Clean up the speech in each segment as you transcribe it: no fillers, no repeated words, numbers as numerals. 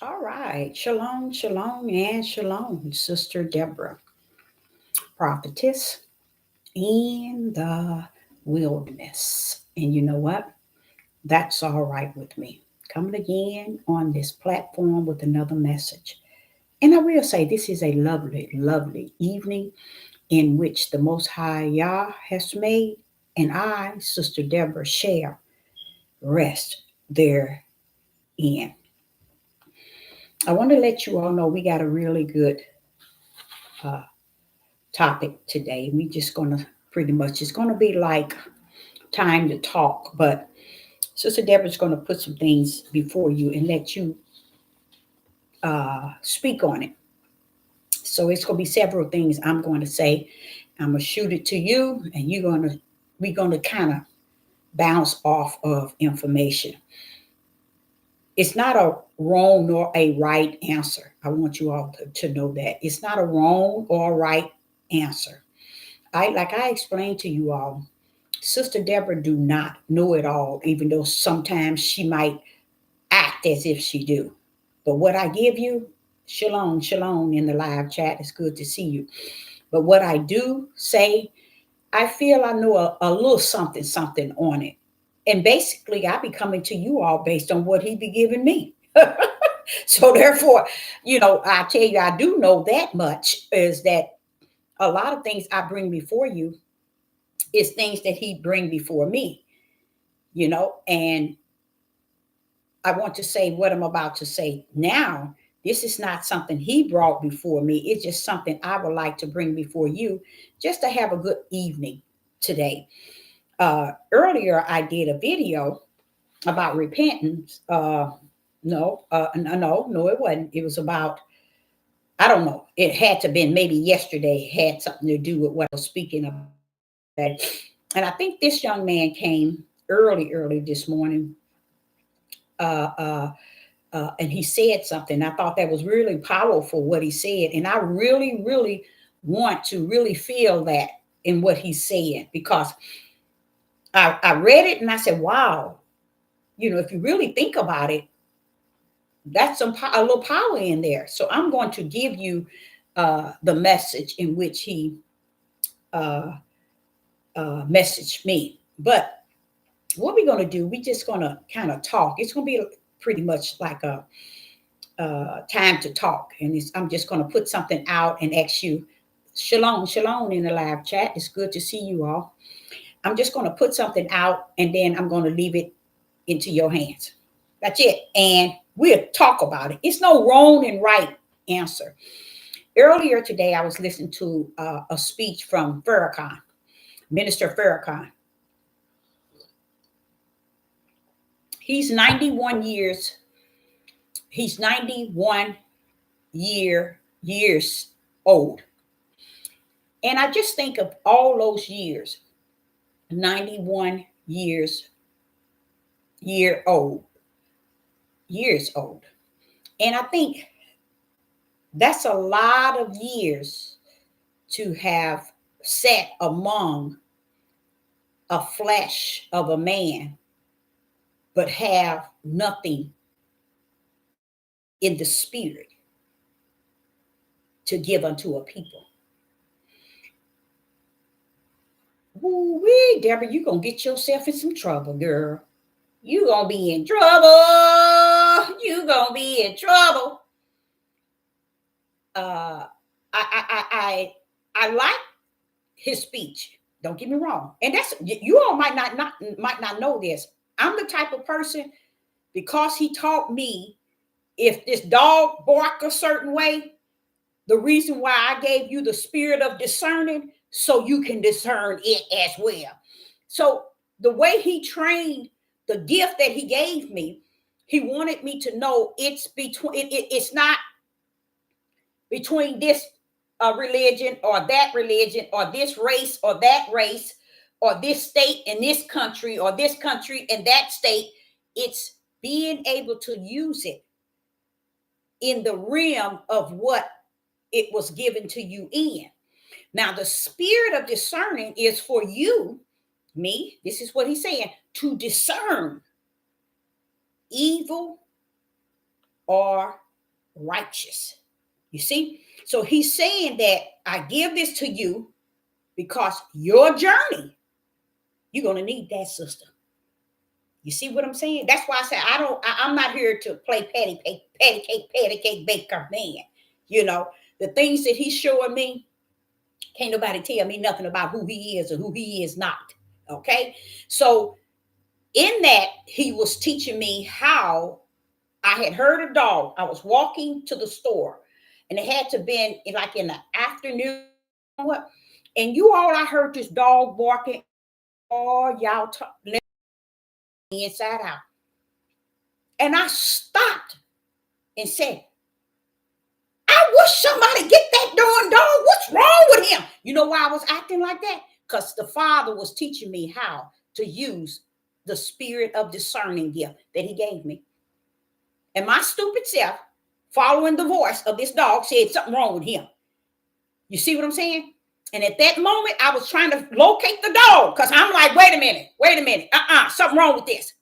All right. Shalom, shalom, and shalom, Sister Deborah, prophetess in the wilderness. And you know what? That's all right with me. Coming again on this platform with another message. And I will say this is a lovely, lovely evening in which the Most High Yah has made, and I, Sister Deborah, share rest therein. I want to let you all know we got a really good uh, topic today. We just gonna pretty much it's gonna be like time to talk, but Sister Deborah's gonna put some things before you and let you speak on it. So it's gonna be several things I'm going to say. I'm gonna shoot it to you, and we're gonna kind of bounce off of information. It's not a wrong nor a right answer. I want you all to know that it's not a wrong or a right answer. I explained to you all, Sister Deborah do not know it all, even though sometimes she might act as if she do. But what I give you, shalom, shalom in the live chat. It's good to see you. But what I do say, I feel I know a little something, something on it. And basically, I be coming to you all based on what he be giving me. So therefore, I tell you, I do know that much is that a lot of things I bring before you is things that he bring before me, and I want to say what I'm about to say now. This is not something he brought before me. It's just something I would like to bring before you just to have a good evening today. Earlier, I did a video about repentance. No, it wasn't. It was about, I don't know. It had to have been maybe yesterday, had something to do with what I was speaking about today. And I think this young man came early this morning. Uh, uh, and he said something. I thought that was really powerful what he said, and I really, really want to really feel that in what he's saying because I read it and I said, "Wow, if you really think about it, that's a little power in there." So I'm going to give you the message in which he uh, messaged me. But what we're going to do, we're just going to kind of talk. It's going to be pretty much like a time to talk. And I'm just going to put something out and ask you, shalom, shalom in the live chat. It's good to see you all. I'm just going to put something out and then I'm going to leave it into your hands. That's it. And we'll talk about it. It's no wrong and right answer. Earlier today, I was listening to a speech from Farrakhan, Minister Farrakhan. He's 91 years. He's 91 years old. And I just think of all those years, 91 year old, years old. And I think that's a lot of years to have sat among a flesh of a man, but have nothing in the spirit to give unto a people. Woo-wee, Deborah, you going to get yourself in some trouble, girl. You going to be in trouble. You going to be in trouble. uh, I like his speech. Don't get me wrong, and that's you all might not know this. I'm the type of person because he taught me if this dog bark a certain way, the reason why I gave you the spirit of discerning so you can discern it as well. So the way he trained the gift that he gave me, he wanted me to know it's not between this religion or this race or that race or this state and this country and that state. It's being able to use it in the realm of what it was given to you in. Now, the spirit of discerning is for you, me, this is what he's saying, to discern evil or righteous. You see? So he's saying that I give this to you because your journey, you're going to need that, sister. You see what I'm saying? That's why I say I'm not here to play patty cake baker man. You know, the things that he's showing me, can't nobody tell me nothing about who he is or who he is not. Okay? So in that, he was teaching me how I had heard a dog. I was walking to the store, and it had to been like in the afternoon. What? And I heard this dog barking. Oh, y'all inside out. And I stopped and said, I wish somebody get that darn dog. What's wrong with him? You know why I was acting like that? Because the Father was teaching me how to use the spirit of discerning gift that he gave me. And my stupid self, following the voice of this dog, said something wrong with him. You see what I'm saying? And at that moment, I was trying to locate the dog because I'm like, wait a minute. Something wrong with this.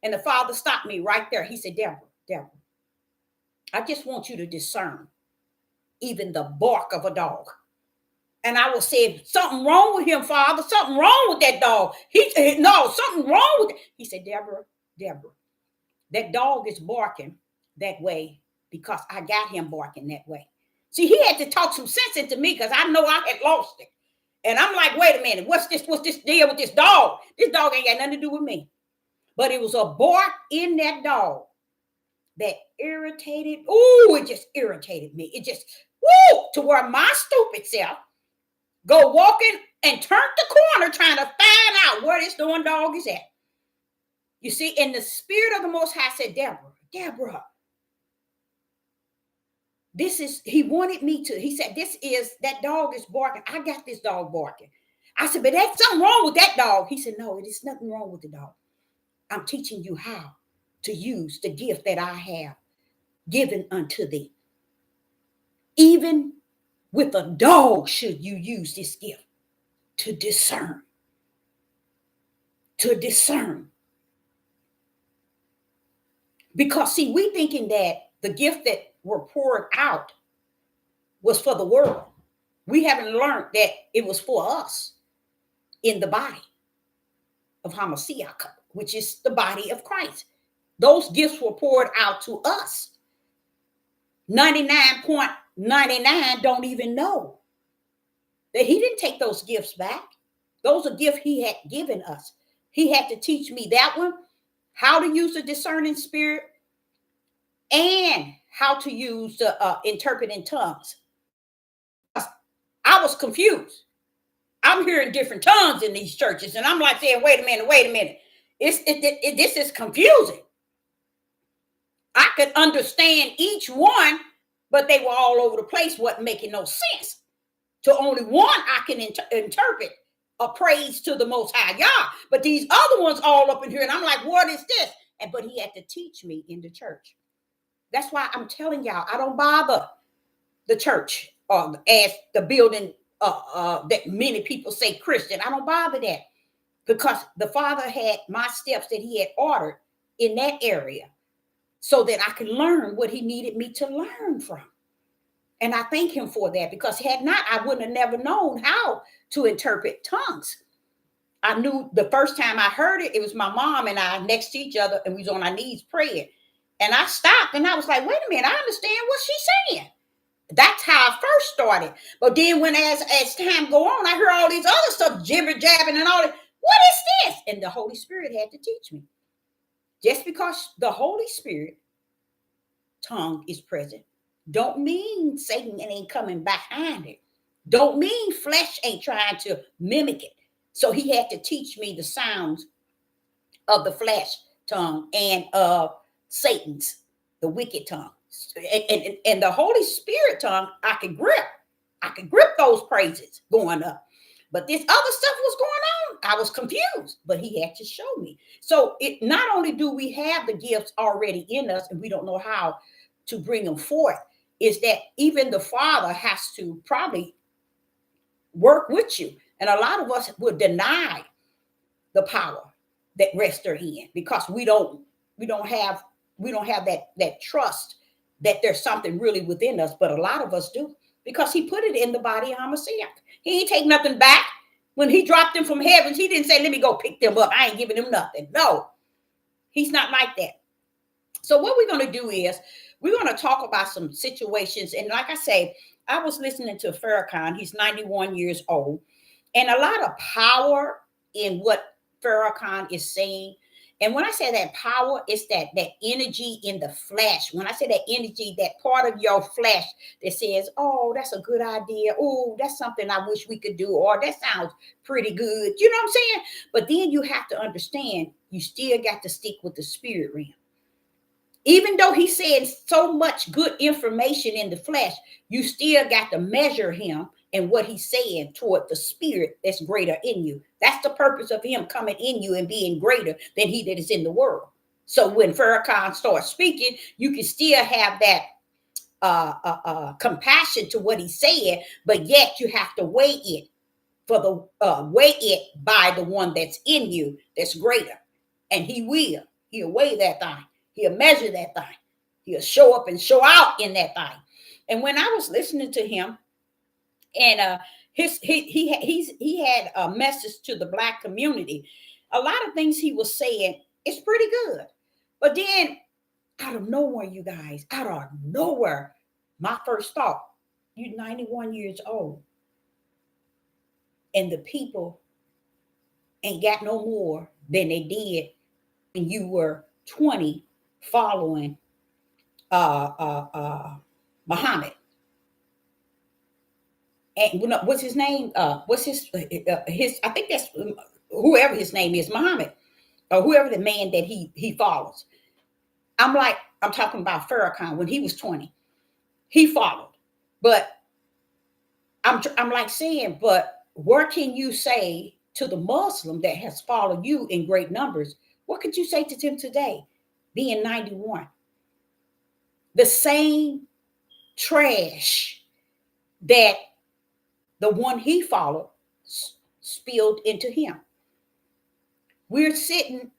And the Father stopped me right there. He said, Deborah, I just want you to discern even the bark of a dog. And I was saying, something wrong with him, Father. Something wrong with that dog. He said, no, something wrong with it. He said, Deborah, that dog is barking that way because I got him barking that way. See, he had to talk some sense into me because I know I had lost it. And I'm like, wait a minute, what's this deal with this dog? This dog ain't got nothing to do with me. But it was a bark in that dog that irritated. Ooh, it just irritated me. It just, to where my stupid self go walking and turn the corner trying to find out where this darn dog is at. You see, and the Spirit of the Most High said, Deborah, he wanted me to, he said, that dog is barking. I got this dog barking. I said, but there's something wrong with that dog. He said, no, it is nothing wrong with the dog. I'm teaching you how to use the gift that I have given unto thee. Even with a dog should you use this gift to discern. Because, see, we thinking that the gift that were poured out was for the world. We haven't learned that it was for us in the body of Hamashiach, which is the body of Christ. Those gifts were poured out to us. 99.99 don't even know that he didn't take those gifts back. Those are gifts he had given us. He had to teach me that one, how to use the discerning spirit, and how to use the interpreting tongues. I was confused. I'm hearing different tongues in these churches, and I'm like saying, wait a minute. This is confusing. I could understand each one, but they were all over the place, wasn't making no sense. To only one I can interpret a praise to the Most High Yah, but these other ones all up in here, and I'm like, what is this? But he had to teach me in the church. That's why I'm telling y'all, I don't bother the church as the building that many people say Christian. I don't bother that because the Father had my steps that he had ordered in that area so that I could learn what he needed me to learn from. And I thank him for that, because had not, I wouldn't have never known how to interpret tongues. I knew the first time I heard it, it was my mom and I next to each other, and we was on our knees praying. And I stopped and I was like, wait a minute, I understand what she's saying. That's how I first started. But then when as time go on, I hear all these other stuff, jibber jabbing and all that. What is this? And the Holy Spirit had to teach me. Just because the Holy Spirit tongue is present, don't mean Satan ain't coming behind it. Don't mean flesh ain't trying to mimic it. So he had to teach me the sounds of the flesh tongue and of Satan's, the wicked tongue. And the Holy Spirit tongue, I could grip those praises going up. But this other stuff was going on. I was confused, but he had to show me. So it not only do we have the gifts already in us and we don't know how to bring them forth, is that even the Father has to probably work with you. And a lot of us would deny the power that rests therein because we don't have that trust that there's something really within us, but a lot of us do, because he put it in the body of Hamashiach. He ain't take nothing back. When he dropped them from heavens, he didn't say, let me go pick them up. I ain't giving them nothing. No, he's not like that. So what we're going to do is we're going to talk about some situations. And like I say, I was listening to Farrakhan. He's 91 years old. And a lot of power in what Farrakhan is saying. And when I say that power, it's that energy in the flesh. When I say that energy, that part of your flesh that says, oh, that's a good idea. Oh, that's something I wish we could do. Or that sounds pretty good. You know what I'm saying? But then you have to understand, you still got to stick with the spirit realm. Even though he said so much good information in the flesh, you still got to measure him and what he's saying toward the spirit that's greater in you. That's the purpose of him coming in you and being greater than he that is in the world. So when Farrakhan starts speaking, you can still have that compassion to what he's saying, but yet you have to weigh it weigh it by the one that's in you that's greater. And he'll weigh that thing. He'll measure that thing. He'll show up and show out in that thing. And when I was listening to him, and he had a message to the Black community, a lot of things he was saying is pretty good. But then out of nowhere, you guys, out of nowhere, my first thought, you're 91 years old. And the people ain't got no more than they did when you were 20 following Muhammad. And what's his name? What's his I think that's whoever his name is, Muhammad, or whoever the man that he follows. I'm talking about Farrakhan. When he was 20, he followed. But I'm like saying, but what can you say to the Muslim that has followed you in great numbers? What could you say to them today, being 91? The same trash that the one he followed spilled into him. We're sitting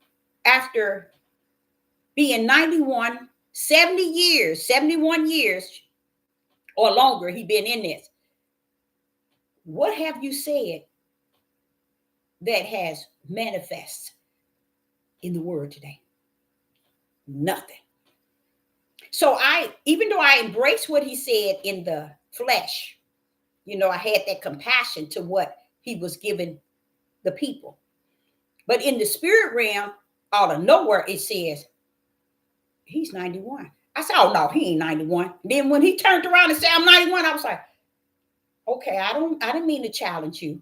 after being 91, 70 years, 71 years or longer, he been in this. What have you said that has manifested in the world today? Nothing. So even though I embrace what he said in the flesh, I had that compassion to what he was giving the people. But in the spirit realm, out of nowhere, it says, he's 91. I said, oh, no, he ain't 91. And then when he turned around and said, I'm 91, I was like, okay, I didn't mean to challenge you.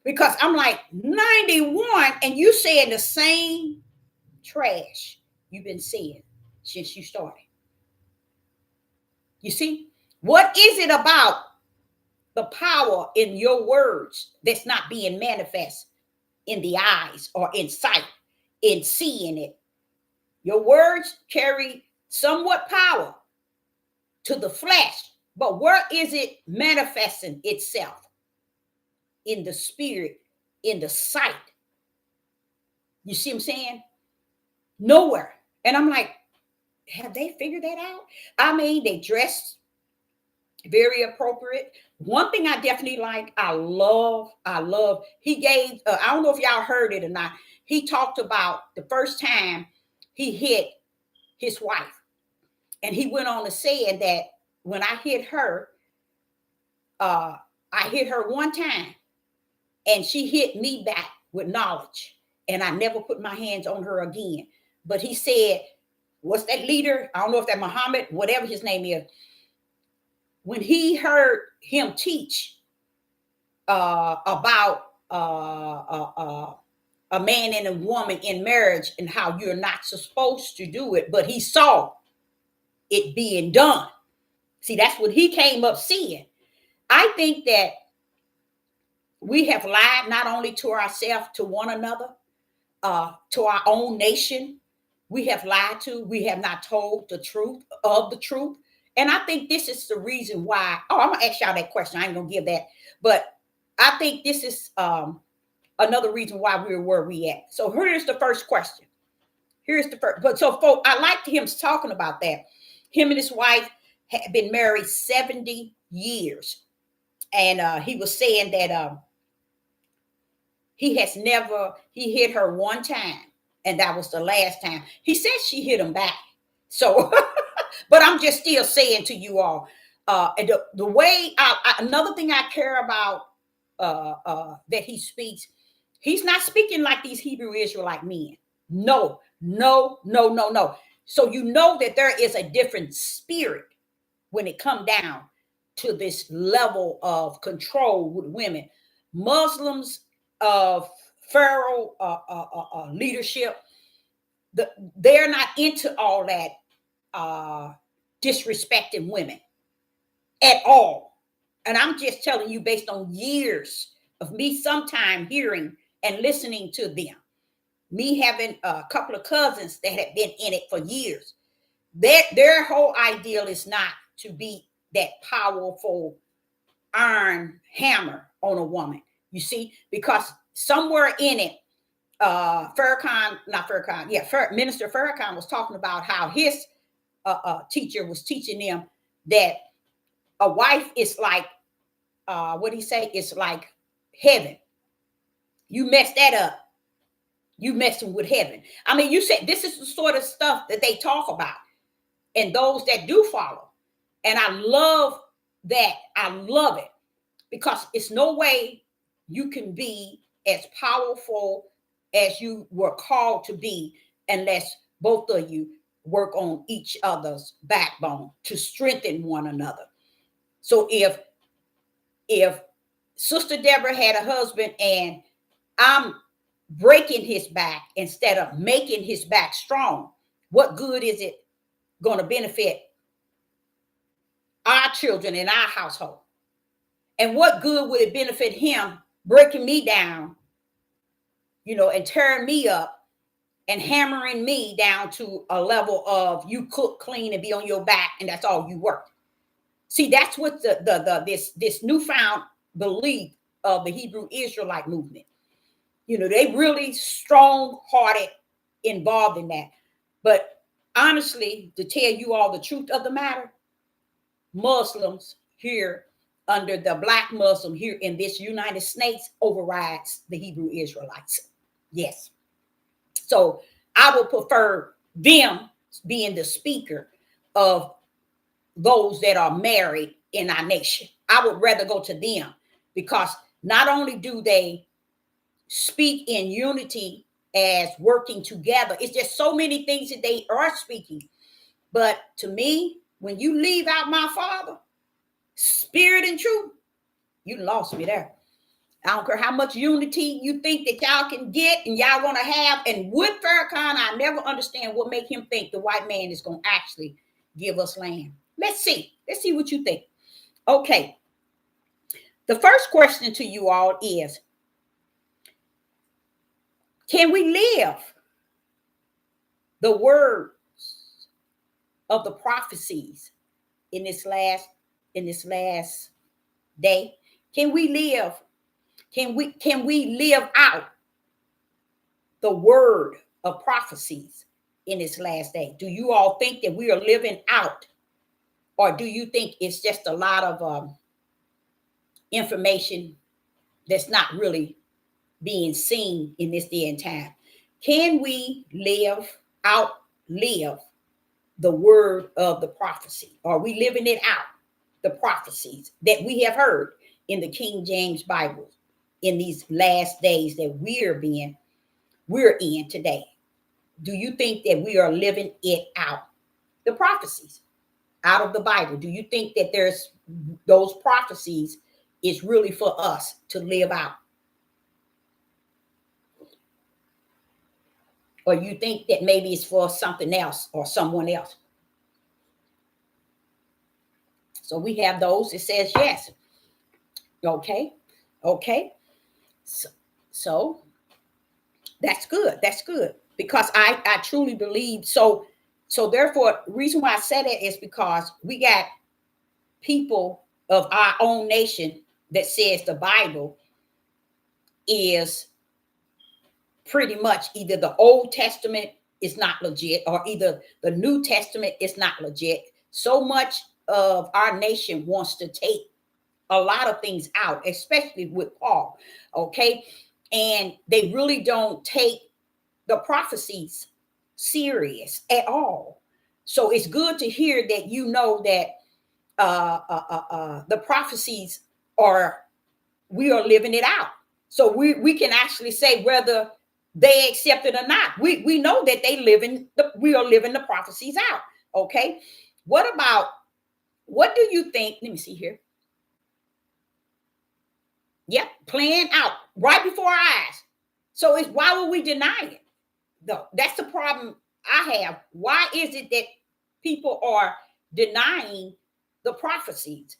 Because I'm like, 91, and you saying the same trash you've been saying since you started. You see, what is it about the power in your words that's not being manifest in the eyes or in sight, in seeing it? Your words carry somewhat power to the flesh, but where is it manifesting itself? In the spirit, in the sight. You see what I'm saying? Nowhere. And I'm like, have they figured that out? I mean, they dress very appropriate. One thing I definitely like, I love, he gave, I don't know if y'all heard it or not. He talked about the first time he hit his wife. And he went on to say that when I hit her, I hit her one time and she hit me back with knowledge. And I never put my hands on her again. But he said, what's that leader? I don't know if that Muhammad, whatever his name is. When he heard him teach about a man and a woman in marriage and how you're not supposed to do it, but he saw it being done. See, that's what he came up seeing. I think that we have lied not only to ourselves, to one another, to our own nation. We have lied to, we have not told the truth of the truth. And I think this is the reason why, I'm going to ask y'all that question. I ain't going to give that. But I think this is another reason why we're where we at. So here's the first question. Here's the first. But so folks, I liked him talking about that. Him and his wife had been married 70 years. And he was saying that he hit her one time, and that was the last time. He said she hit him back. So, but I'm just still saying to you all, the way another thing I care about that he speaks, he's not speaking like these Hebrew Israelite men. No, no, no, no, no. So you know that there is a different spirit when it come down to this level of control with women. Muslims of Pharaoh leadership, they're not into all that disrespecting women at all. And I'm just telling you based on years of me sometime hearing and listening to them. Me having a couple of cousins that had been in it for years. Their whole ideal is not to be that powerful iron hammer on a woman. You see, because somewhere in it, Minister Farrakhan was talking about how his teacher was teaching them that a wife is like, what did he say? It's like heaven. You mess that up, you messing with heaven. I mean, you said this is the sort of stuff that they talk about, and those that do follow. And I love that. I love it because it's no way you can be as powerful as you were called to be unless both of you work on each other's backbone to strengthen one another. So if Sister Deborah had a husband and I'm breaking his back instead of making his back strong, what good is it going to benefit our children in our household? And what good would it benefit him breaking me down, and tearing me up and hammering me down to a level of you cook, clean, and be on your back, and that's all you work? See, that's what this newfound belief of the Hebrew Israelite movement. They really strong-hearted involved in that. But honestly, to tell you all the truth of the matter, Muslims here under the Black Muslim here in this United States overrides the Hebrew Israelites. Yes. So I would prefer them being the speaker of those that are married in our nation. I would rather go to them because not only do they speak in unity as working together, it's just so many things that they are speaking. But to me, when you leave out my Father, spirit and truth, you lost me there. I don't care how much unity you think that y'all can get and y'all gonna have. And with Farrakhan, I never understand what make him think the white man is gonna actually give us land. Let's see what you think. Okay. The first question to you all is, can we live the words of the prophecies in this last day? Can we live out the word of prophecies in this last day? Do you all think that we are living out, or do you think it's just a lot of information that's not really being seen in this day and time? Can we outlive the word of the prophecy? Are we living it out, the prophecies that we have heard in the King James Bible in these last days that we're in today? Do you think that we are living it out, the prophecies out of the Bible? Do you think that there's those prophecies is really for us to live out? Or you think that maybe it's for something else or someone else? So we have those that says yes. Okay. So that's good. That's good. Because I truly believe so. So therefore, the reason why I said it is because we got people of our own nation that says the Bible is pretty much either the Old Testament is not legit, or either the New Testament is not legit. So much of our nation wants to take a lot of things out, especially with Paul. Okay. And they really don't take the prophecies serious at all. So it's good to hear that you know that the prophecies are, we are living it out. So we can actually say whether they accept it or not. We know that we are living the prophecies out. Okay. What about, what do you think? Let me see here. Yep, playing out right before our eyes. So it's, why would we deny it? No, that's the problem I have. Why is it that people are denying the prophecies?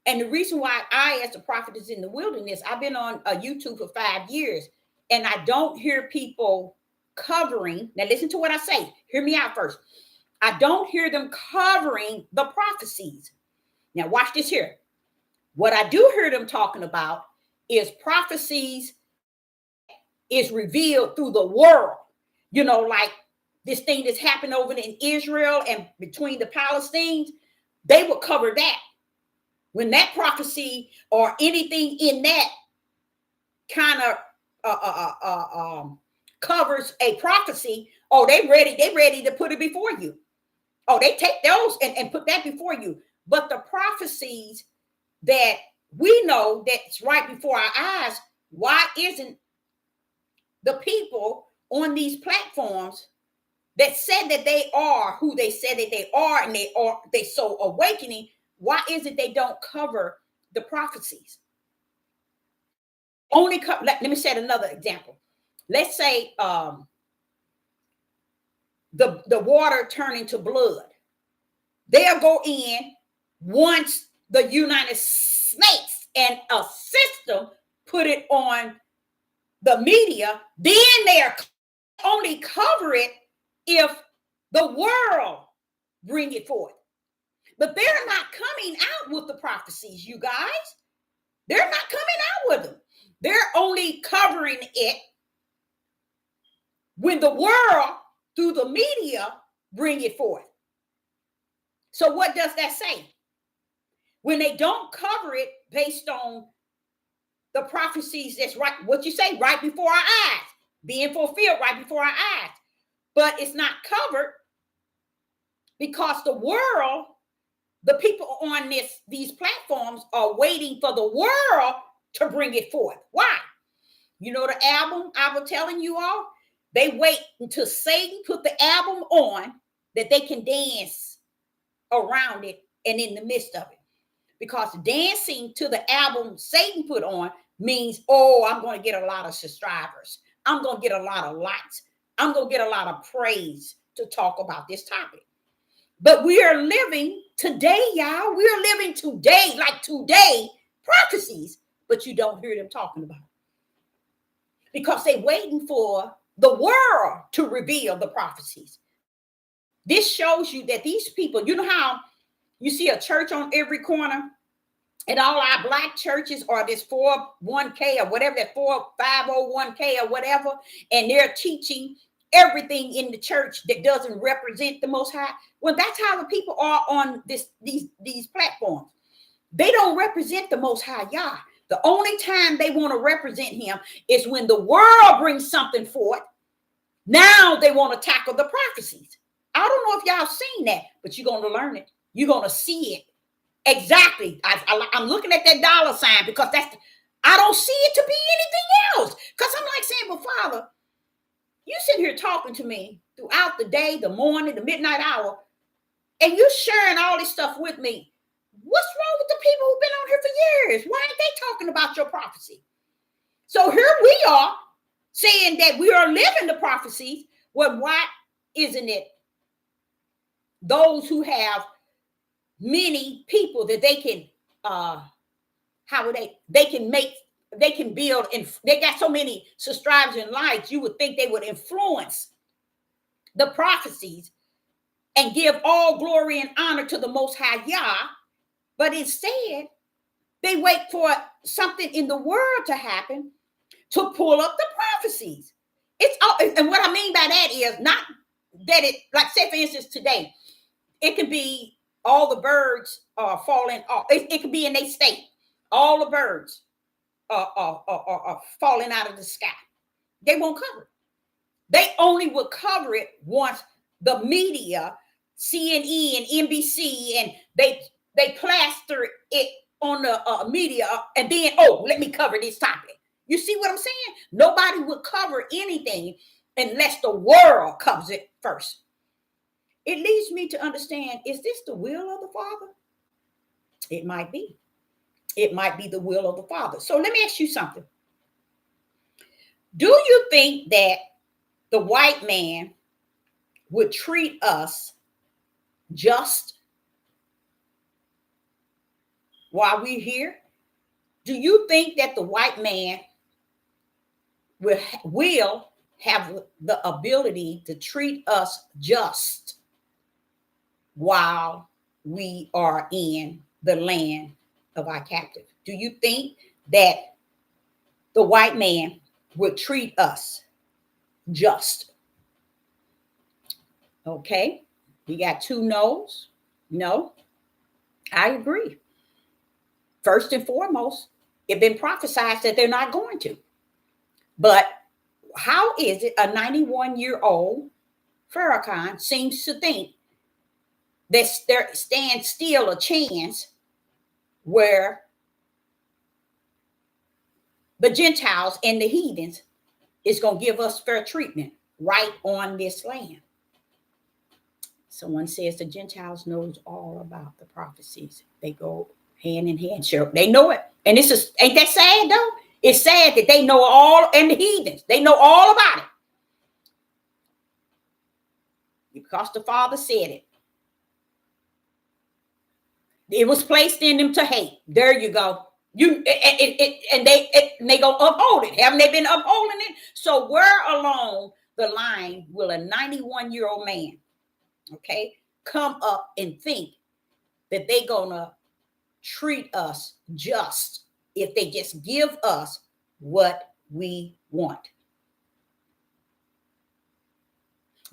And the reason why I, as a prophetess in the wilderness, I've been on YouTube for 5 years, and I don't hear people covering. Now, listen to what I say. Hear me out first. I don't hear them covering the prophecies. Now, watch this here. What I do hear them talking about is prophecies is revealed through the world. You know, like this thing that's happened over in Israel and between the Palestinians, they will cover that. When that prophecy or anything in that kind of covers a prophecy, oh, they ready to put it before you. Oh, they take those and put that before you. But the prophecies that we know that's right before our eyes, why isn't the people on these platforms that said that they are who they said that they are, and they so awakening, why is it they don't cover the prophecies? Only let me set another example. Let's say the water turning to blood. They'll go in once the United States and a system put it on the media, then they're only cover it if the world bring it forth. But they're not coming out with the prophecies, you guys. They're not coming out with them. They're only covering it when the world, through the media, bring it forth. So what does that say? When they don't cover it based on the prophecies that's right, what you say, right before our eyes, being fulfilled right before our eyes, but it's not covered because the world, the people on these platforms are waiting for the world to bring it forth. Why? You know the album I was telling you all? They wait until Satan put the album on that they can dance around it and in the midst of it. Because dancing to the album Satan put on means, oh, I'm going to get a lot of subscribers. I'm going to get a lot of likes. I'm going to get a lot of praise to talk about this topic. But we are living today, y'all. We are living today, like today, prophecies, but you don't hear them talking about it. Because they're waiting for the world to reveal the prophecies. This shows you that these people, you know how you see a church on every corner, and all our black churches are this 401k or whatever, that 501k or whatever, and they're teaching everything in the church that doesn't represent the Most High. Well, that's how the people are on these platforms. They don't represent the Most High Yah. The only time they want to represent him is when the world brings something forth. Now they want to tackle the prophecies. I don't know if y'all seen that, but you're going to learn it. You're going to see it. Exactly. I'm looking at that dollar sign because I don't see it to be anything else. Because I'm like saying, well, Father, you sit here talking to me throughout the day, the morning, the midnight hour, and you're sharing all this stuff with me. What's wrong with the people who've been on here for years? Why aren't they talking about your prophecy? So here we are saying that we are living the prophecies. Well, why isn't it those who have many people that they can they can build, and they got so many subscribers and likes, you would think they would influence the prophecies and give all glory and honor to the Most High Yah, but instead they wait for something in the world to happen to pull up the prophecies. And what I mean by that is not that it, like say for instance today, it could be all the birds are falling off. It could be in their state. All the birds are falling out of the sky. They won't cover it. They only will cover it once the media, CNN, NBC, and they plaster it on the media, and then, oh, let me cover this topic. You see what I'm saying? Nobody would cover anything unless the world covers it first. It leads me to understand, is this the will of the Father? It might be. It might be the will of the Father. So let me ask you something. Do you think that the white man would treat us just while we're here? Do you think that the white man will have the ability to treat us just while we are in the land of our captive? Do you think that the white man would treat us just? Okay, we got 2 no's. No, I agree. First and foremost, it's been prophesied that they're not going to. But how is it a 91-year-old Farrakhan seems to think that there stands still a chance where the Gentiles and the heathens is going to give us fair treatment right on this land? Someone says the Gentiles knows all about the prophecies. They go hand in hand. Sure, they know it. And this is, ain't that sad though? It's sad that they know all, and the heathens, they know all about it. Because the Father said it. It was placed in them to hate. There you go. And they go uphold it. Haven't they been upholding it? So where along the line will a 91-year-old man, okay, come up and think that they're gonna treat us just if they just give us what we want?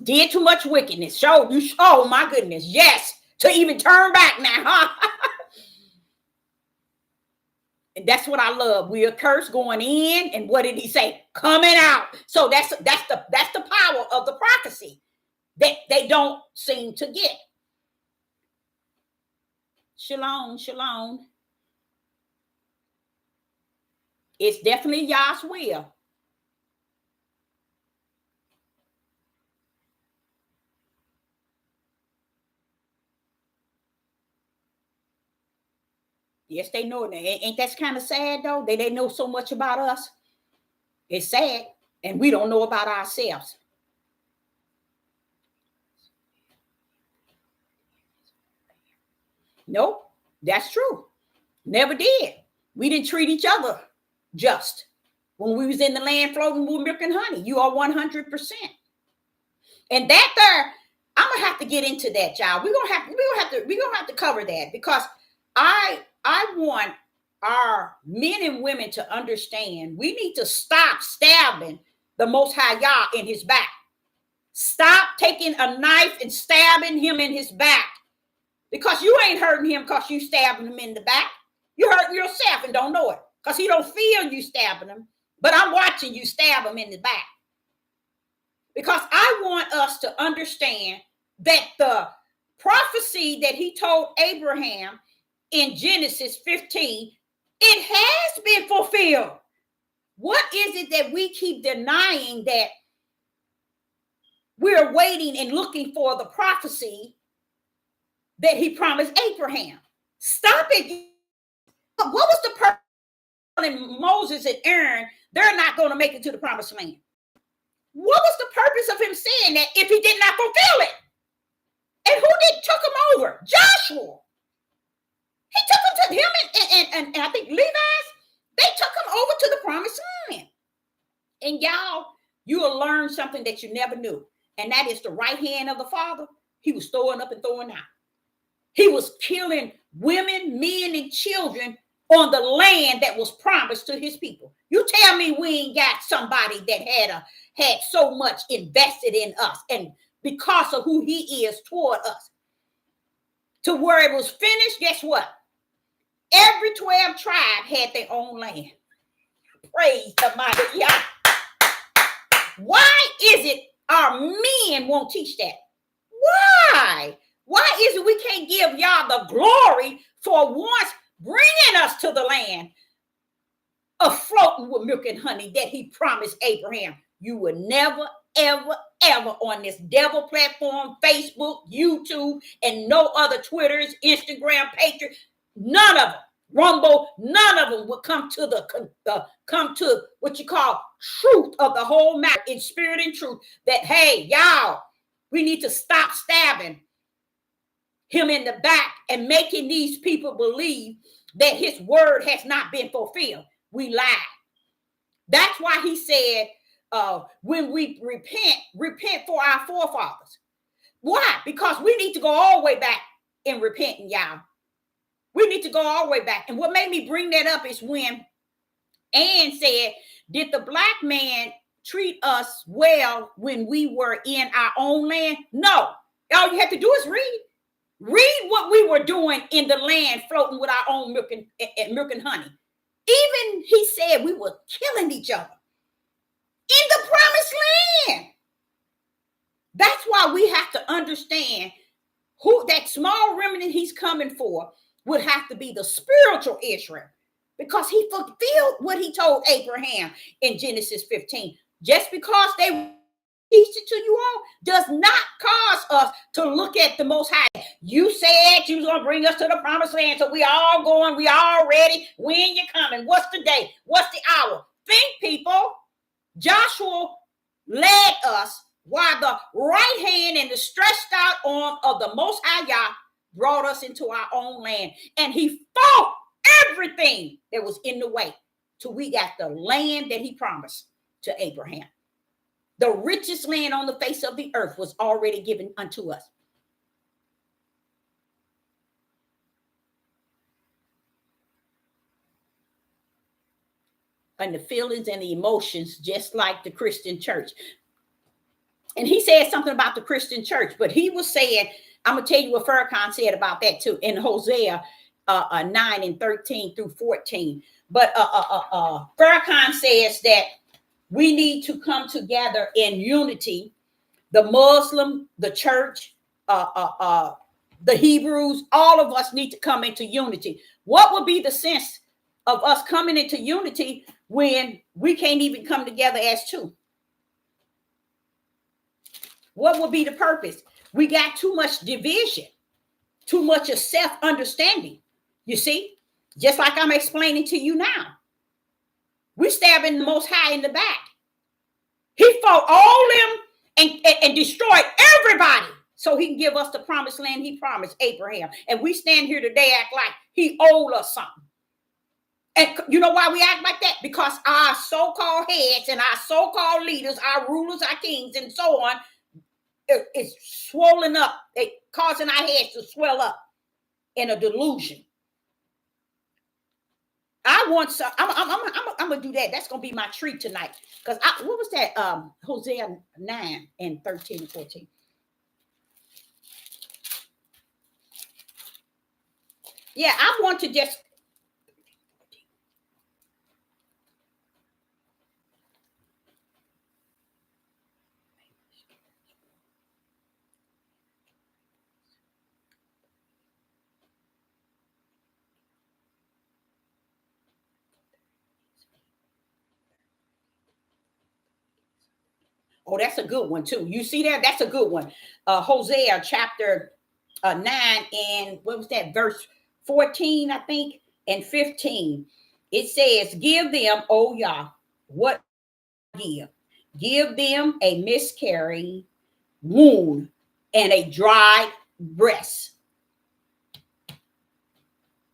Did too much wickedness. Oh my goodness. Yes. To even turn back now, huh? And that's what I love. We are cursed going in, and what did he say? Coming out. So that's the power of the prophecy that they don't seem to get. Shalom, shalom. It's definitely Yah's will. Yes, they know it. Ain't that kind of sad though? They know so much about us. It's sad. And we don't know about ourselves. Nope, that's true. Never did. We didn't treat each other just when we was in the land floating with milk and honey. You are 100%. And that there, I'm gonna have to get into that, y'all. We're gonna have to cover that, because I want our men and women to understand we need to stop stabbing the Most High Yah in his back. Stop taking a knife and stabbing him in his back, because you ain't hurting him because you stabbing him in the back. You hurting yourself and don't know it, because he don't feel you stabbing him, but I'm watching you stab him in the back. Because I want us to understand that the prophecy that he told Abraham in Genesis 15, it has been fulfilled. What is it that we keep denying, that we're waiting and looking for the prophecy that he promised Abraham? Stop it. What was the purpose of Moses and Aaron? They're not going to make it to the promised land. What was the purpose of him saying that if he did not fulfill it? And who took him over? Joshua. He took him to him and I think Levi's. They took him over to the promised land. And y'all, you will learn something that you never knew. And that is the right hand of the Father. He was throwing up and throwing out. He was killing women, men, and children on the land that was promised to his people. You tell me we ain't got somebody that had so much invested in us, and because of who he is toward us. to where it was finished, guess what? Every 12 tribe had their own land. Praise the mighty Yah. Why is it our men won't teach that? Why? Why is it we can't give Yah the glory for once bringing us to the land of floating with milk and honey that he promised Abraham? You will never, ever, ever on this devil platform, Facebook, YouTube, and no other Twitters, Instagram, Patriot, none of them, Rumble, none of them would come to what you call truth of the whole matter in spirit and truth. That, hey, y'all, we need to stop stabbing him in the back and making these people believe that his word has not been fulfilled. We lied. That's why he said, when we repent for our forefathers. Why? Because we need to go all the way back in repenting, y'all. We need to go all the way back. And what made me bring that up is when Ann said, did the black man treat us well when we were in our own land? No. All you have to do is read. Read what we were doing in the land, floating with our own milk and honey. Even he said we were killing each other in the promised land. That's why we have to understand who that small remnant he's coming for would have to be the spiritual Israel, because he fulfilled what he told Abraham in Genesis 15. Just because they teach it to you all does not cause us to look at the Most High. You said you was going to bring us to the promised land, so we all going, we all ready. When you coming? What's the day? What's the hour? Think, people. Joshua led us while the right hand and the stretched out arm of the Most High Yah brought us into our own land. And he fought everything that was in the way till we got the land that he promised to Abraham. The richest land on the face of the earth was already given unto us. And the feelings and the emotions, just like the Christian church. And he said something about the Christian church, but he was saying, I'm going to tell you what Farrakhan said about that too, in Hosea 9 and 13 through 14. But Farrakhan says that we need to come together in unity. The Muslim, the church, the Hebrews, all of us need to come into unity. What would be the sense of us coming into unity when we can't even come together as two? What would be the purpose? We got too much division, too much of self-understanding. You see, just like I'm explaining to you now. We stabbing the Most High in the back. He fought all them and destroyed everybody so he can give us the promised land he promised Abraham. And we stand here today act like he owed us something. And you know why we act like that? Because our so-called heads and our so-called leaders, our rulers, our kings, and so on, it's swollen up, causing our heads to swell up in a delusion. I want some. I'm gonna do that. That's gonna be my treat tonight. Because what was that? Hosea 9 and 13 and 14. Yeah, I want to just. Oh, that's a good one too. You see that? That's a good one. Hosea chapter 9 and what was that? Verse 14, I think, and 15. It says, give them, O Yah, what give? Give them a miscarrying wound and a dry breast.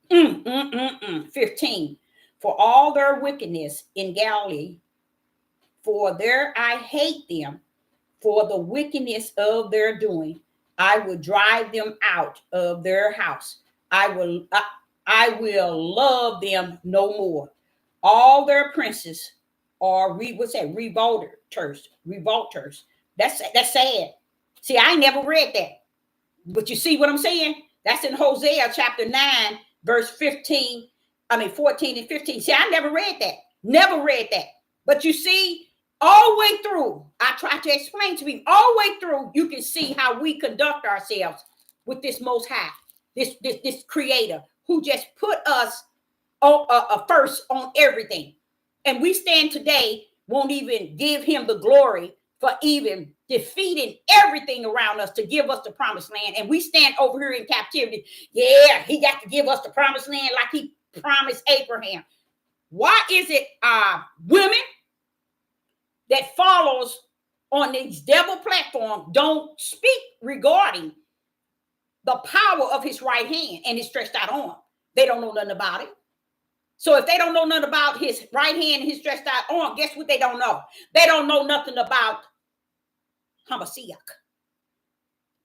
15. For all their wickedness in Galilee, for there I hate them, for the wickedness of their doing, I will drive them out of their house. I will love them no more. All their princes are revolters. That's sad. See, I never read that, but you see what I'm saying? That's in Hosea chapter 9, verse 14 and 15. See, I never read that. Never read that. But you see, all the way through, I try to explain to you, all the way through, you can see how we conduct ourselves with this Most High, this Creator, who just put us first on everything. And we stand today, won't even give him the glory for even defeating everything around us to give us the promised land. And we stand over here in captivity. Yeah, he got to give us the promised land like he promised Abraham. Why is it women that follows on these devil platform don't speak regarding the power of his right hand and his stretched out arm? They don't know nothing about it. So if they don't know nothing about his right hand and his stretched out arm, guess what they don't know? They don't know nothing about Hamashiach.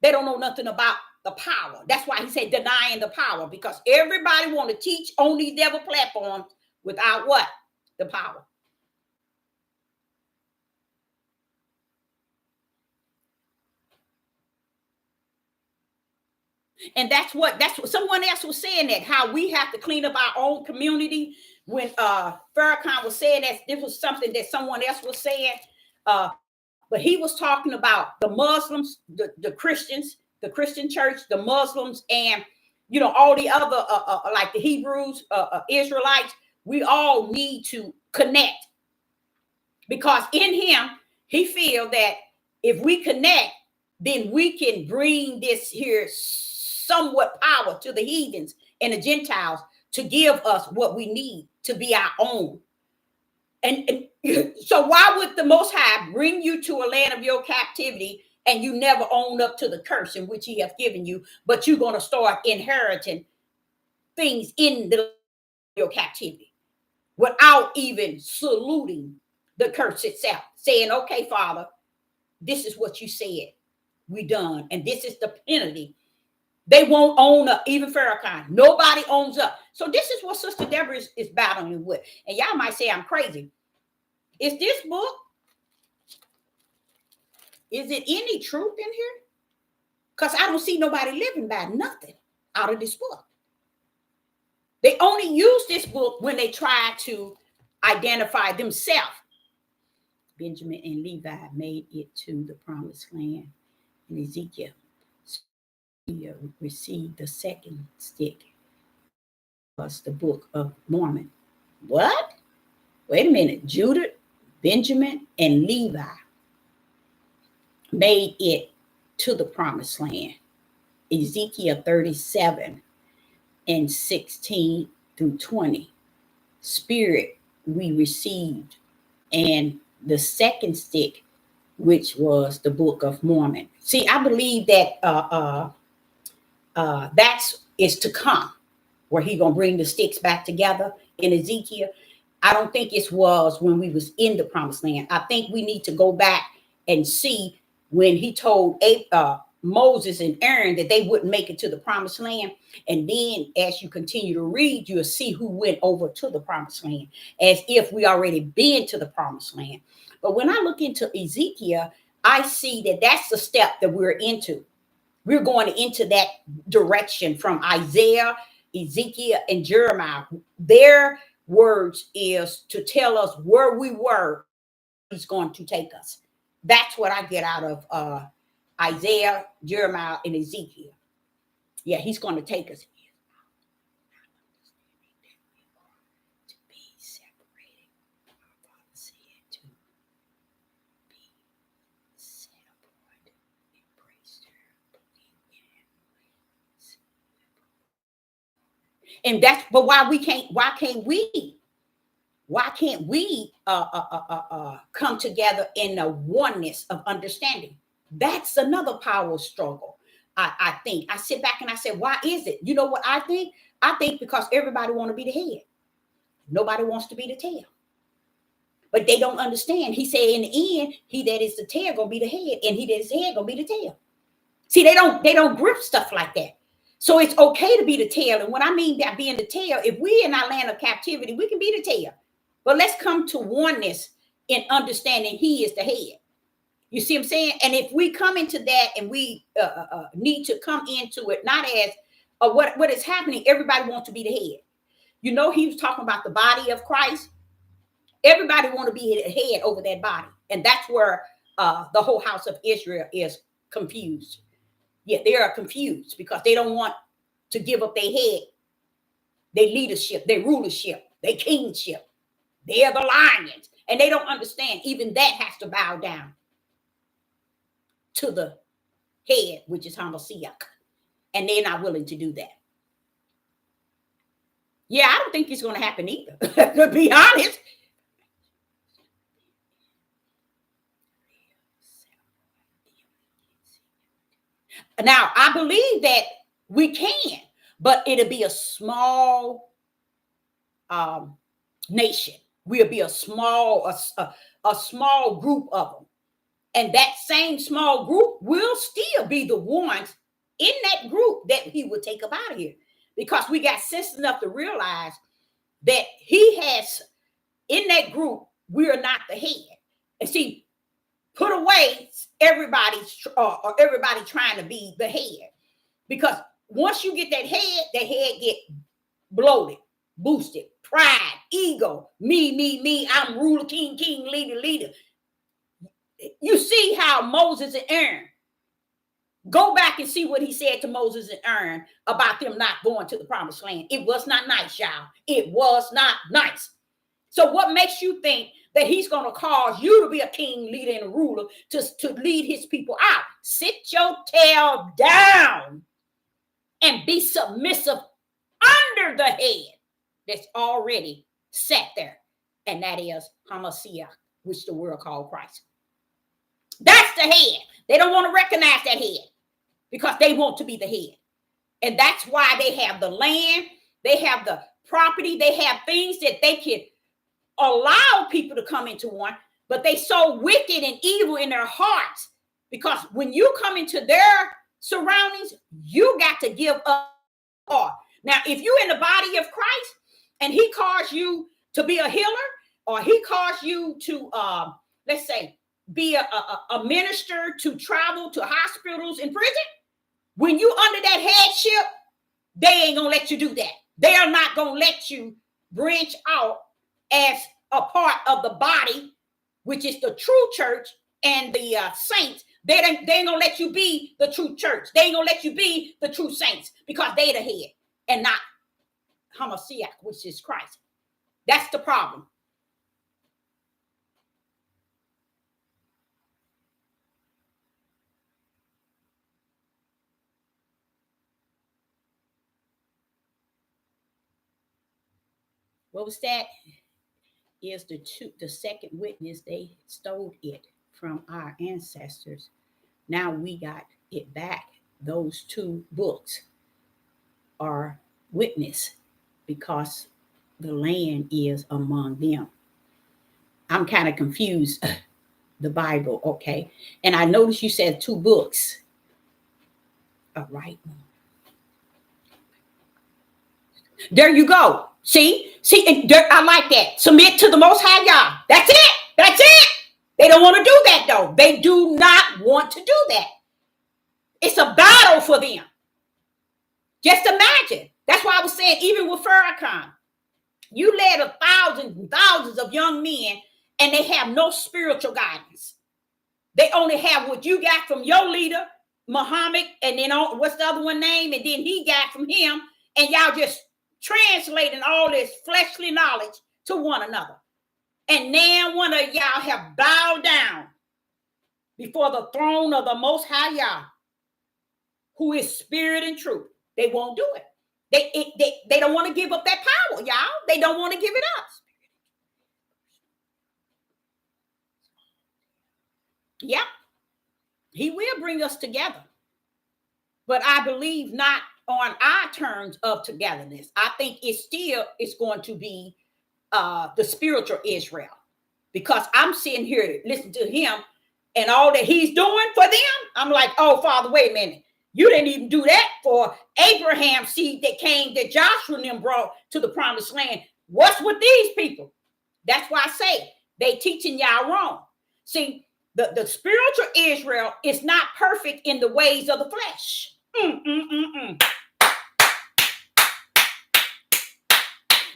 They don't know nothing about the power. That's why he said denying the power, because everybody want to teach on these devil platforms without what? The power. And that's what someone else was saying, that how we have to clean up our own community. When Farrakhan was saying that, this was something that someone else was saying. But he was talking about the Muslims, the Christians, the Christian church, the Muslims, and all the other like the Hebrews, Israelites. We all need to connect, because in him he feel that if we connect, then we can bring this here somewhat power to the heathens and the Gentiles to give us what we need to be our own. And so why would the Most High bring you to a land of your captivity and you never own up to the curse in which he has given you, but you're going to start inheriting things in your captivity without even saluting the curse itself, saying, okay, Father, this is what you said, we done, and this is the penalty. They won't own up, even Farrakhan. Nobody owns up. So this is what Sister Deborah is battling with. And y'all might say I'm crazy. Is this book, is it any truth in here? Because I don't see nobody living by nothing out of this book. They only use this book when they try to identify themselves. Benjamin and Levi made it to the promised land. And Ezekiel received the second stick, was the book of Mormon. What? Wait a minute. Judah, Benjamin, and Levi made it to the promised land. Ezekiel 37 and 16 through 20. Spirit we received, and the second stick, which was the book of Mormon. See, I believe that that's is to come, where he gonna bring the sticks back together in Ezekiel. I don't think it was when we was in the promised land. I think we need to go back and see when he told Moses and Aaron that they wouldn't make it to the promised land. And then as you continue to read, you'll see who went over to the promised land, as if we already been to the promised land. But when I look into Ezekiel, I see that that's the step that we're into. We're going into that direction from Isaiah, Ezekiel, and Jeremiah. Their words is to tell us where we were, he's going to take us. That's what I get out of Isaiah, Jeremiah, and Ezekiel. Yeah, he's going to take us. To be separated. Our Father said to be set apart, embrace her, and that's, but why can't we come together in a oneness of understanding? That's another power struggle. I think I sit back and I say, why is it? You know what I think? I think because everybody want to be the head. Nobody wants to be the tail. But they don't understand. He said in the end, he that is the tail gonna be the head, and he that is the head gonna be the tail. See, they don't grip stuff like that. So it's okay to be the tail. And what I mean by being the tail, if we in our land of captivity, we can be the tail. But let's come to oneness in understanding he is the head. You see what I'm saying? And if we come into that, and we need to come into it not as what is happening, everybody wants to be the head. You know, he was talking about the body of Christ. Everybody want to be the head over that body. And that's where the whole house of Israel is confused. Yeah, they are confused because they don't want to give up their head, their leadership, their rulership, their kingship. They are the lions. And they don't understand even that has to bow down to the head, which is Hamashiach. And they're not willing to do that. Yeah, I don't think it's going to happen either, to be honest. Now, I believe that we can, but it'll be a small nation. We'll be a small group of them. And that same small group will still be the ones in that group that he will take up out of here. Because we got sense enough to realize that he has, in that group, we are not the head. And see, put away everybody trying to be the head. Because once you get that head get bloated, boosted, pride, ego, me, I'm ruler, king, leader. You see how Moses and Aaron, go back and see what he said to Moses and Aaron about them not going to the promised land. It was not nice, y'all. It was not nice. So what makes you think that he's going to cause you to be a king, leader, and a ruler to lead his people out? Sit your tail down and be submissive under the head that's already sat there. And that is Hamashiach, which the world called Christ. That's the head. They don't want to recognize that head because they want to be the head. And that's why they have the land, they have the property, they have things that they can allow people to come into one, but they so wicked and evil in their hearts because when you come into their surroundings, you got to give up. Now, if you're in the body of Christ and he calls you to be a healer or he calls you to, let's say, be a minister, to travel to hospitals and prison, when you under that headship, they ain't gonna let you do that. They are not gonna let you branch out as a part of the body, which is the true church and the saints. They ain't gonna let you be the true church. They ain't gonna let you be the true saints because they the head and not Hamashiach, which is Christ. That's the problem. What was that? Is the second witness. They stole it from our ancestors. Now we got it back. Those two books are witness because the land is among them. I'm kind of confused. The Bible, okay? And I noticed you said two books. All right. There you go. See, I like that. Submit to the Most High Yah. That's it. They don't want to do that, though. They do not want to do that. It's a battle for them. Just imagine. That's why I was saying, even with Farrakhan, you led thousands and thousands of young men, and they have no spiritual guidance. They only have what you got from your leader, Muhammad, and then what's the other one name? And then he got from him, and y'all just translating all this fleshly knowledge to one another. And now one of y'all have bowed down before the throne of the Most High Yah, who is spirit and truth. They won't do it. They don't want to give up that power, y'all. They don't want to give it up. Yep. He will bring us together. But I believe not on our terms of togetherness. I think it's going to be the spiritual Israel, because I'm sitting here listening to him and all that he's doing for them. I'm like, oh, Father, wait a minute. You didn't even do that for Abraham's seed that Joshua and them brought to the promised land. What's with these people? That's why I say they teaching y'all wrong. See, the spiritual Israel is not perfect in the ways of the flesh.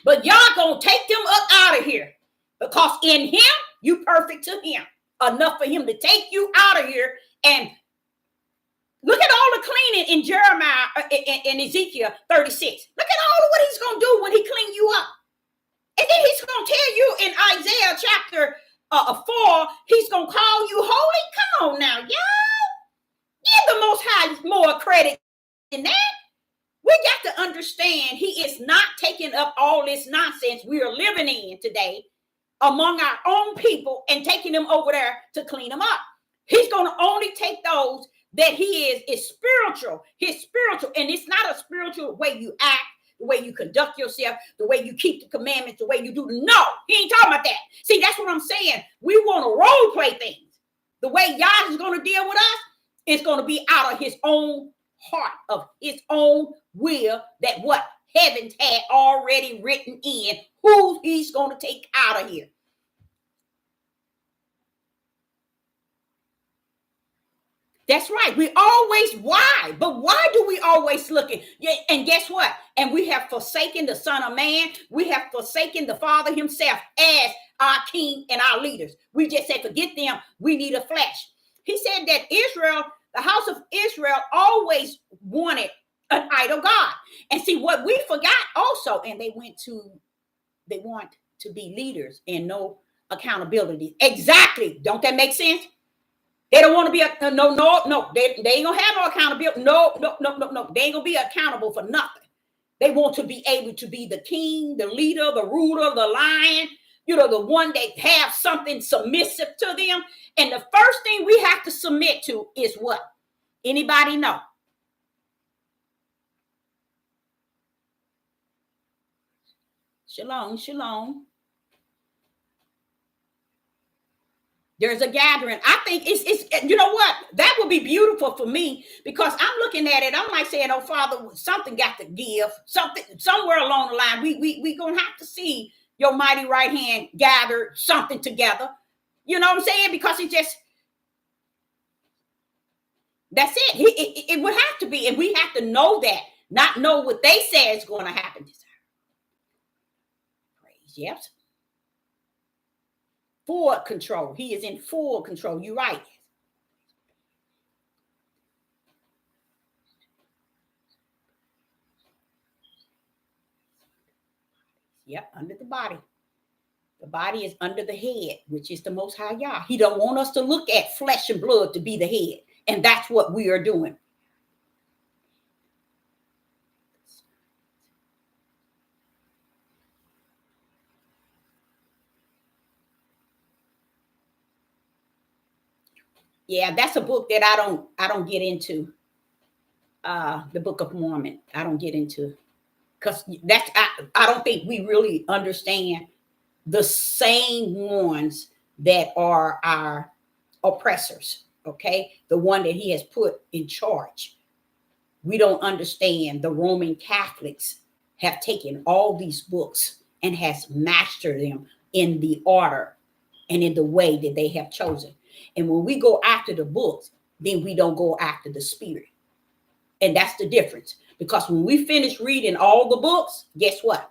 But y'all gonna take them up out of here because in him, you perfect to him. Enough for him to take you out of here. And look at all the cleaning in Jeremiah and Ezekiel 36. Look at all of what he's going to do when he clean you up. And then he's going to tell you in Isaiah chapter 4, he's going to call you holy. Come on now, y'all. Give the Most High more credit than that. We got to understand he is not taking up all this nonsense we are living in today among our own people and taking them over there to clean them up. He's going to only take those that he is spiritual. He's spiritual. And it's not a spiritual way you act, the way you conduct yourself, the way you keep the commandments, the way you do. No, he ain't talking about that. See, that's what I'm saying. We want to role play things. The way Yah is going to deal with us is going to be out of his own heart, of his own will, that what heavens had already written in who he's going to take out of here. That's right. We always, why? But why do we always look at? Yeah, and guess what? And we have forsaken the Son of Man. We have forsaken the Father himself as our king and our leaders. We just say, forget them. We need a flesh. He said that Israel, the house of Israel, always wanted an idol God. And see what we forgot also, and they want to be leaders and no accountability. Exactly. Don't that make sense? They don't want to be no. They ain't gonna have no accountability. No. They ain't gonna be accountable for nothing. They want to be able to be the king, the leader, the ruler, the lion. The one that have something submissive to them. And the first thing we have to submit to is what? Anybody know? Shalom. There's a gathering. I think it's you know what? That would be beautiful for me because I'm looking at it. I'm like saying, oh, Father, something got to give. Something somewhere along the line. We going to have to see your mighty right hand gather something together. You know what I'm saying? Because it just, that's it. It would have to be. And we have to know that, not know what they say is going to happen. Praise, yes. Full control. He is in full control. You're right. Yep, under the body. The body is under the head, which is the Most High Yah. He don't want us to look at flesh and blood to be the head. And that's what we are doing. Yeah, that's a book that I don't get into. The Book of Mormon. I don't get into, because I don't think we really understand the same ones that are our oppressors. Okay, the one that he has put in charge. We don't understand. The Roman Catholics have taken all these books and has mastered them in the order and in the way that they have chosen. And when we go after the books, then we don't go after the spirit. And that's the difference. Because when we finish reading all the books, guess what?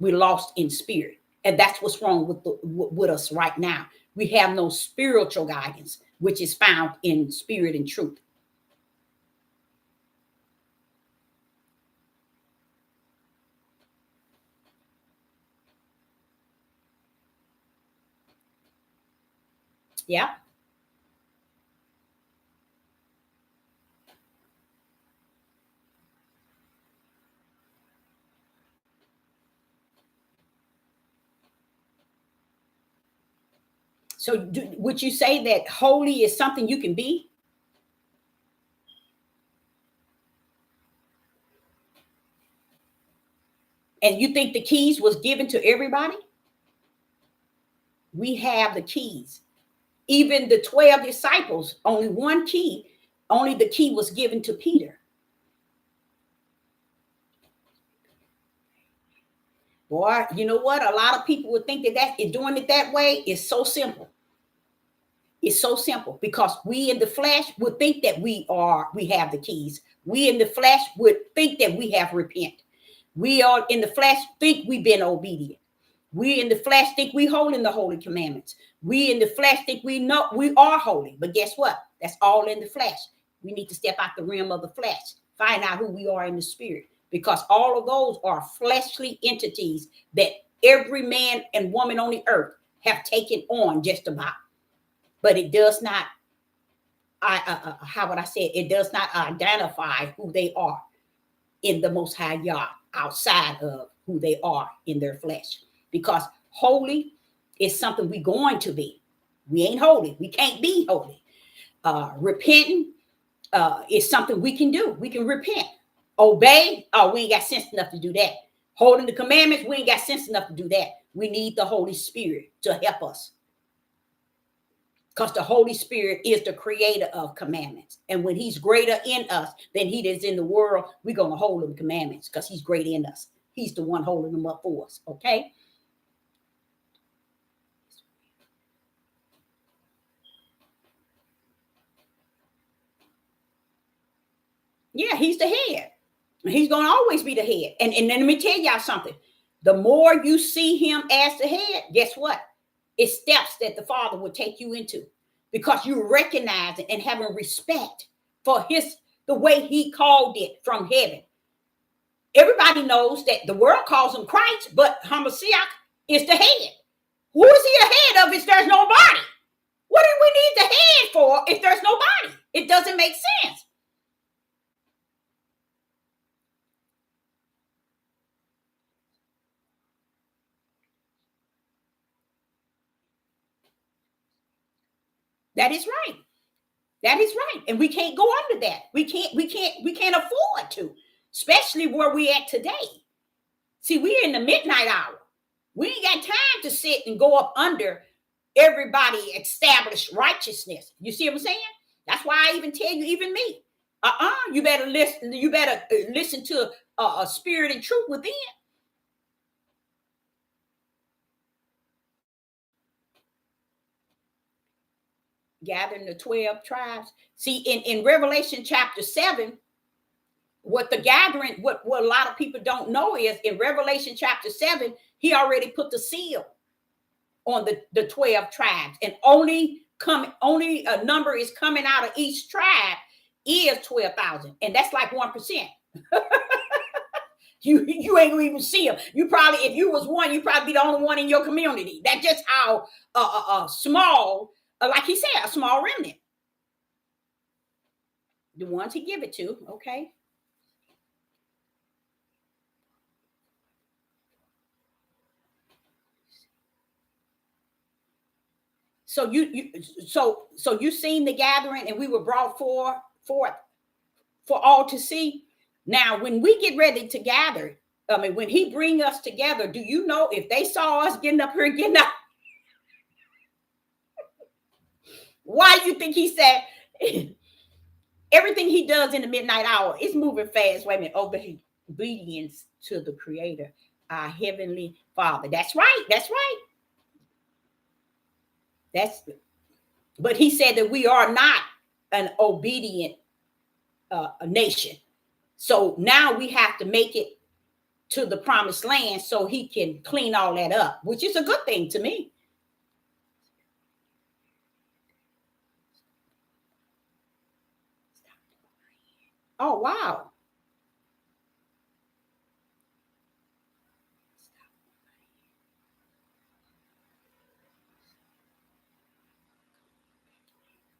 We're lost in spirit. And that's what's wrong with us right now. We have no spiritual guidance, which is found in spirit and truth. Yeah. So would you say that holy is something you can be? And you think the keys was given to everybody? We have the keys. Even the 12 disciples, only one key, only the key was given to Peter. Boy, you know what? A lot of people would think that doing it that way is so simple. It's so simple because we in the flesh would think that we have the keys. We in the flesh would think that we have repent. We are in the flesh think we've been obedient. We in the flesh think we holding the holy commandments. We in the flesh think we know we are holy. But guess what? That's all in the flesh. We need to step out the realm of the flesh, find out who we are in the spirit, because all of those are fleshly entities that every man and woman on the earth have taken on just about. But it does not, how would I say it? It does not identify who they are in the Most High Yah outside of who they are in their flesh. Because holy is something we're going to be. We ain't holy. We can't be holy. Repenting is something we can do. We can repent. Obey. Oh, we ain't got sense enough to do that. Holding the commandments, we ain't got sense enough to do that. We need the Holy Spirit to help us. Because the Holy Spirit is the creator of commandments. And when he's greater in us than he is in the world, we're going to hold them commandments because he's greater in us. He's the one holding them up for us. Okay? Yeah, he's the head. He's going to always be the head. And let me tell y'all something. The more you see him as the head, guess what? It's steps that the Father will take you into, because you recognize it and having respect for the way he called it from heaven. Everybody knows that the world calls him Christ, but Hamashiach is the head. Who is he the head of if there's nobody? What do we need the head for if there's nobody? It doesn't make sense. That is right. That is right. And we can't go under that. We can't afford to, especially where we at today. See, we're in the midnight hour. We ain't got time to sit and go up under everybody established righteousness. You see what I'm saying? That's why I even tell you, even me, you better listen. You better listen to a spirit and truth within. Gathering the 12 tribes. See, in Revelation chapter 7, what the gathering, what a lot of people don't know is in Revelation chapter 7, he already put the seal on the 12 tribes, and only a number is coming out of each tribe is 12,000, and that's like 1%. You ain't gonna even see them. You probably, if you was one, you probably be the only one in your community. That's just how small, like he said, a small remnant. The ones he give it to, okay. So you seen the gathering, and we were brought forth for all to see. Now, when we get ready to gather, I mean, when he bring us together, do you know if they saw us getting up here and getting up? Why do you think he said everything he does in the midnight hour is moving fast? Wait a minute, obedience to the Creator, our Heavenly Father. That's right. That's right. But he said that we are not an obedient nation. So now we have to make it to the promised land so he can clean all that up, which is a good thing to me. Oh, wow.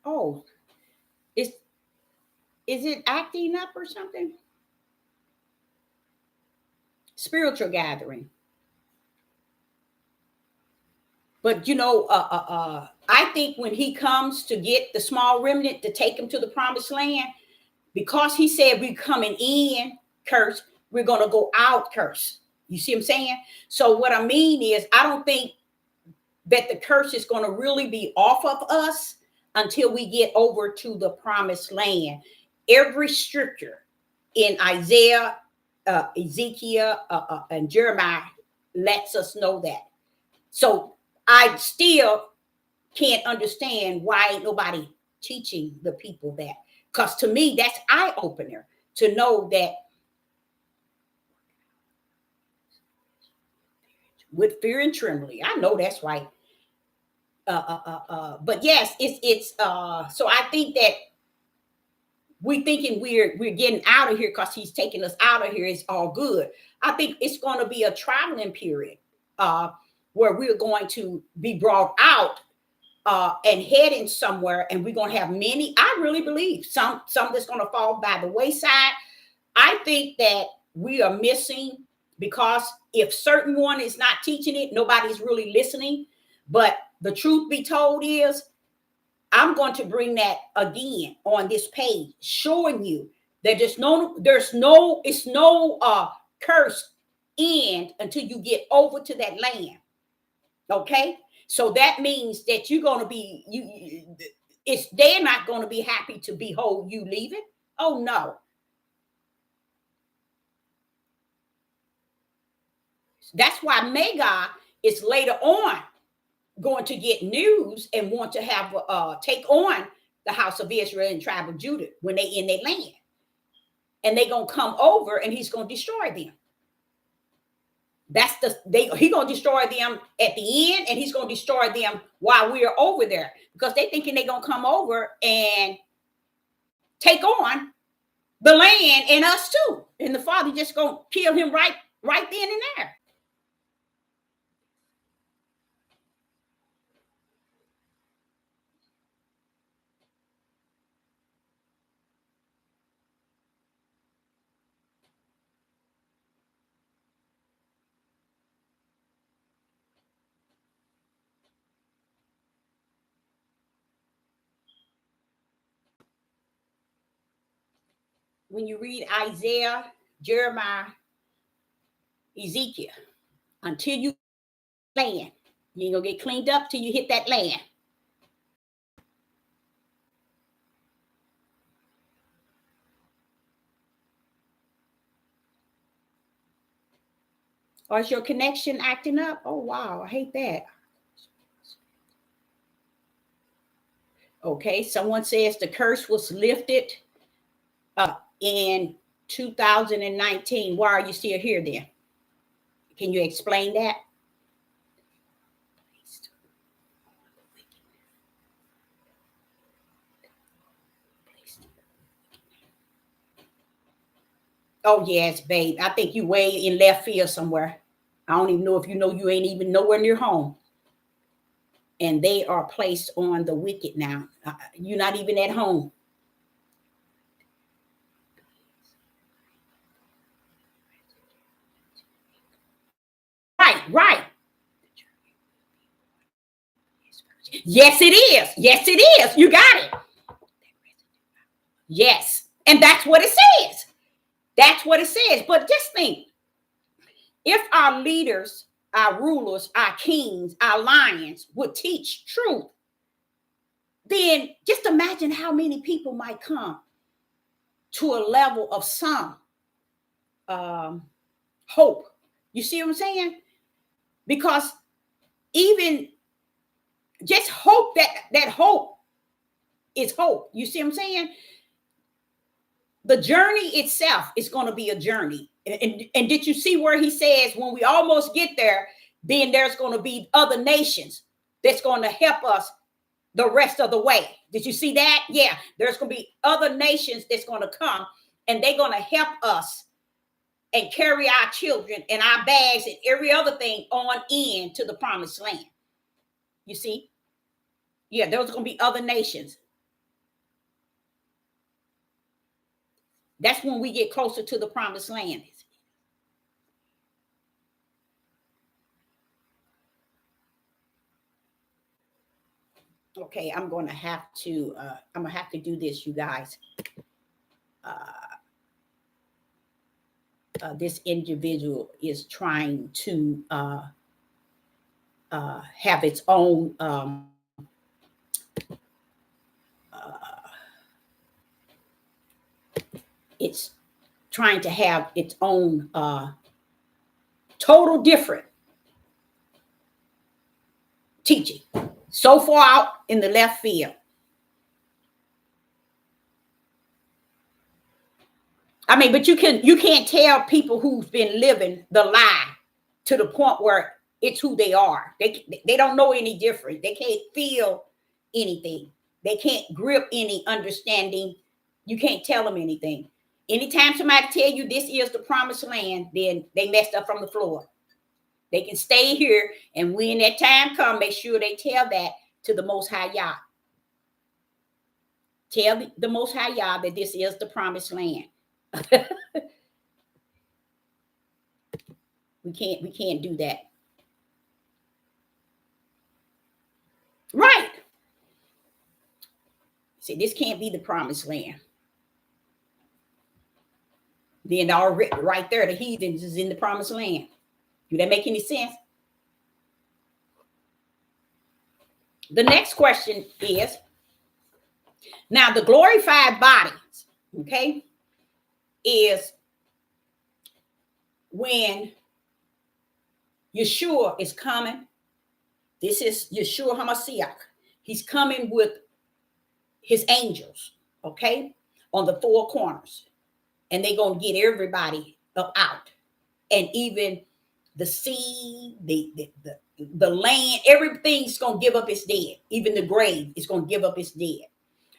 Oh, is it acting up or something? Spiritual gathering. But I think when he comes to get the small remnant to take him to the promised land, because he said we're coming in cursed, we're going to go out cursed. You see what I'm saying? So what I mean is, I don't think that the curse is going to really be off of us until we get over to the promised land. Every scripture in Isaiah, Ezekiel, and Jeremiah lets us know that. So I still can't understand why ain't nobody teaching the people that. Because to me, that's eye-opener to know that with fear and trembling. I know that's right. But yes, it's so I think that we thinking we're getting out of here because he's taking us out of here. It's all good. I think it's going to be a traveling period where we're going to be brought out and heading somewhere, and we're going to have many. I really believe some that's going to fall by the wayside. I think that we are missing because if certain one is not teaching it, nobody's really listening. But the truth be told is, I'm going to bring that again on this page, showing you that it's no curse end until you get over to that land. Okay, so that means that you're going to be they're not going to be happy to behold you leaving. Oh no. That's why Magog is later on going to get news and want to have take on the house of Israel and tribe of Judah when they in their land, and they're gonna come over and he's gonna destroy them. He gonna destroy them at the end, and he's gonna destroy them while we're over there, because they thinking they're gonna come over and take on the land and us too, and the Father just gonna kill him right then and there. When you read Isaiah, Jeremiah, Ezekiel, until you land, you ain't gonna get cleaned up till you hit that land. Or is your connection acting up? Oh wow, I hate that. Okay, someone says the curse was lifted in 2019. Why are you still here then? Can you explain that? Oh yes, babe. I think you way in left field somewhere. I don't even know if you ain't even nowhere near home. And they are placed on the wicked now. You're not even at home. Right. Yes, it is. Yes, it is. You got it. Yes. And that's what it says. That's what it says. But just think, if our leaders, our rulers, our kings, our lions would teach truth, then just imagine how many people might come to a level of some hope. You see what I'm saying? Because even just hope, that hope is hope. You see what I'm saying? The journey itself is going to be a journey. And did you see where he says when we almost get there, then there's going to be other nations that's going to help us the rest of the way? Did you see that? Yeah, there's going to be other nations that's going to come, and they're going to help us and carry our children and our bags and every other thing on in to the promised land. You see? Yeah, there's going to be other nations. That's when we get closer to the promised land. Okay, I'm gonna have to do this, you guys. This individual is trying to have its own it's trying to have its own total different teaching, so far out in the left field. I mean, but you can't tell people who's been living the lie to the point where It's who they are. They don't know any different. They can't feel anything. They can't grip any understanding. You can't tell them anything. Anytime somebody tell you this is the promised land, then they messed up from the floor. They can stay here, and when that time comes, make sure they tell that to the Most High Yah. Tell the Most High Yah that this is the promised land. We can't do that. Right. See, this can't be the promised land. Then already right there, the heathens is in the promised land. Do that make any sense? The next question is, now the glorified bodies, okay, is when Yeshua is coming. This is Yeshua HaMashiach. He's coming with his angels, okay, on the four corners. And they're going to get everybody up out. And even the sea, the land, everything's going to give up its dead. Even the grave is going to give up its dead.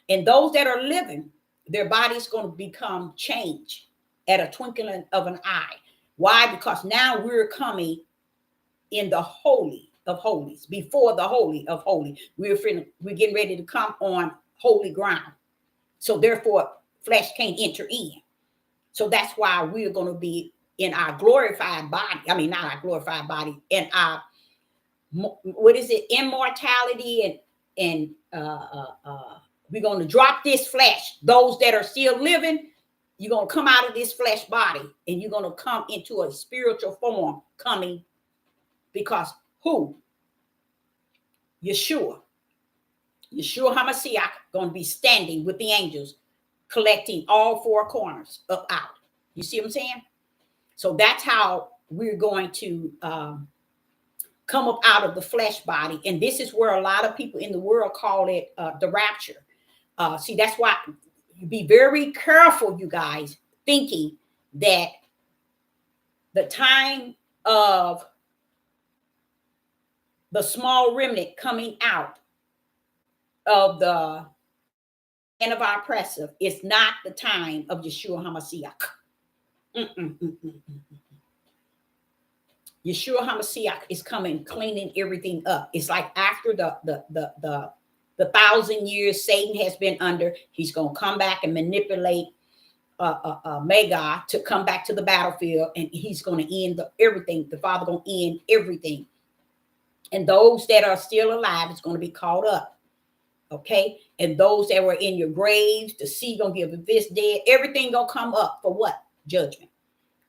And those that are living, their body's going to become changed at a twinkling of an eye. Why? Because now we're coming in the Holy of Holies, before the Holy of Holies. We're getting ready to come on holy ground. So therefore, flesh can't enter in. So that's why we're going to be in our glorified body. I mean, not our glorified body, in our, what is it, immortality, and we're going to drop this flesh. Those that are still living, you're going to come out of this flesh body, and you're going to come into a spiritual form coming, because who? Yeshua HaMashiach going to be standing with the angels, collecting all four corners up out. You see what I'm saying? So that's how we're going to come up out of the flesh body. And this is where a lot of people in the world call it the rapture. See, that's why you be very careful, you guys, thinking that the time of the small remnant coming out of the end of our oppressive is not the time of Yeshua HaMashiach. Yeshua HaMashiach is coming, cleaning everything up. It's like after the 1,000 years Satan has been under, he's going to come back and manipulate Magog to come back to the battlefield, and he's going to end everything. The Father going to end everything. And those that are still alive is going to be caught up. Okay? And those that were in your graves, the sea going to give this dead. Everything going to come up for what? Judgment.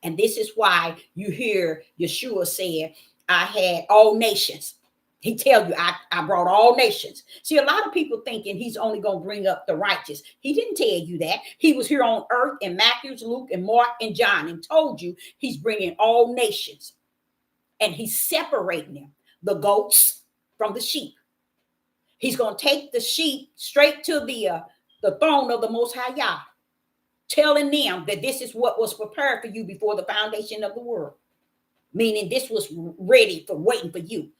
And this is why you hear Yeshua saying, I had all nations. He tell you, I brought all nations. See, a lot of people thinking he's only going to bring up the righteous. He didn't tell you that. He was here on earth in Matthew, Luke, and Mark, and John, and told you he's bringing all nations. And he's separating them, the goats from the sheep. He's going to take the sheep straight to the throne of the Most High Yah, telling them that this is what was prepared for you before the foundation of the world. Meaning this was ready for waiting for you.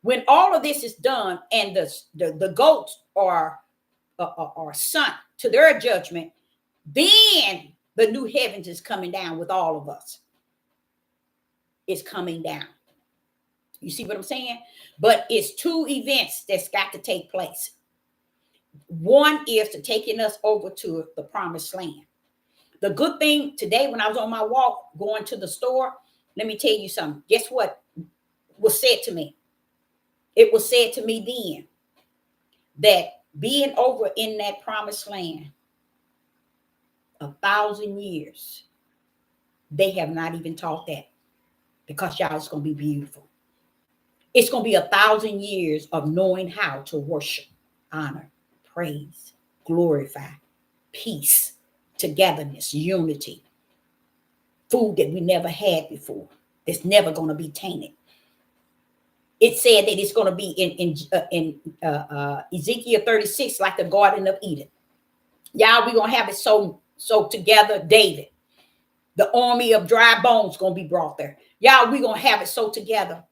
When all of this is done and the goats are sent to their judgment, then the new heavens is coming down with all of us. It's coming down. You see what I'm saying? But it's two events that's got to take place. One is to taking us over to the promised land. The good thing today, when I was on my walk going to the store, let me tell you something. Guess what was said to me? It was said to me then that being over in that promised land 1,000 years, they have not even taught that, because y'all, it's going to be beautiful. It's going to be 1,000 years of knowing how to worship, honor, praise, glorify, peace, togetherness, unity, food that we never had before, that's never going to be tainted. It said that it's going to be in Ezekiel 36, like the Garden of Eden. Y'all, we're going to have it so together. David, the army of dry bones going to be brought there. Y'all, we're going to have it so together.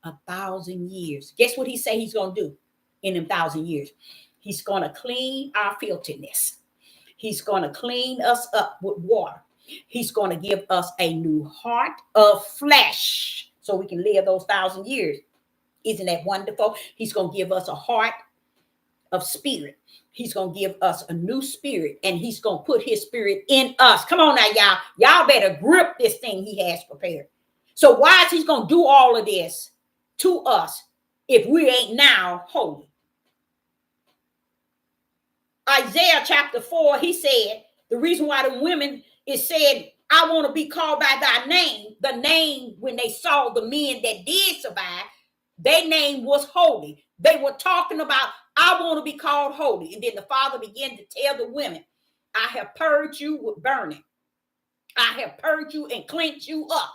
1,000 years. Guess what he say he's going to do in 1,000 years? He's going to clean our filthiness. He's going to clean us up with water. He's going to give us a new heart of flesh so we can live those 1,000 years. Isn't that wonderful? He's going to give us a heart of spirit. He's going to give us a new spirit, and he's going to put his spirit in us. Come on now, y'all. Y'all better grip this thing he has prepared. So why is he going to do all of this to us if we ain't now holy? Isaiah chapter 4, he said, the reason why the women is said, I want to be called by thy name. The name, when they saw the men that did survive, their name was holy. They were talking about, I want to be called holy. And then the Father began to tell the women, I have purged you with burning. I have purged you and cleansed you up.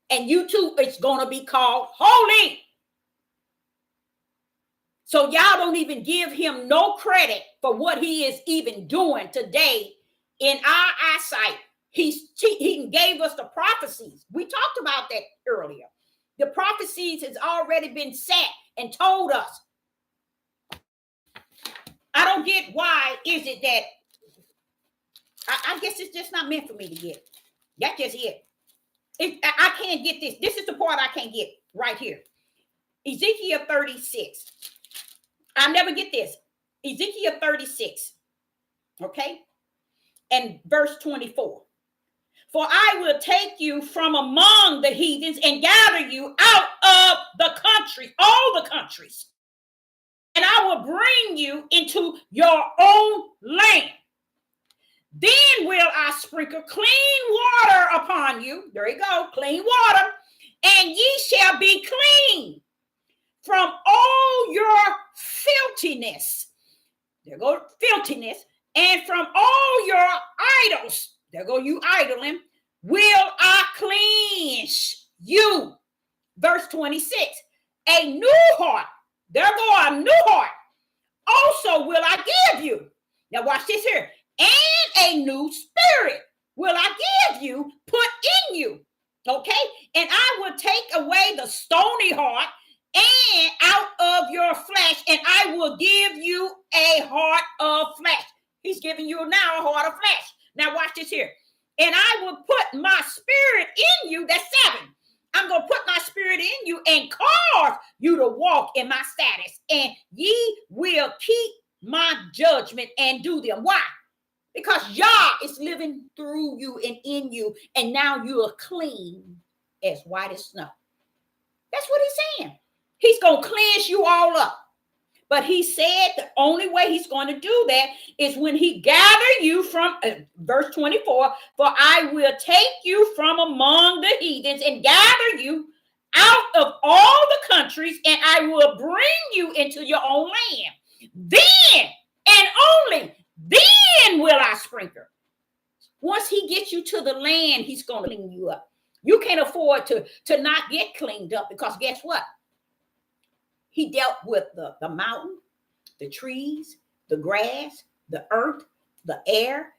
And you too, it's going to be called holy. So y'all don't even give him no credit for what he is even doing today in our eyesight. He gave us the prophecies. We talked about that earlier. The prophecies has already been set and told us. I don't get why is it that I guess it's just not meant for me to get. That's just it. I can't get this. This is the part I can't get right here. Ezekiel 36. I'll never get this. Ezekiel 36. Okay. And verse 24. For I will take you from among the heathens and gather you out of the countries, all the countries. And I will bring you into your own land. Then will I sprinkle clean water upon you. There you go, clean water. And ye shall be clean from all your filthiness. There go filthiness. And from all your idols. There go you idling. Will I cleanse you? Verse 26. A new heart. There go a new heart. Also will I give you. Now watch this here. And a new spirit will I give you, put in you. Okay? And I will take away the stony heart and out of your flesh, and I will give you a heart of flesh. He's giving you now a heart of flesh. Now watch this here. And I will put my spirit in you. That's 7. I'm going to put my spirit in you and cause you to walk in my status. And ye will keep my judgment and do them. Why? Because Yah is living through you and in you. And now you are clean as white as snow. That's what he's saying. He's going to cleanse you all up. But he said the only way he's going to do that is when he gather you from, verse 24, for I will take you from among the heathens and gather you out of all the countries, and I will bring you into your own land. Then, and only then will I sprinkle. Once he gets you to the land, he's going to clean you up. You can't afford to not get cleaned up, because guess what? He dealt with the mountain, the trees, the grass, the earth, the air,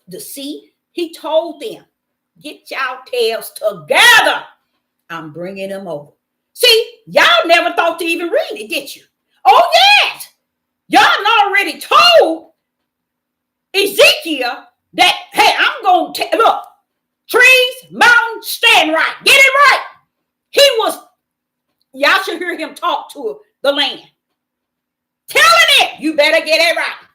the sea. He told them, get y'all tails together. I'm bringing them over. See, y'all never thought to even read it, did you? Oh, yes. Y'all already told Ezekiel that, hey, I'm going to look, trees, mountains, stand right. Get it right. He was, y'all should hear him talk to the land. Telling it, you better get it right.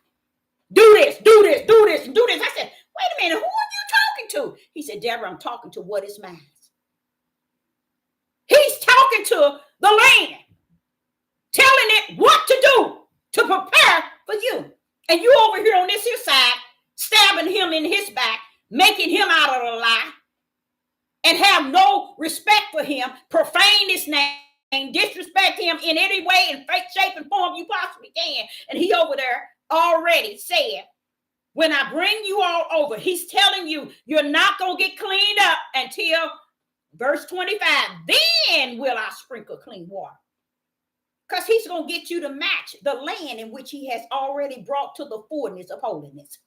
Do this, do this, do this, and do this. I said, wait a minute, who are you talking to? He said, Deborah, I'm talking to what is mine. He's talking to the land, telling it what to do to prepare for you. And you over here on this here side, stabbing him in his back, making him out of the lie, and have no respect for him, profane his name, disrespect him in any way, in shape, and form you possibly can. And he over there already said, when I bring you all over, he's telling you, you're not going to get cleaned up until verse 25. Then will I sprinkle clean water. Because he's going to get you to match the land in which he has already brought to the fullness of holiness.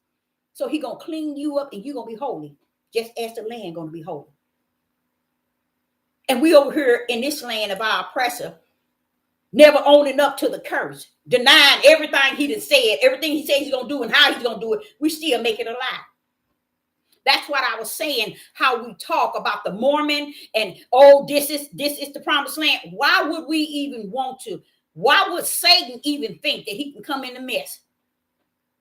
So he's going to clean you up and you're going to be holy, just as the land going to be holy. And we over here in this land of our oppressor, never owning up to the curse, denying everything he done said, everything he said he's going to do and how he's going to do it. We still make it a lie. That's what I was saying, how we talk about the Mormon and, oh, this is the promised land. Why would we even want to? Why would Satan even think that he can come in the midst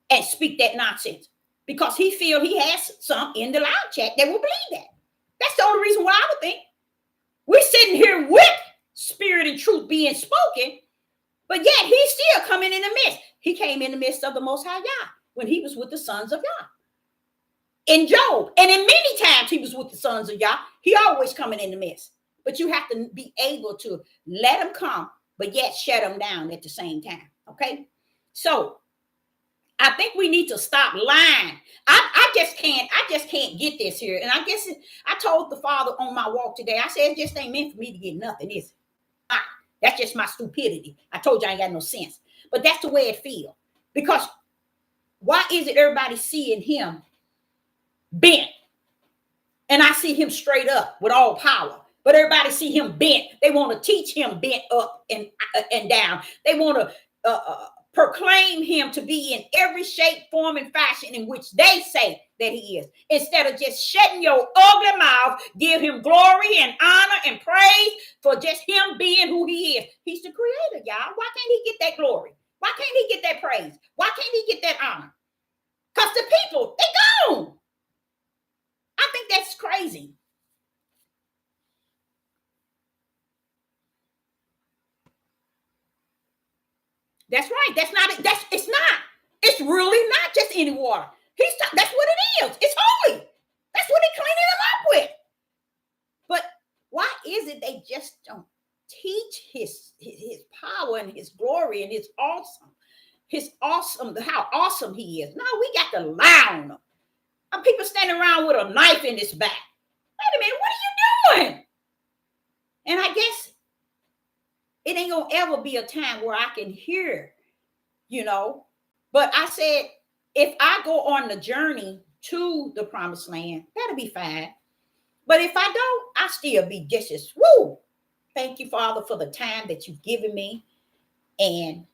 and speak that nonsense? Because he feel he has some in the live chat that will believe that. That's the only reason why I would think. We're sitting here with spirit and truth being spoken, but yet he's still coming in the midst. He came in the midst of the Most High Yah when he was with the sons of Yah. In Job, and in many times he was with the sons of Yah. He always coming in the midst. But you have to be able to let him come, but yet shut him down at the same time. Okay? So I think we need to stop lying. I just can't get this here. And I guess I told the Father on my walk today, I said, it just ain't meant for me to get nothing, is it? That's just my stupidity. I told you I ain't got no sense. But that's the way it feels. Because why is it everybody seeing him bent? And I see him straight up with all power. But everybody see him bent. They want to teach him bent up and down. They want to proclaim him to be in every shape, form, and fashion in which they say that he is. Instead of just shutting your ugly mouth, give him glory and honor and praise for just him being who he is. He's the creator, y'all. Why can't he get that glory? Why can't he get that praise? Why can't he get that honor? Because the people, they gone. I think that's crazy. That's right. It's not. It's really not just any water. That's what it is. It's holy. That's what he cleaning them up with. But why is it they just don't teach his power and his glory and his awesome, how awesome he is? No, we got to lie on them. And people standing around with a knife in his back. Wait a minute, what are you doing? And I guess it ain't gonna ever be a time where I can hear, But I said, if I go on the journey to the promised land, that'll be fine. But if I don't, I still be just as woo. Thank you, Father, for the time that you've given me and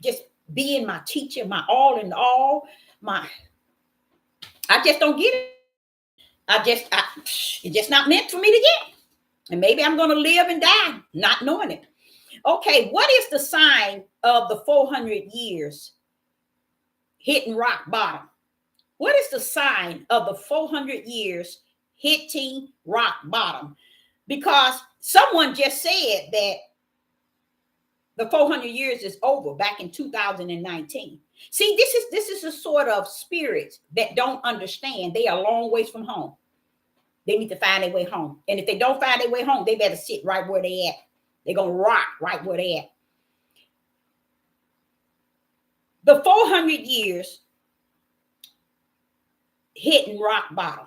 just being my teacher, my all in all. I just don't get it. It's just not meant for me to get. And maybe I'm going to live and die not knowing it. Okay, what is the sign of the 400 years hitting rock bottom? What is the sign of the 400 years hitting rock bottom? Because someone just said that the 400 years is over back in 2019. See, this is a sort of spirits that don't understand. They are a long ways from home. They need to find their way home. And if they don't find their way home, they better sit right where they at. They're going to rock right where they at. The 400 years hitting rock bottom.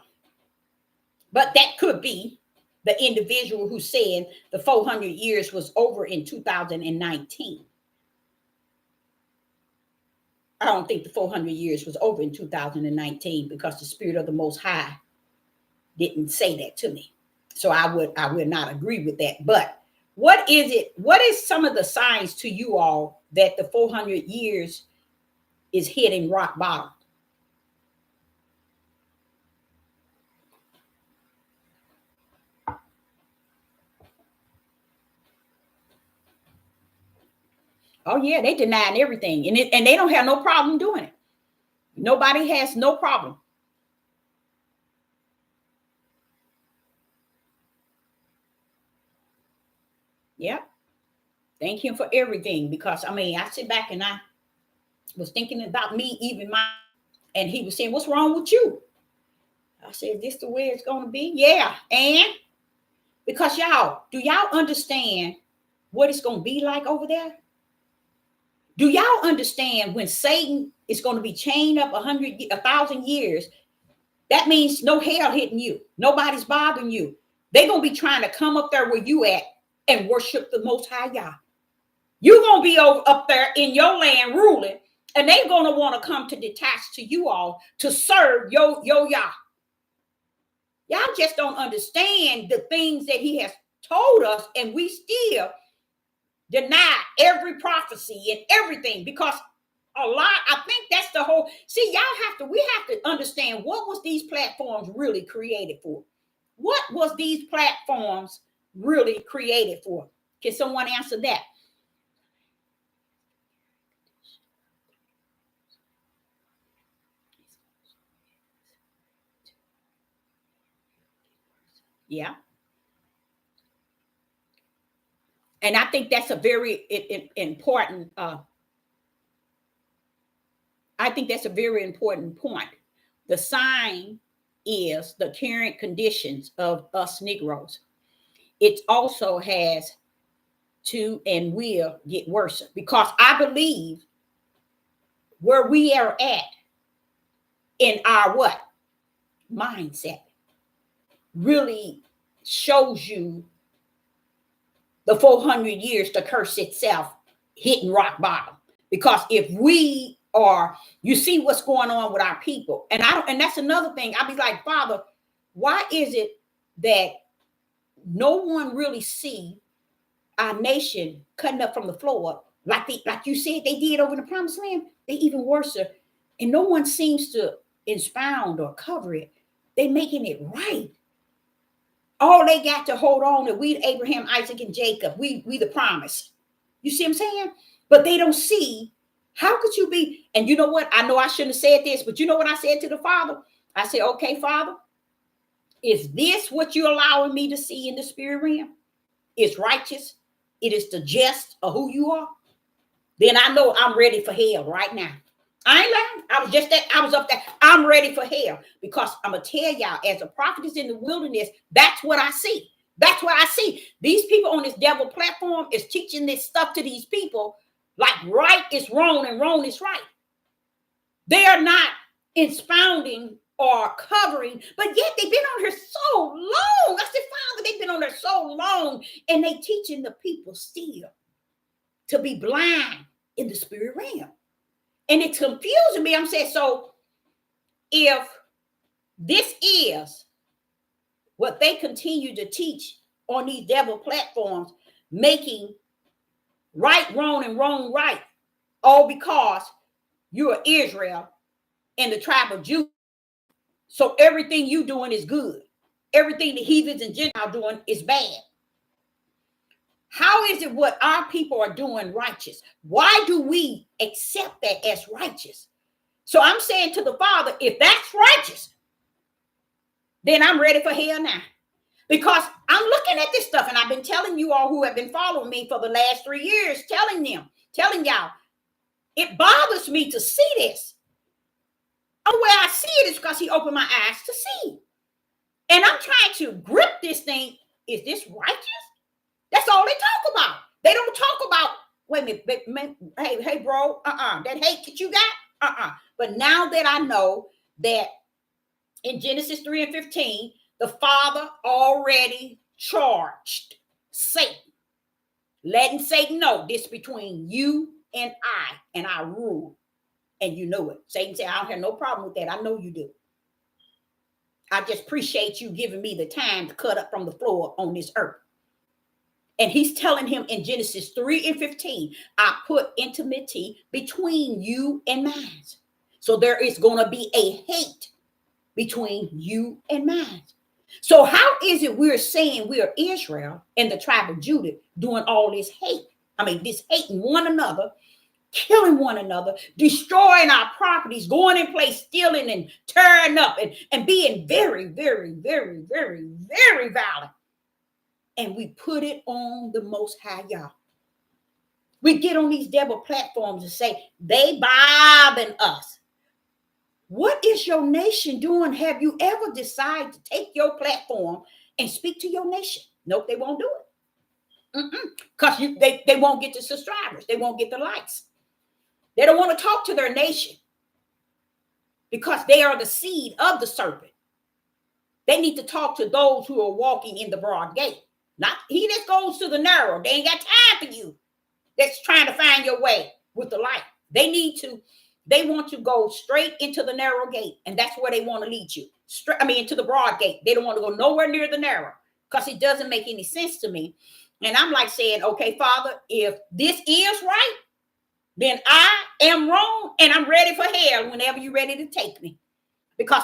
But that could be the individual who said the 400 years was over in 2019. I don't think the 400 years was over in 2019 because the Spirit of the Most High didn't say that to me. So I would not agree with that. But what is it? What is some of the signs to you all that the 400 years is hitting rock bottom? Oh yeah, they denying everything, and they don't have no problem doing it. Nobody has no problem. Yeah. Thank him for everything, because I sit back and I was thinking about me, and he was saying, what's wrong with you? I said, this the way it's going to be? Yeah. And because do y'all understand what it's going to be like over there? Do y'all understand when Satan is going to be chained up 1,000 years? That means no hell hitting you. Nobody's bothering you. They're going to be trying to come up there where you at and worship the Most High Yah. You're going to be up there in your land ruling, and they're going to want to come to detach to you all to serve yo Yah. Y'all just don't understand the things that he has told us, and we still deny every prophecy and everything, because a lot, I think that's the whole, see, we have to understand, what was these platforms really created for? What was these platforms really created for? Can someone answer that? Yeah. And I think that's a very important, I think that's a very important point. The sign is the current conditions of us Negroes. It also has to and will get worse, because I believe where we are at in our what? Mindset really shows you the 400 years the curse itself hitting rock bottom. Because if we are, you see what's going on with our people, and that's another thing. I'll be like, Father, why is it that no one really see our nation cutting up from the floor up, like you said they did over in the promised land? They even worse, and no one seems to expound or cover it. They making it right. All they got to hold on to, we Abraham, Isaac, and Jacob. We the promise. You see what I'm saying? But they don't see, how could you be? And you know what? I know I shouldn't have said this, but you know what I said to the Father? I said, okay, Father, is this what you're allowing me to see in the spirit realm? It's righteous. It is the jest of who you are. Then I know I'm ready for hell right now. I ain't lying. I was up there. I'm ready for hell, because I'm going to tell y'all, as a prophetess in the wilderness, that's what I see. That's what I see. These people on this devil platform is teaching this stuff to these people like right is wrong and wrong is right. They are not expounding or covering, but yet they've been on here so long. I said, Father, they've been on there so long, and they teaching the people still to be blind in the spirit realm. And it's confusing me. I'm saying, so if this is what they continue to teach on these devil platforms, making right wrong and wrong right, all because you're Israel and the tribe of Judah. So everything you doing is good. Everything the heathens and Gentiles doing is bad. How is it what our people are doing righteous? Why do we accept that as righteous? So I'm saying to the Father, if that's righteous, then I'm ready for hell now. Because I'm looking at this stuff, and I've been telling you all who have been following me for the last 3 years, telling y'all, it bothers me to see this. The way I see it is because he opened my eyes to see. And I'm trying to grip this thing. Is this righteous? That's all they talk about. They don't talk about, wait a minute, hey, bro, that hate that you got, But now that I know that in Genesis 3 and 15, the Father already charged Satan, letting Satan know this between you and I rule. And you know it. Satan said, I don't have no problem with that. I know you do. I just appreciate you giving me the time to cut up from the floor on this earth. And he's telling him in Genesis 3 and 15, I put intimacy between you and mine. So there is going to be a hate between you and mine. So how is it we're saying we're Israel and the tribe of Judah doing all this hate? I mean, this hating one another, killing one another, destroying our properties, going in place, stealing and tearing up and being very, very, very, very, very violent. And we put it on the Most High, y'all. We get on these devil platforms and say, they bothering us. What is your nation doing? Have you ever decided to take your platform and speak to your nation? Nope, they won't do it. Because they won't get the subscribers. They won't get the likes. They don't want to talk to their nation because they are the seed of the serpent. They need to talk to those who are walking in the broad gate. Not he that goes to the narrow. They ain't got time for you that's trying to find your way with the light. They want to go straight into the narrow gate, and that's where they want to lead you. Into the broad gate. They don't want to go nowhere near the narrow, because it doesn't make any sense to me. And I'm like saying, okay, Father, if this is right, then I am wrong and I'm ready for hell whenever you're ready to take me. Because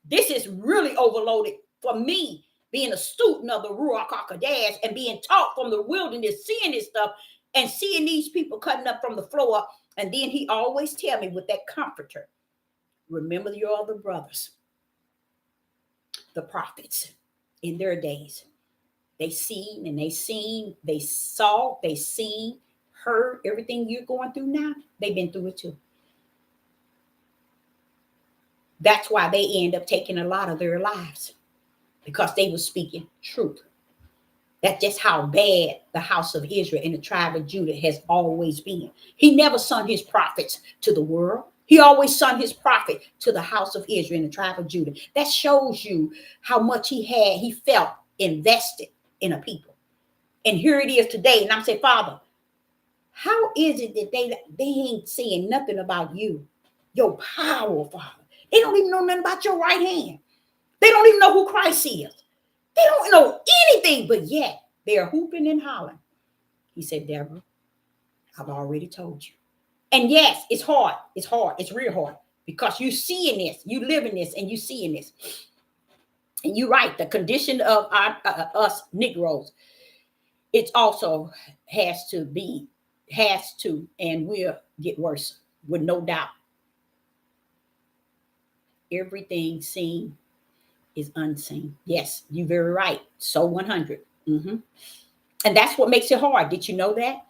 this is really overloaded for me, being a student of the Ruach HaKodesh and being taught from the wilderness, seeing this stuff and seeing these people cutting up from the floor up. And then he always tell me with that comforter, remember your other brothers, the prophets in their days. They seen and they saw, they seen, heard everything you're going through now. They've been through it too. That's why they end up taking a lot of their lives, because they were speaking truth. That's just how bad the house of Israel and the tribe of Judah has always been. He never sent his prophets to the world. He always sent his prophet to the house of Israel and the tribe of Judah. That shows you how much he felt invested in a people. And here it is today. And I'm saying, Father, how is it that they ain't saying nothing about you, your power, Father? They don't even know nothing about your right hand. They don't even know who Christ is. They don't know anything, but yet they are hooping and hollering. He said, Deborah, I've already told you. And yes, it's hard. It's hard. It's real hard, because you seeing this, you living this, and you seeing this. And you're right. The condition of us Negroes, it also has to, and will get worse with no doubt. Everything seen is unseen. Yes, you're very right. So 100. And that's what makes it hard. Did you know that?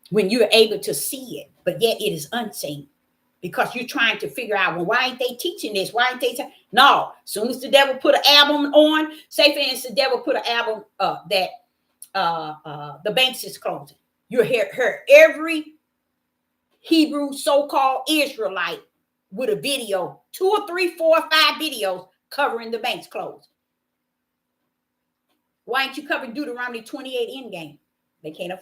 When you're able to see it, but yet it is unseen, because you're trying to figure out, well, why ain't they teaching this? Why ain't they? No, as soon as the devil put an album on, say for instance, the devil put an album that the banks is closing. You hear every Hebrew so-called Israelite with a video, 2 or 3, 4 or 5 videos covering the banks closed. Why ain't you covering Deuteronomy 28 in game? They can't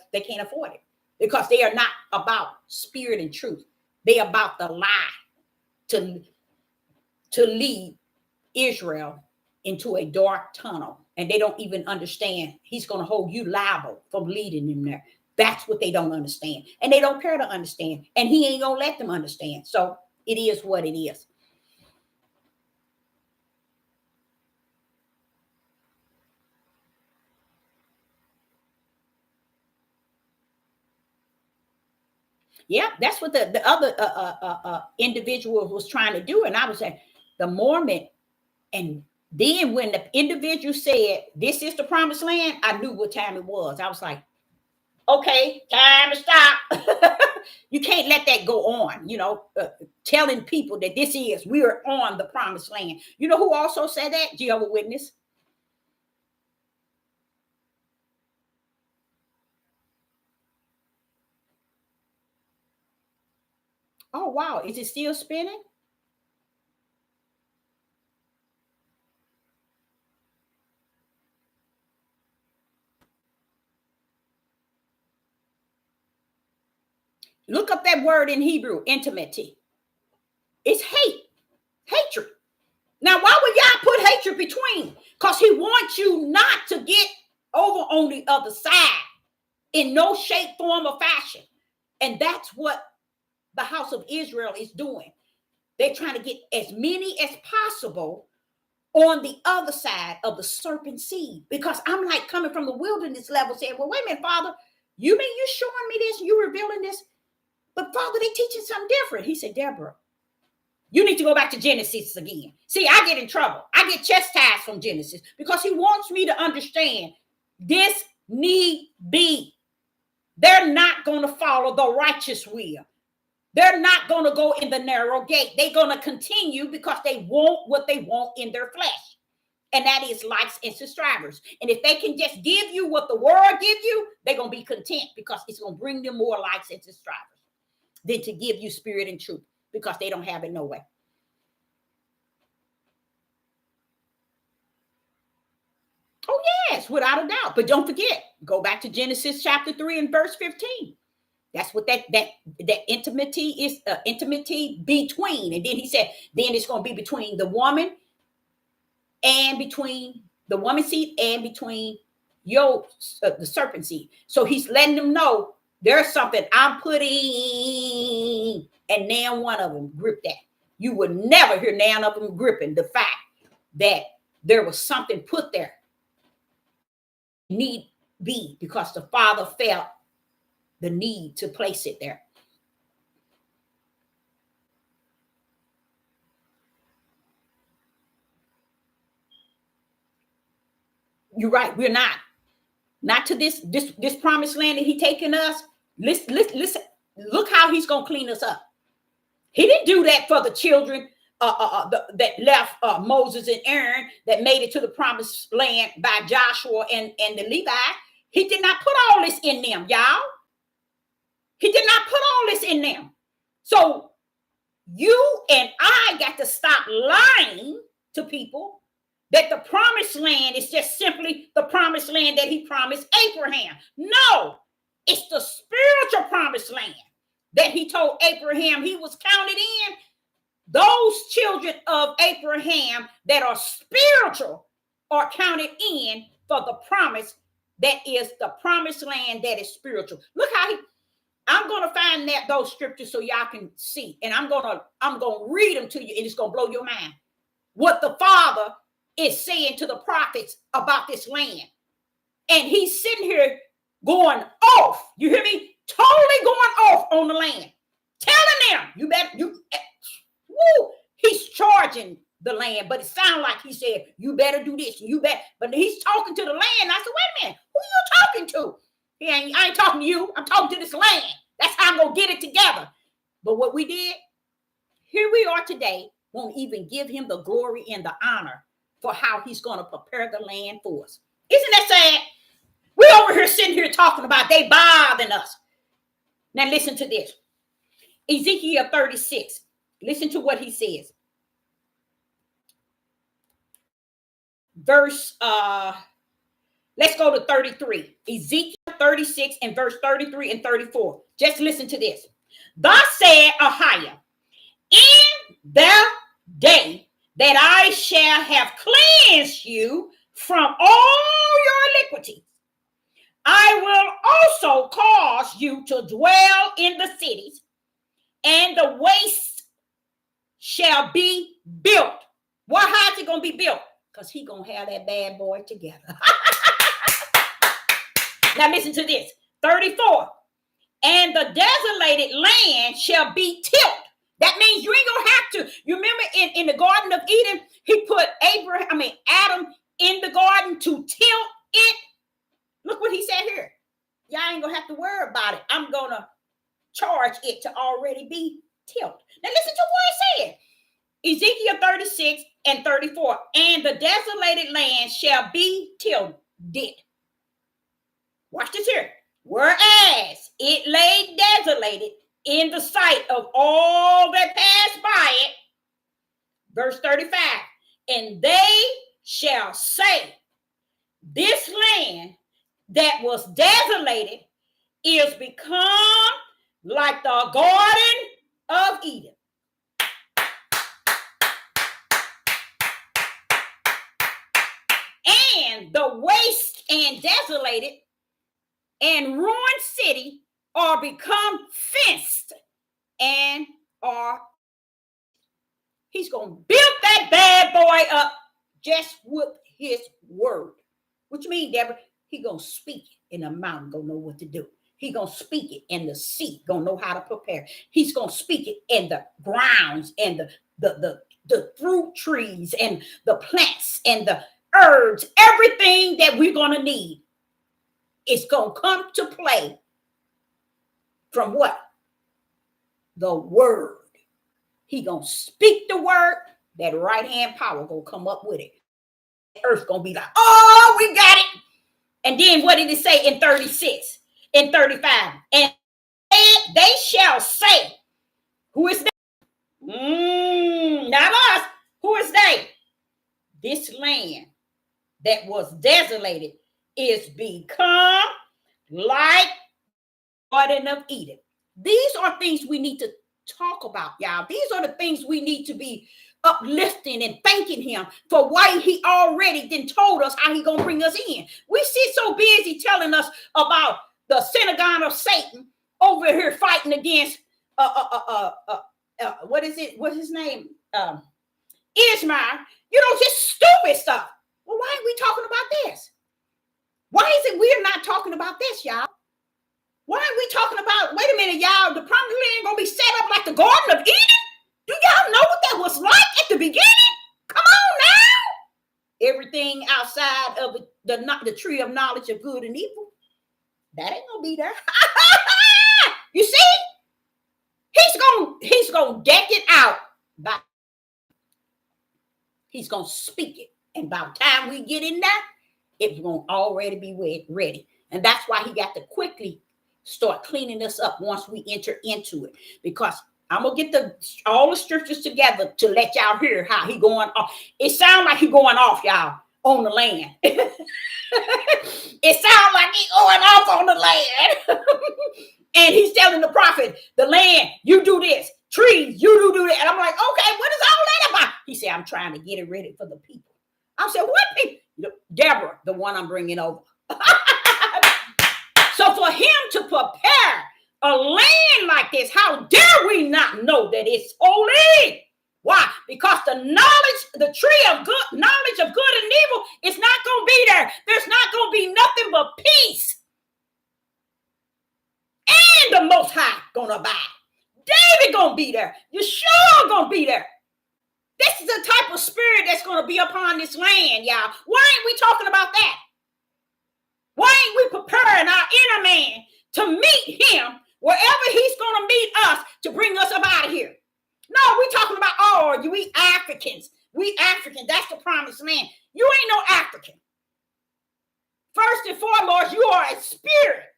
afford it, because they are not about spirit and truth. They about the lie to lead Israel into a dark tunnel, and they don't even understand he's going to hold you liable from leading them there. That's what they don't understand, and they don't care to understand, and he ain't gonna let them understand. So it is what it is. Yeah, that's what the other individual was trying to do. And I was saying, the Mormon, and then when the individual said, this is the promised land, I knew what time it was. I was like, okay, time to stop. You can't let that go on, telling people that we are on the promised land. You know who also said that? Jehovah's Witness. Oh, wow. Is it still spinning? Look up that word in Hebrew, intimacy. It's hatred. Now, why would y'all put hatred between? Because he wants you not to get over on the other side in no shape, form, or fashion. And that's what the house of Israel is doing. They're trying to get as many as possible on the other side of the serpent seed. Because I'm like coming from the wilderness level saying, well, wait a minute, Father, you mean you showing me this? You revealing this? But Father, they teaching something different. He said, Deborah, you need to go back to Genesis again. See, I get in trouble. I get chastised from Genesis because he wants me to understand this need be. They're not going to follow the righteous will. They're not going to go in the narrow gate. They're going to continue because they want what they want in their flesh. And that is likes and subscribers. And if they can just give you what the world give you, they're going to be content because it's going to bring them more likes and subscribers than to give you spirit and truth, because they don't have it no way. Oh, yes, without a doubt. But don't forget, go back to Genesis chapter 3 and verse 15. That's what that intimacy is, intimacy between. And then he said, then it's going to be between the woman and between the woman seed and between the serpent seed. So he's letting them know there's something I'm putting, and now one of them grip that. You would never hear none of them gripping the fact that there was something put there. Need be, because the Father felt the need to place it there. You're right. We're not to this promised land that He's taking us. Listen, look how He's gonna clean us up. He didn't do that for the children that left Moses and Aaron, that made it to the promised land by Joshua and the Levi. He did not put all this in them, y'all. He did not put all this in them. So you and I got to stop lying to people that the promised land is just simply the promised land that He promised Abraham. No, it's the spiritual promised land that He told Abraham He was counted in. Those children of Abraham that are spiritual are counted in for the promise that is the promised land that is spiritual. Look how I'm going to find those scriptures so y'all can see, and I'm going to read them to you, and it's going to blow your mind what the Father is saying to the prophets about this land. And He's sitting here going off. You hear me? Totally going off on the land, telling them He's charging the land, but it sounds like He said, you better do this, you bet. But He's talking to the land. I said, wait a minute, who are you talking to? I ain't talking to you. I'm talking to this land. That's how I'm going to get it together. But what we did, here we are today, won't even give Him the glory and the honor for how He's going to prepare the land for us. Isn't that sad? We over here sitting here talking about they bothering us. Now listen to this. Ezekiel 36. Listen to what he says. Let's go to 33. Ezekiel 36 and verse 33 and 34. Just listen to this. Thus said Ahiah, in the day that I shall have cleansed you from all your iniquities, I will also cause you to dwell in the cities, and the waste shall be built. Why? How's it going to be built? Because He's going to have that bad boy together. Now listen to this. 34. And the desolated land shall be tilled. That means you ain't going to have to. You remember in the Garden of Eden, He put Adam in the garden to tilt it. Look what He said here. Y'all ain't going to have to worry about it. I'm going to charge it to already be tilled. Now listen to what it said. Ezekiel 36 and 34. And the desolated land shall be tilled. Watch this here. Whereas it lay desolated in the sight of all that passed by it. Verse 35. And they shall say, this land that was desolated is become like the Garden of Eden. And the waste and desolated and ruined city are become fenced and are. He's going to build that bad boy up just with His word. What you mean, Deborah? He going to speak it, and the mountain going to know what to do. He going to speak it, and the sea going to know how to prepare. He's going to speak it, and the grounds and the fruit trees and the plants and the herbs, everything that we're going to need is going to come to play from what? The word. He going to speak the word, that right hand power going to come up with it. Earth going to be like, oh, we got it. And then what did it say in 36, in 35? And they shall say, who is that? Not us. Who is they? This land that was desolated is become like Garden of Eden. These are things we need to talk about, y'all. These are the things we need to be uplifting and thanking him for why he already then told us how he gonna bring us in. We sit so busy telling us about the synagogue of Satan over here fighting against what is it? What's his name? Ishmael. Just stupid stuff. Well, why ain't we talking about this? Why is it we're not talking about this, y'all? Why aren't we talking about, wait a minute, y'all, the promised land gonna be set up like the Garden of Eden? Do y'all know what that was like at the beginning? Come on now. Everything outside of the tree of knowledge of good and evil, that ain't gonna be there. You see? He's gonna deck it out. He's gonna speak it. And by the time we get in there, it's gonna already be ready. And that's why he got to quickly start cleaning us up once we enter into it. Because I'm gonna get all the scriptures together to let y'all hear how he going off. It sounds like he going off, y'all, on the land. It sounds like he going off on the land. And he's telling the prophet, the land, you do this. Trees, you do that. And I'm like, okay, what is all that about? He said, I'm trying to get it ready for the people. I said, what people? Deborah, the one I'm bringing over. So for him to prepare a land like this, how dare we not know that it's holy? Why? Because the tree of good, knowledge of good and evil is not going to be there. There's not going to be nothing but peace. And the Most High going to abide. David going to be there. Yeshua going to be there. This is the type of spirit that's going to be upon this land, y'all. Why ain't we talking about that? Why ain't we preparing our inner man to meet him wherever he's going to meet us to bring us up out of here? No, we're talking about, we Africans. We Africans. That's the promised land. You ain't no African. First and foremost, you are a spirit.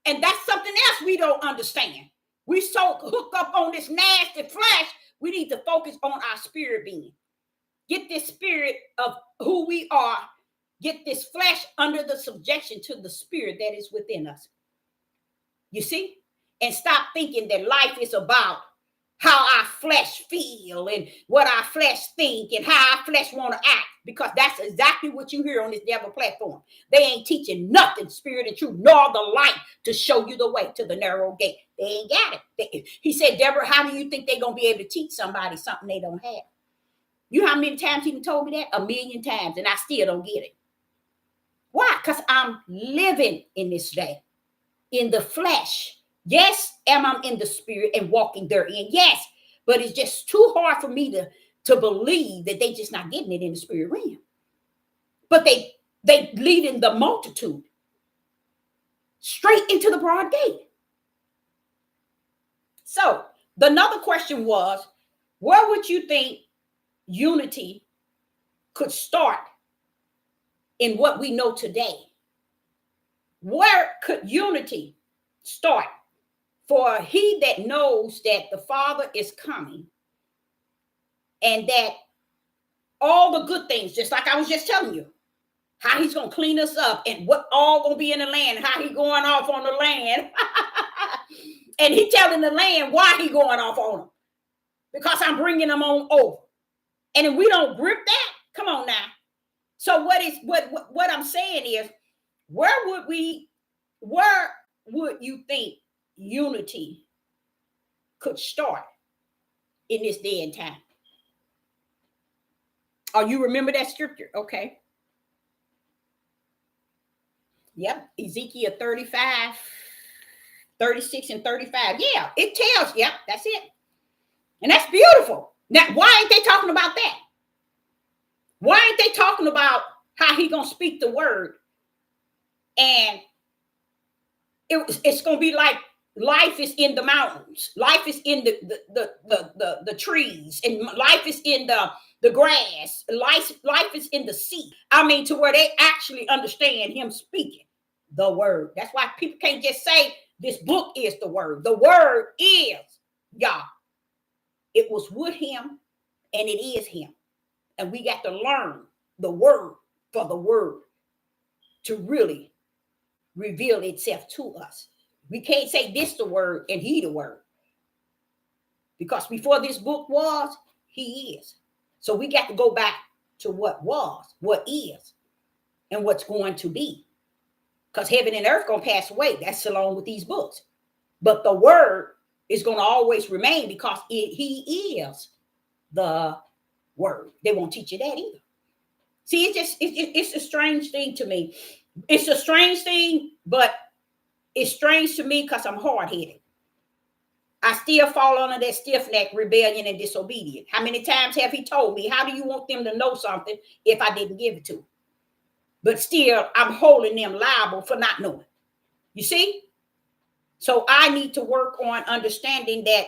And that's something else we don't understand. We so hooked up on this nasty flesh, we need to focus on our spirit being. Get this spirit of who we are. Get this flesh under the subjection to the spirit that is within us. You see? And stop thinking that life is about how our flesh feel and what our flesh think and how our flesh want to act, because that's exactly what you hear on this devil platform. They ain't teaching nothing, spirit and truth, nor the light to show you the way to the narrow gate. They ain't got it. He said, Deborah, how do you think they're going to be able to teach somebody something they don't have? You know how many times he told me that? 1,000,000 times, and I still don't get it. Why? Because I'm living in this day, in the flesh. Yes, am I in the spirit and walking therein? Yes, but it's just too hard for me to believe that they just not getting it in the spirit realm. But they leading the multitude straight into the broad gate. So another question was, where would you think unity could start in what we know today? Where could unity start? For he that knows that the Father is coming and that all the good things, just like I was just telling you, how he's going to clean us up and what all going to be in the land, how he going off on the land. And he telling the land why he going off on them. Because I'm bringing them on over. And if we don't grip that, come on now. So what I'm saying is, where would you think unity could start in this day and time? Oh, you remember that scripture? Okay. Yep. Ezekiel 35, 36 and 35. Yeah, it tells. Yep, that's it. And that's beautiful. Now, why ain't they talking about that? Why ain't they talking about how he gonna speak the word? And it's gonna be like life is in the mountains, life is in the trees, and life is in the grass, life is in the sea. I mean, to where they actually understand him speaking the word. That's why people can't just say this book is the word. The word is Yah. It was with him and it is him. And we got to learn the word for the word to really reveal itself to us. We can't say this the word and he the word. Because before this book was, He is. So we got to go back to what was, what is, and what's going to be. Because heaven and earth going to pass away. That's along with these books. But the word is going to always remain because he is the word. They won't teach you that either. See, it's a strange thing to me. It's a strange thing, but it's strange to me because I'm hard-headed. I still fall under that stiff-neck rebellion and disobedience. How many times have he told me, how do you want them to know something if I didn't give it to them? But still, I'm holding them liable for not knowing. You see? So I need to work on understanding that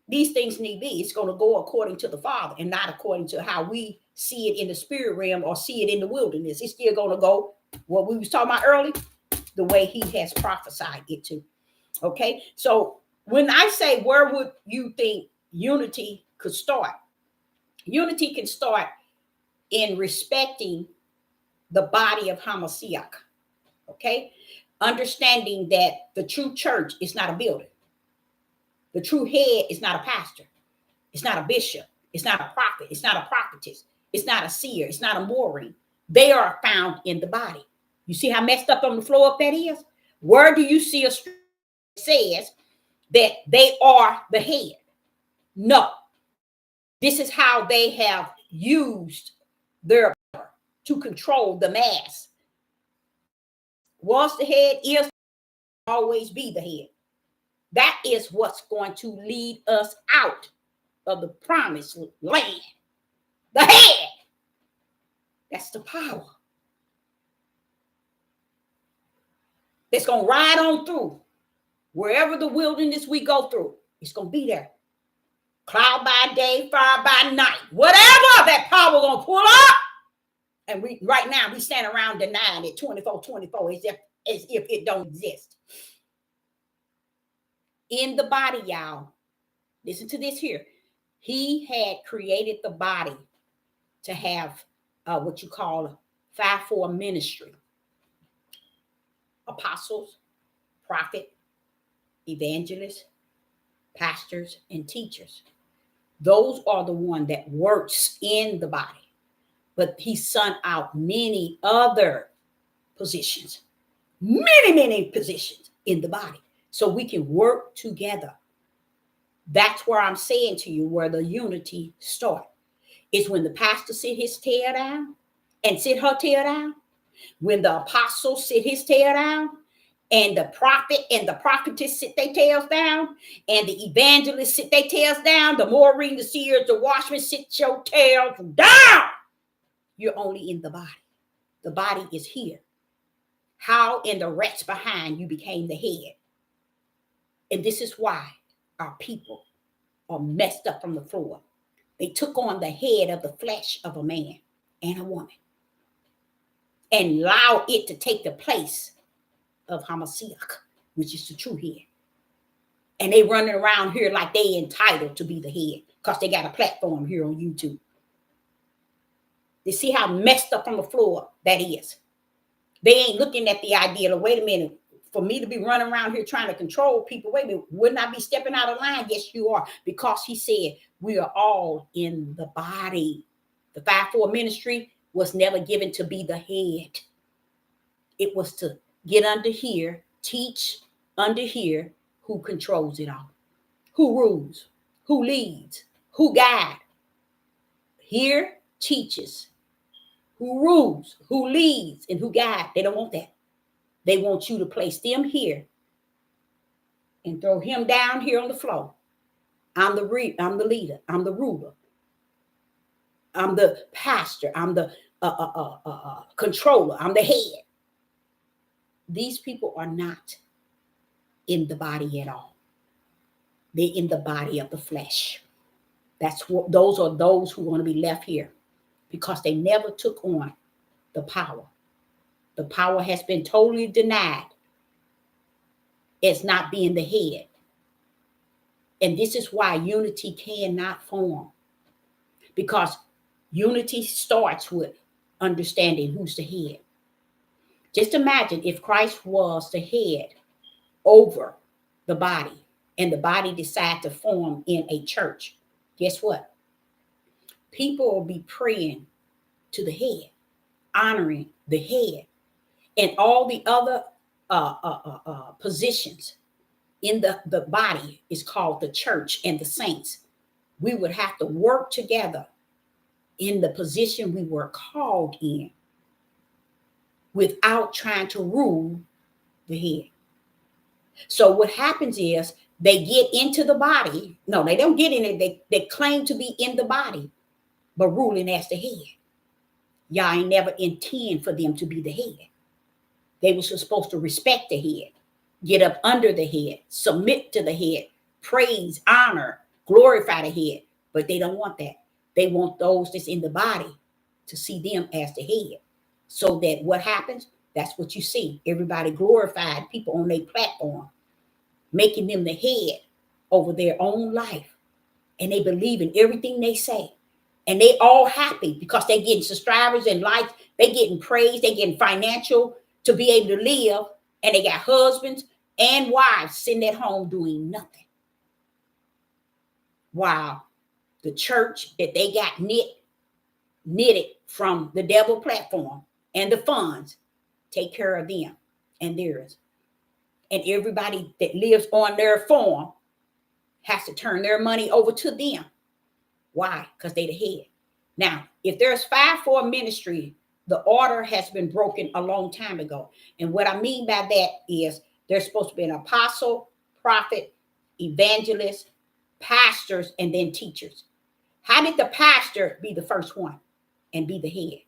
these things need be. It's going to go according to the Father and not according to how we see it in the spirit realm or see it in the wilderness. It's still going to go, what we was talking about earlier, the way he has prophesied it to. Okay? So when I say, where would you think unity could start? Unity can start in respecting the body of Hamashiach. Okay? Understanding that the true church is not a building. The true head is not a pastor. It's not a bishop. It's not a prophet. It's not a prophetess. It's not a seer. It's not a Maureen. They are found in the body. You see how messed up on the floor up that is? Where do you see a scripture that says that they are the head? No. This is how they have used their power to control the mass. Was the head, is always be the head. That is what's going to lead us out of the promised land. The head. That's the power. It's going to ride on through. Wherever the wilderness we go through, it's going to be there. Cloud by day, fire by night. Whatever that power going to pull up. And we right now, we stand around denying it 24/24 as if it don't exist. In the body, y'all, listen to this here. He had created the body to have what you call a 5-4 ministry. Apostles, prophet, evangelists, pastors, and teachers. Those are the one that works in the body. But he sent out many other positions, many positions in the body, so we can work together. That's where I'm saying to you where the unity starts. Is when the pastor sit his tail down and sit her tail down, when the apostle sit his tail down, and the prophet and the prophetess sit their tails down, and the evangelists sit their tails down, the Maureen, the seers, the watchmen sit your tails down. You're only in the body. The body is here. How in the rest behind you became the head. And this is why our people are messed up from the floor. They took on the head of the flesh of a man and a woman and allowed it to take the place of Hamashiach, which is the true head. And they running around here like they entitled to be the head because they got a platform here on YouTube. They see how messed up from the floor that is. They ain't looking at the idea of, wait a minute, for me to be running around here trying to control people, wait a minute, wouldn't I be stepping out of line? Yes, you are. Because he said we are all in the body. The 5-4 ministry was never given to be the head. It was to get under here, teach under here who controls it all, who rules, who leads, who guides. Here teaches, who rules, who leads, and who guides. They don't want that. They want you to place them here and throw him down here on the floor. I'm the leader. I'm the ruler. I'm the pastor. I'm the controller. I'm the head. These people are not in the body at all. They're in the body of the flesh. That's what those are those who want to be left here because they never took on the power. The power has been totally denied as not being the head. And this is why unity cannot form. Because unity starts with understanding who's the head. Just imagine if Christ was the head over the body and the body decided to form in a church. guess what? People will be praying to the head, honoring the head, and all the other positions in the body is called the church and the saints. We would have to work together in the position we were called in without trying to rule the head. So what happens is they get into the body. No, they don't get in it. They claim to be in the body, but ruling as the head. Y'all ain't never intend for them to be the head. They were supposed to respect the head, get up under the head, submit to the head, praise, honor, glorify the head. But they don't want that. They want those that's in the body to see them as the head. So that what happens, that's what you see. Everybody glorified, people on their platform, making them the head over their own life. And they believe in everything they say. And they all happy because they're getting subscribers and likes. They getting praise. They getting financial to be able to live. And they got husbands and wives sitting at home doing nothing. Wow. The church that they got knitted from the devil platform and the funds take care of them and theirs. And everybody that lives on their farm has to turn their money over to them. Why? Because they the head. Now, if there's 5-4 ministry, the order has been broken a long time ago. And what I mean by that is there's supposed to be an apostle, prophet, evangelist, pastors, and then teachers. How did the pastor be the first one and be the head?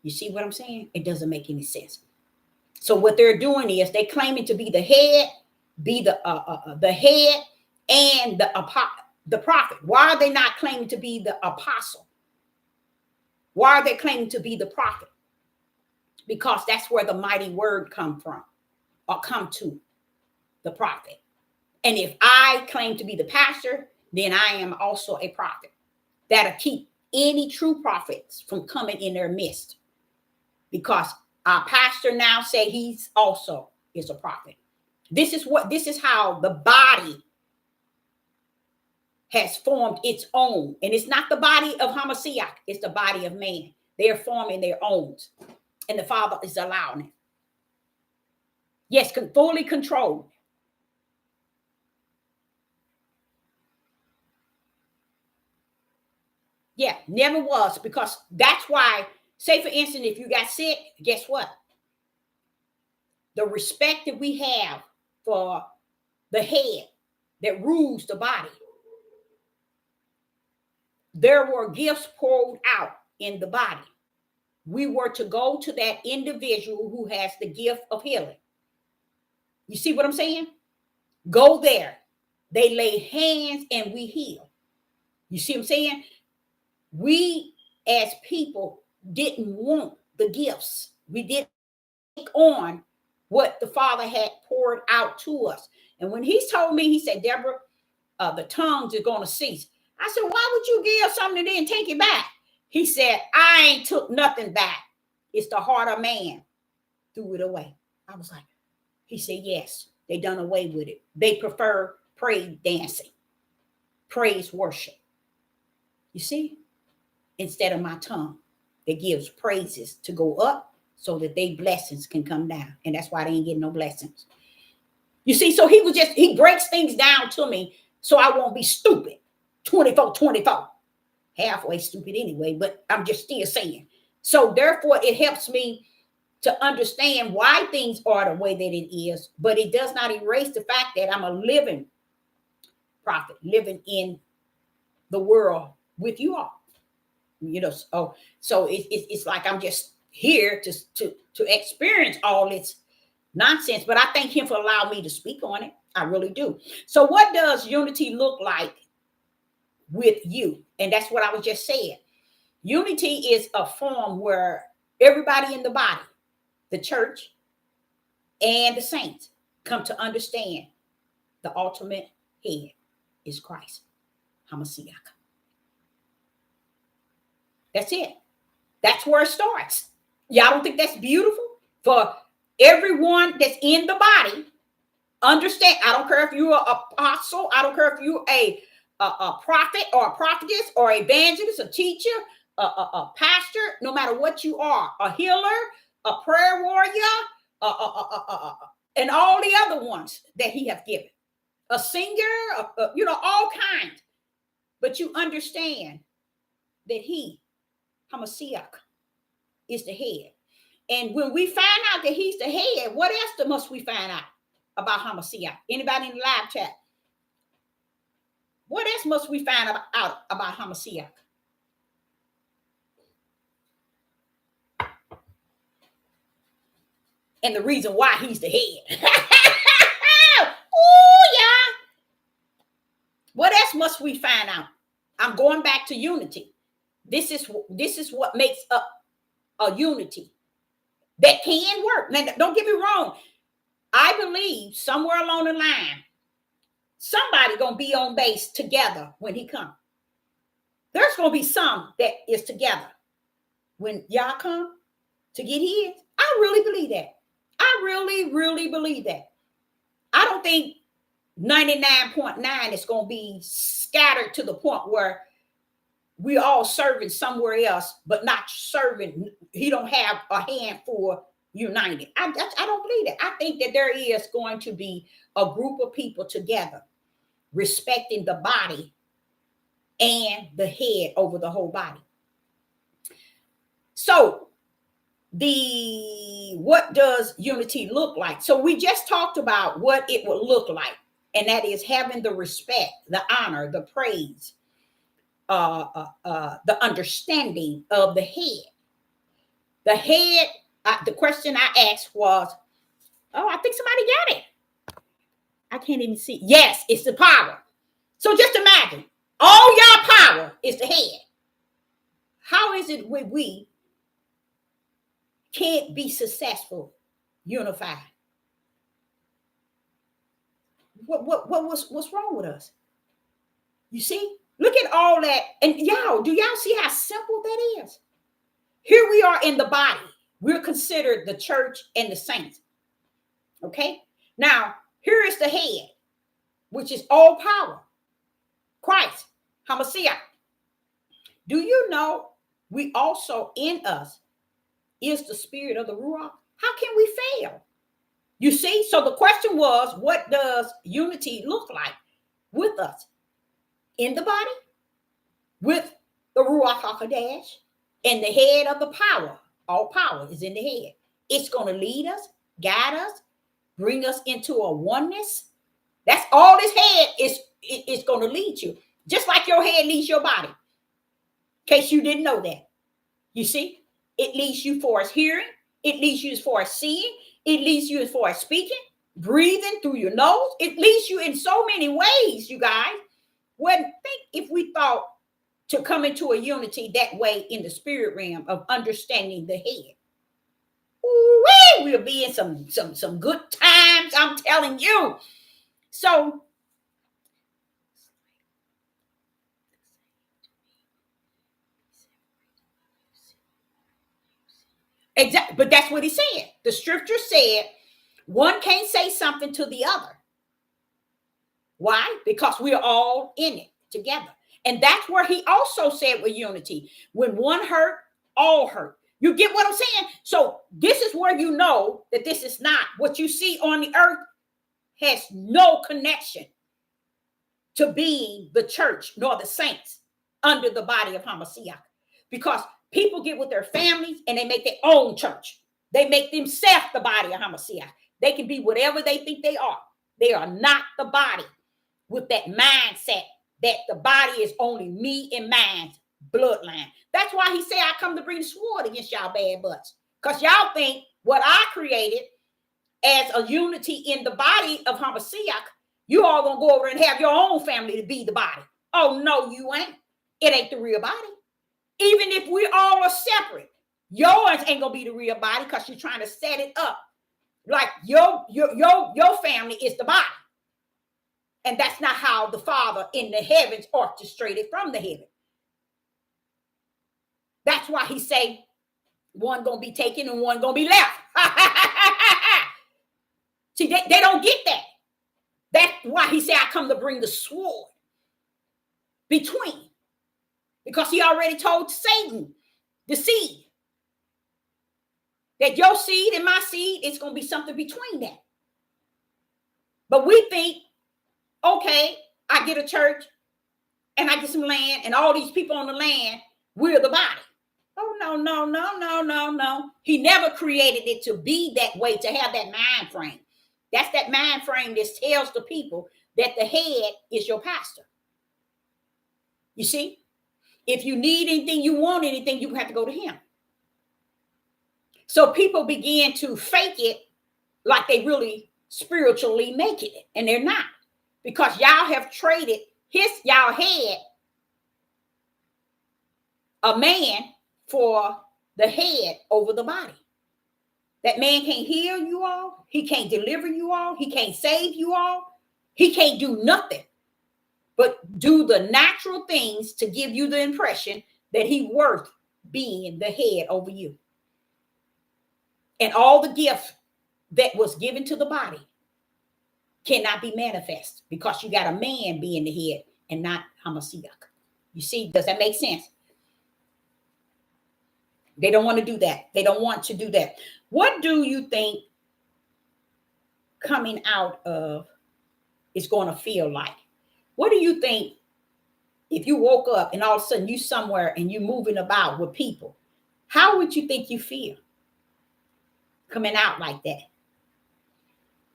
You see what I'm saying? It doesn't make any sense. So what they're doing is they claiming to be the head, be the head and the prophet. Why are they not claiming to be the apostle? Why are they claiming to be the prophet? Because that's where the mighty word come from, or come to, the prophet. And if I claim to be the pastor, then I am also a prophet. That'll keep any true prophets from coming in their midst. Because our pastor now say he's also is a prophet. This is how the body has formed its own. And it's not the body of Hamashiach, it's the body of man. They're forming their own. And the Father is allowing it. Yes, fully controlled. Yeah, never was. Because that's why, say for instance, if you got sick, guess what? The respect that we have for the head that rules the body. There were gifts poured out in the body. We were to go to that individual who has the gift of healing. You see what I'm saying? Go there. They lay hands and we heal. You see what I'm saying? We as people didn't want the gifts. We didn't take on what the Father had poured out to us. And when he told me, he said, Deborah, the tongues are going to cease. I said, why would you give something and then take it back? He said, I ain't took nothing back. It's the heart of man threw it away. I was like, he said, yes, they done away with it. They prefer praise dancing, praise worship. You see, instead of my tongue that gives praises to go up so that they blessings can come down. And that's why they ain't getting no blessings. You see, so he breaks things down to me so I won't be stupid. 24. Halfway stupid anyway, but I'm just still saying. So therefore, it helps me to understand why things are the way that it is, but it does not erase the fact that I'm a living prophet, living in the world with you all. You know, so it's like I'm just here to experience all this nonsense, but I thank him for allowing me to speak on it. I really do. So what does unity look like with you? And that's what I was just saying. Unity is a form where everybody in the body, the church and the saints, come to understand the ultimate head is Christ, Hamashiach. That's it. That's where it starts. Y'all don't think that's beautiful? For everyone that's in the body, understand, I don't care if you're an apostle, I don't care if you're a a prophet or a prophetess or evangelist, a teacher, a pastor, no matter what you are, a healer, a prayer warrior, and all the other ones that he has given, a singer, all kinds. But you understand that he, Hamashiach, is the head. And when we find out that he's the head, what else must we find out about Hamashiach? Anybody in the live chat? What else must we find out about Hamashiach? And the reason why he's the head. Oh, yeah. What else must we find out? I'm going back to unity. This is what makes up a unity that can work. Now, don't get me wrong. I believe somewhere along the line, somebody gonna be on base together when he comes. There's gonna be some that is together when y'all come to get his. I really believe that. I really, really believe that. I don't think 99.9 is gonna be scattered to the point where we all serving somewhere else, but not serving. He don't have a hand for united. I don't believe that. I think that there is going to be a group of people together, respecting the body and the head over the whole body. So what does unity look like? So we just talked about what it would look like, and that is having the respect, the honor, the praise, the understanding of the head. The head, the question I asked was, I think somebody got it. I can't even see. Yes, it's the power. So just imagine, all y'all power is the head. How is it when we can't be successful, unified? What's wrong with us? You see? Look at all that. And do y'all see how simple that is? Here we are in the body. We're considered the church and the saints. Okay? Now, here is the head, which is all power. Christ, Hamashiach. Do you know we also in us is the spirit of the Ruach? How can we fail? You see? So the question was, what does unity look like with us? In the body, with the Ruach HaKodesh, and the head of the power. All power is in the head. It's going to lead us, guide us, bring us into a oneness. That's all this head is going to lead you. Just like your head leads your body. In case you didn't know that. You see? It leads you for as hearing. It leads you as far as seeing. It leads you as far as speaking, breathing through your nose. It leads you in so many ways, you guys. Think if we thought to come into a unity that way in the spirit realm of understanding the head. Ooh, we'll be in some good times, I'm telling you. So exactly, but that's what he said. The scripture said one can't say something to the other. Why? Because we're all in it together. And that's where he also said with unity, when one hurt, all hurt. You get what I'm saying? So this is where you know that this is not what you see on the earth has no connection to being the church nor the saints under the body of Hamashiach. Because people get with their families and they make their own church. They make themselves the body of Hamashiach. They can be whatever they think they are. They are not the body with that mindset that the body is only me and mine's bloodline. That's why he said, I come to bring the sword against y'all bad butts. Because y'all think what I created as a unity in the body of Hamashiach, you all gonna go over and have your own family to be the body. Oh, no, you ain't. It ain't the real body. Even if we all are separate, yours ain't gonna be the real body because you're trying to set it up like your family is the body. And that's not how the Father in the heavens orchestrated from the heaven. That's why he say one gonna be taken and one gonna be left. See, they don't get that. That's why he said, I come to bring the sword. between, because he already told Satan, the seed, that your seed and my seed, it's going to be something between that. But we think, okay, I get a church and I get some land and all these people on the land, we're the body. Oh, no, no, no, no, no, no. He never created it to be that way, to have that mind frame. That's that mind frame that tells the people that the head is your pastor. You see, if you need anything, you want anything, you have to go to him. So people begin to fake it like they really spiritually making it, and they're not, because y'all have traded y'all head, a man, for the head over the body. That man can't heal you all. He can't deliver you all. He can't save you all. He can't do nothing but do the natural things to give you the impression that he's worth being the head over you. And all the gifts that was given to the body cannot be manifest because you got a man being the head and not Hamashiach. You see, does that make sense? They don't want to do that. They don't want to do that. What do you think coming out of is going to feel like? What do you think if you woke up and all of a sudden you somewhere and you're moving about with people? How would you think you feel coming out like that?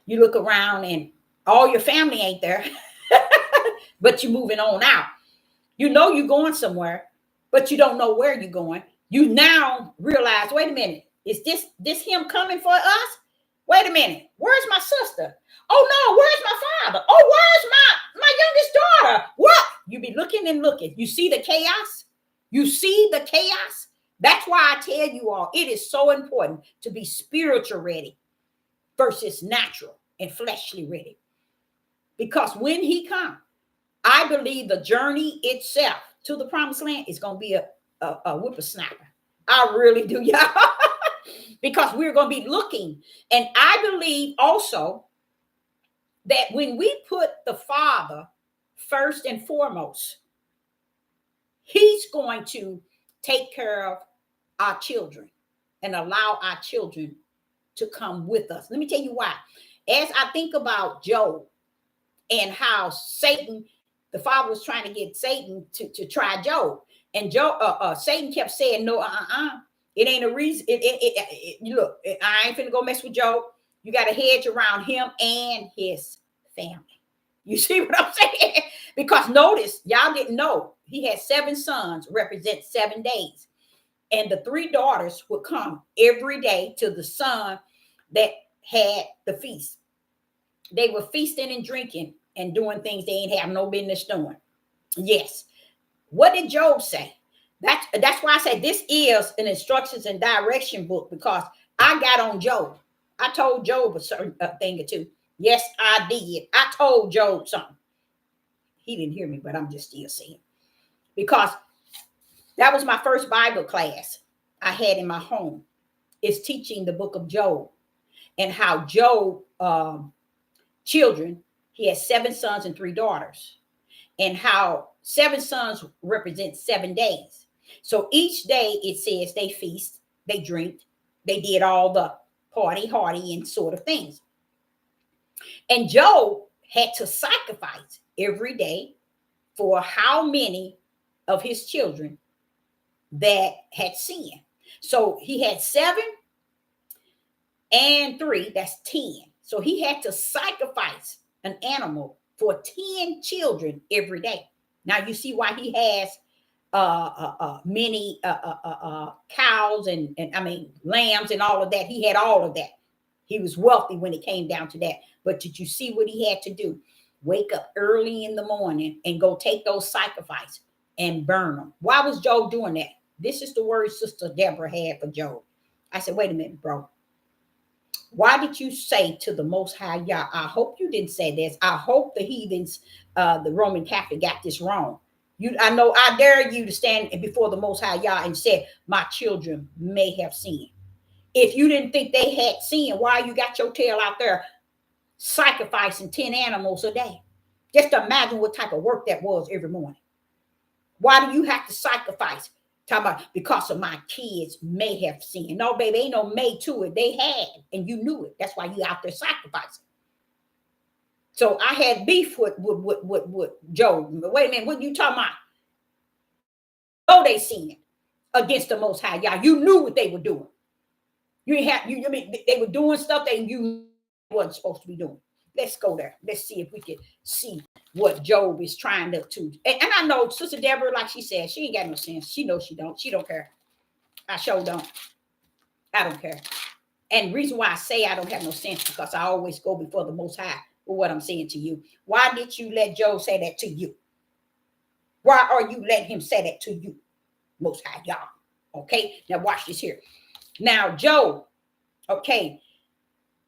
You look around and all your family ain't there, but you're moving on out. You know you're going somewhere, but you don't know where you're going. You now realize, wait a minute, is this him coming for us? Wait a minute, where's my sister? Oh no, where's my father? Oh, where's my youngest daughter? What? You be looking and looking. You see the chaos? You see the chaos? That's why I tell you all, it is so important to be spiritual ready versus natural and fleshly ready. Because when he comes, I believe the journey itself to the promised land is going to be a whippersnapper. I really do, y'all. Because we're going to be looking. And I believe also that when we put the Father first and foremost, he's going to take care of our children and allow our children to come with us. Let me tell you why. As I think about Job and how Satan, the Father was trying to get Satan to try Job. And Satan kept saying, no, it ain't a reason. Look, I ain't finna go mess with Job. You got a hedge around him and his family. You see what I'm saying? Because notice, y'all didn't know, he had 7 sons, represent 7 days. And the 3 daughters would come every day to the son that had the feast. They were feasting and drinking and doing things they ain't have no business doing. Yes. What did Job say? That's why I say this is an instructions and direction book, because I got on Job. I told Job a certain thing or two. Yes, I did. I told Job something. He didn't hear me, but I'm just still saying. Because that was my first Bible class I had in my home. It's teaching the book of Job and how Job children, he has 7 sons and 3 daughters, and how 7 sons represent 7 days. So each day it says they feast, they drink, they did all the party, hardy, and sort of things. And Job had to sacrifice every day for how many of his children that had sinned. So he had 7 and 3, that's 10. So he had to sacrifice an animal for 10 children every day. Now you see why he has many cows and I mean lambs and all of that. He had all of that. He was wealthy when it came down to that. But did you see what he had to do? Wake up early in the morning and go take those sacrifices and burn them. Why was Job doing that? This is the word Sister Deborah had for Job. I said, wait a minute, bro. Why did you say to the Most High Yah? I hope you didn't say this. I hope the heathens, the Roman Catholic, got this wrong. I know I dare you to stand before the Most High Yah and say, my children may have sinned. If you didn't think they had sinned, why you got your tail out there sacrificing 10 animals a day? Just imagine what type of work that was every morning. Why do you have to sacrifice? Talking about because of my kids may have sinned. No, baby, ain't no may to it. They had, and you knew it. That's why you out there sacrificing. So I had beef with Job. Wait a minute, what you talking about? Oh, they sinned against the Most High. Y'all, you knew what they were doing. You ain't have you. I mean, they were doing stuff that you wasn't supposed to be doing. Let's go there. Let's see if we can see what Job is trying to. And I know Sister Deborah, like she said, she ain't got no sense. She knows she don't. She don't care. I sure don't. I don't care. And the reason why I say I don't have no sense because I always go before the Most High with what I'm saying to you. Why did you let Job say that to you? Why are you letting him say that to you? Most High, y'all. Okay, now watch this here. Now, Job, okay,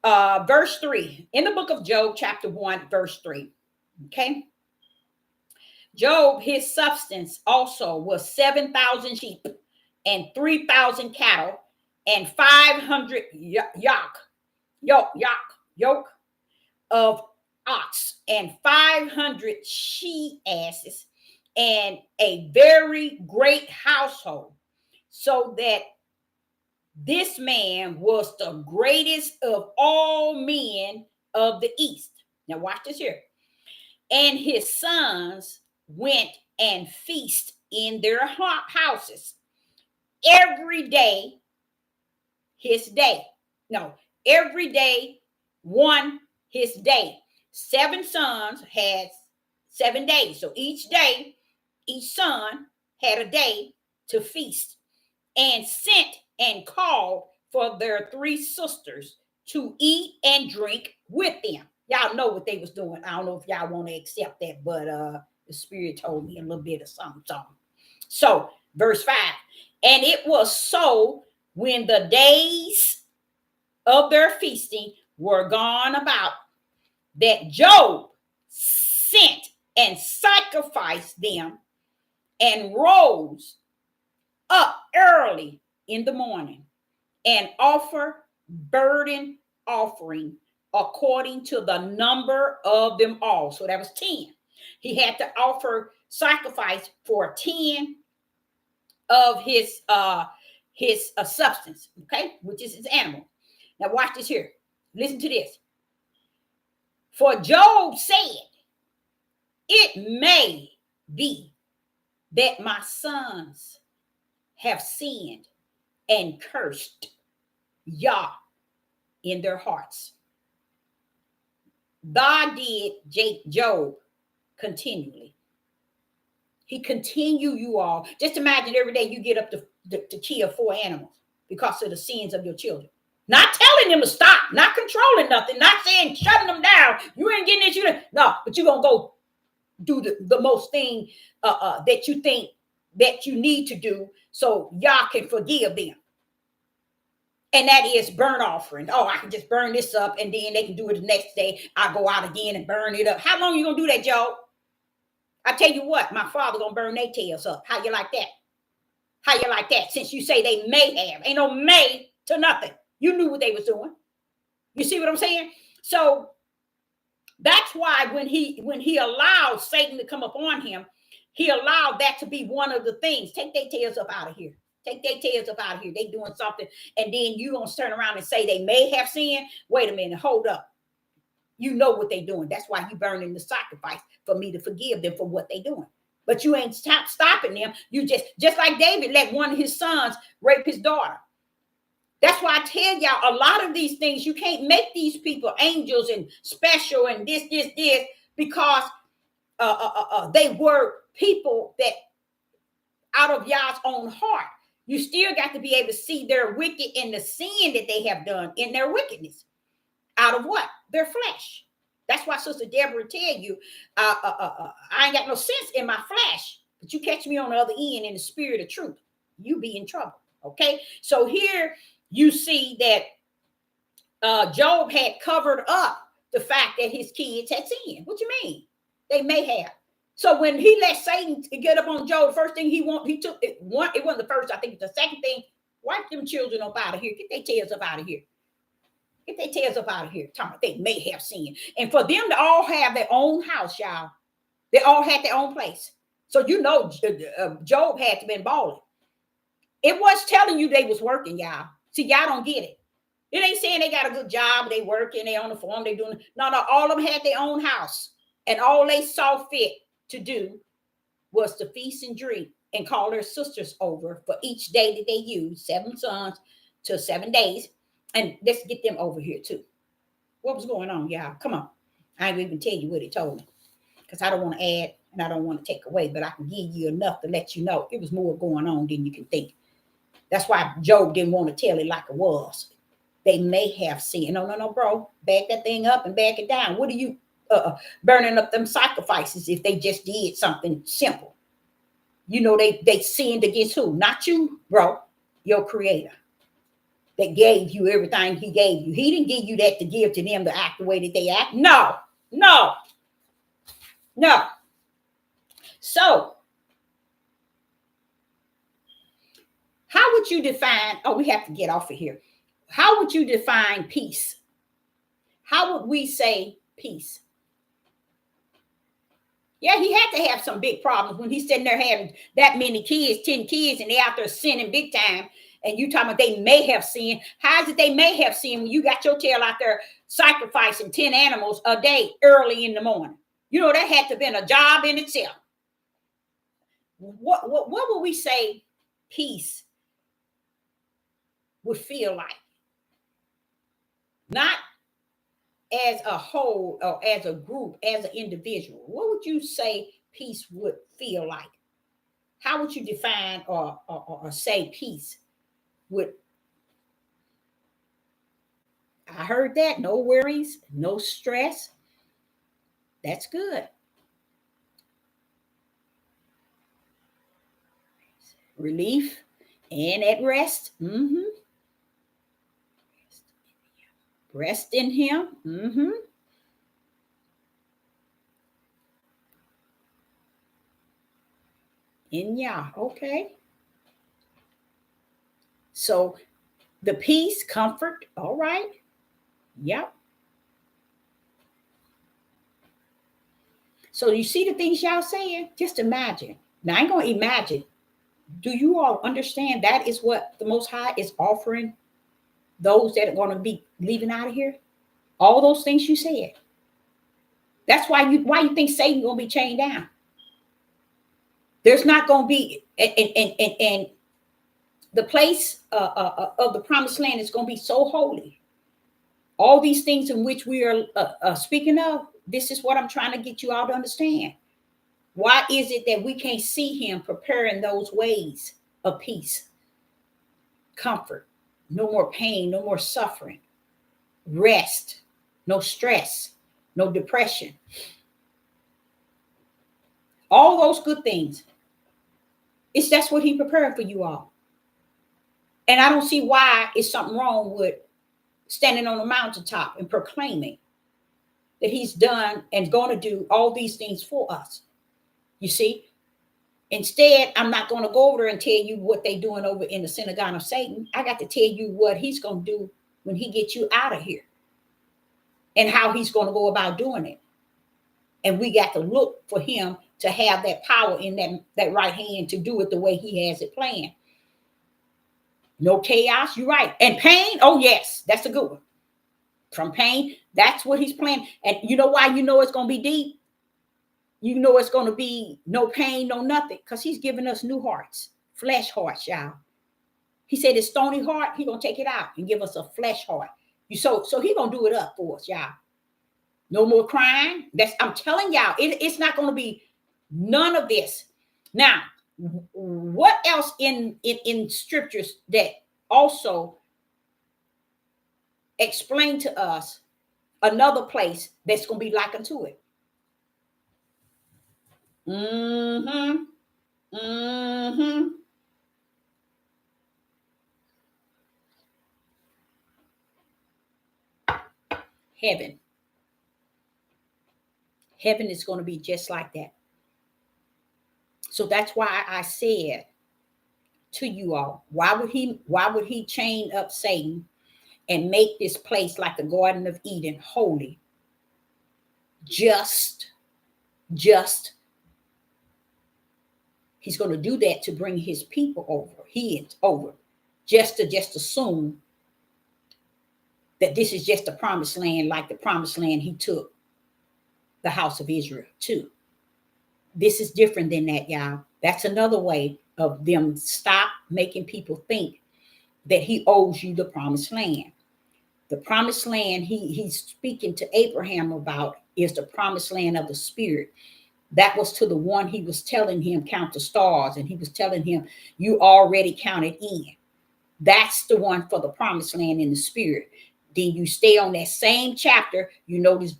verse 3, in the book of Job, chapter 1, verse 3, okay? Job, his substance also was 7,000 sheep and 3,000 cattle and 500 yoke of ox and 500 she asses and a very great household, so that this man was the greatest of all men of the East. Now watch this here. And his sons went and feast in their houses every day, every day, one his day. 7 sons had 7 days. So each day, each son had a day to feast, and sent and called for their 3 sisters to eat and drink with them. Y'all know what they was doing. I don't know if y'all want to accept that, but the Spirit told me a little bit of something. So verse 5, and it was so when the days of their feasting were gone about, that Job sent and sacrificed them and rose up early in the morning and offer burden offering according to the number of them all. So that was 10. He had to offer sacrifice for 10 of his substance, okay, which is his animal. Now watch this here. Listen to this. For Job said, it may be that my sons have sinned and cursed Yah in their hearts. God did Job continually. He continued, you all. Just imagine every day you get up to kill 4 animals because of the sins of your children. Not telling them to stop, not controlling nothing, not saying shutting them down. You ain't getting this, no, but you're going to go do the most thing that you think that you need to do so y'all can forgive them. And that is burnt offering. Oh, I can just burn this up and then they can do it the next day. I go out again and burn it up. How long you going to do that, Joe? I tell you what, my father going to burn their tails up. How you like that? How you like that? Since you say they may have. Ain't no may to nothing. You knew what they was doing. You see what I'm saying? So that's why when he allowed Satan to come up on him, he allowed that to be one of the things. Take their tails up out of here. Take their tails up out of here. They doing something. And then you going to turn around and say they may have sinned. Wait a minute. Hold up. You know what they doing. That's why you burning the sacrifice for me to forgive them for what they doing. But you ain't stopping them. You just like David let one of his sons rape his daughter. That's why I tell y'all, a lot of these things, you can't make these people angels and special and this, because they were people that out of y'all's own heart. You still got to be able to see their wicked and the sin that they have done in their wickedness. Out of what? Their flesh. That's why Sister Deborah tell you, I ain't got no sense in my flesh, but you catch me on the other end in the spirit of truth, you be in trouble. Okay, so here you see that Job had covered up the fact that his kids had sinned. What you mean? They may have. So when he let Satan get up on Job, the first thing he took it. It wasn't the first. I think it's the second thing. Wipe them children up out of here. Get their tails up out of here. Get their tails up out of here. Talking about they may have sinned. And for them to all have their own house, y'all. They all had their own place. So Job had to been balling. It was telling you they was working, y'all. See, y'all don't get it. It ain't saying they got a good job, they working, they on the farm, they doing. No, all of them had their own house. And all they saw fit to do was to feast and drink and call their sisters over for each day that they used, 7 sons to 7 days. And let's get them over here too. What was going on, y'all? Come on. I ain't even tell you what it told me, because I don't want to add and I don't want to take away, but I can give you enough to let you know it was more going on than you can think. That's why Job didn't want to tell it like it was. They may have seen. No, bro. Back that thing up and back it down. What are you burning up them sacrifices if they just did something simple? You know, they sinned against who? Not you, bro. Your creator that gave you everything he gave you. He didn't give you that to give to them to act the way that they act. No. So, how would you define, we have to get off of here. How would you define peace? How would we say peace? Yeah, he had to have some big problems when he's sitting there having that many kids, 10 kids, and they out there sinning big time. And you talking about they may have sinned. How is it they may have sinned when you got your tail out there sacrificing 10 animals a day early in the morning? You know, that had to have been a job in itself. What would we say peace would feel like? Not as a whole or as a group, as an individual. What would you say peace would feel like? How would you define or say peace would? I heard that. No worries, no stress. That's good. Relief and at rest. Rest in him. In Yah. Okay. So the peace, comfort. All right. Yep. So you see the things y'all saying? Just imagine. Now I ain't gonna imagine. Do you all understand that is what the Most High is offering those that are going to be leaving out of here? All those things you said. That's why you think Satan going to be chained down. There's not going to be, and the place of the promised land is going to be so holy. All these things in which we are speaking of, this is what I'm trying to get you all to understand. Why is it that we can't see him preparing those ways of peace, comfort, no more pain, no more suffering, rest, no stress, no depression, all those good things? That's what he prepared for you all. And I don't see why it's something wrong with standing on a mountaintop and proclaiming that he's done and going to do all these things for us. You see, instead, I'm not going to go over there and tell you what they're doing over in the synagogue of Satan. I got to tell you what he's going to do when he gets you out of here and how he's going to go about doing it. And we got to look for him to have that power in that right hand to do it the way he has it planned. No chaos, you're right. And pain, oh yes, that's a good one. From pain, that's what he's planning. And you know why you know it's going to be deep? You know it's going to be no pain, no nothing, because he's giving us new hearts, flesh hearts, y'all. He said his stony heart, he's going to take it out and give us a flesh heart. So he's going to do it up for us, y'all. No more crying. I'm telling y'all, it's not going to be none of this. Now, what else in scriptures that also explain to us another place that's going to be like unto it? Heaven. Heaven is going to be just like that. So that's why I said to you all, why would he chain up Satan and make this place like the Garden of Eden holy? Just He's going to do that to bring his people over, just to assume that this is just a promised land, like the promised land he took the house of Israel to. This is different than that, y'all. That's another way of them stop making people think that he owes you the promised land. The promised land he's speaking to Abraham about is the promised land of the spirit. That was to the one he was telling him, count the stars. And he was telling him, you already counted in. That's the one for the promised land in the spirit. Then you stay on that same chapter. You notice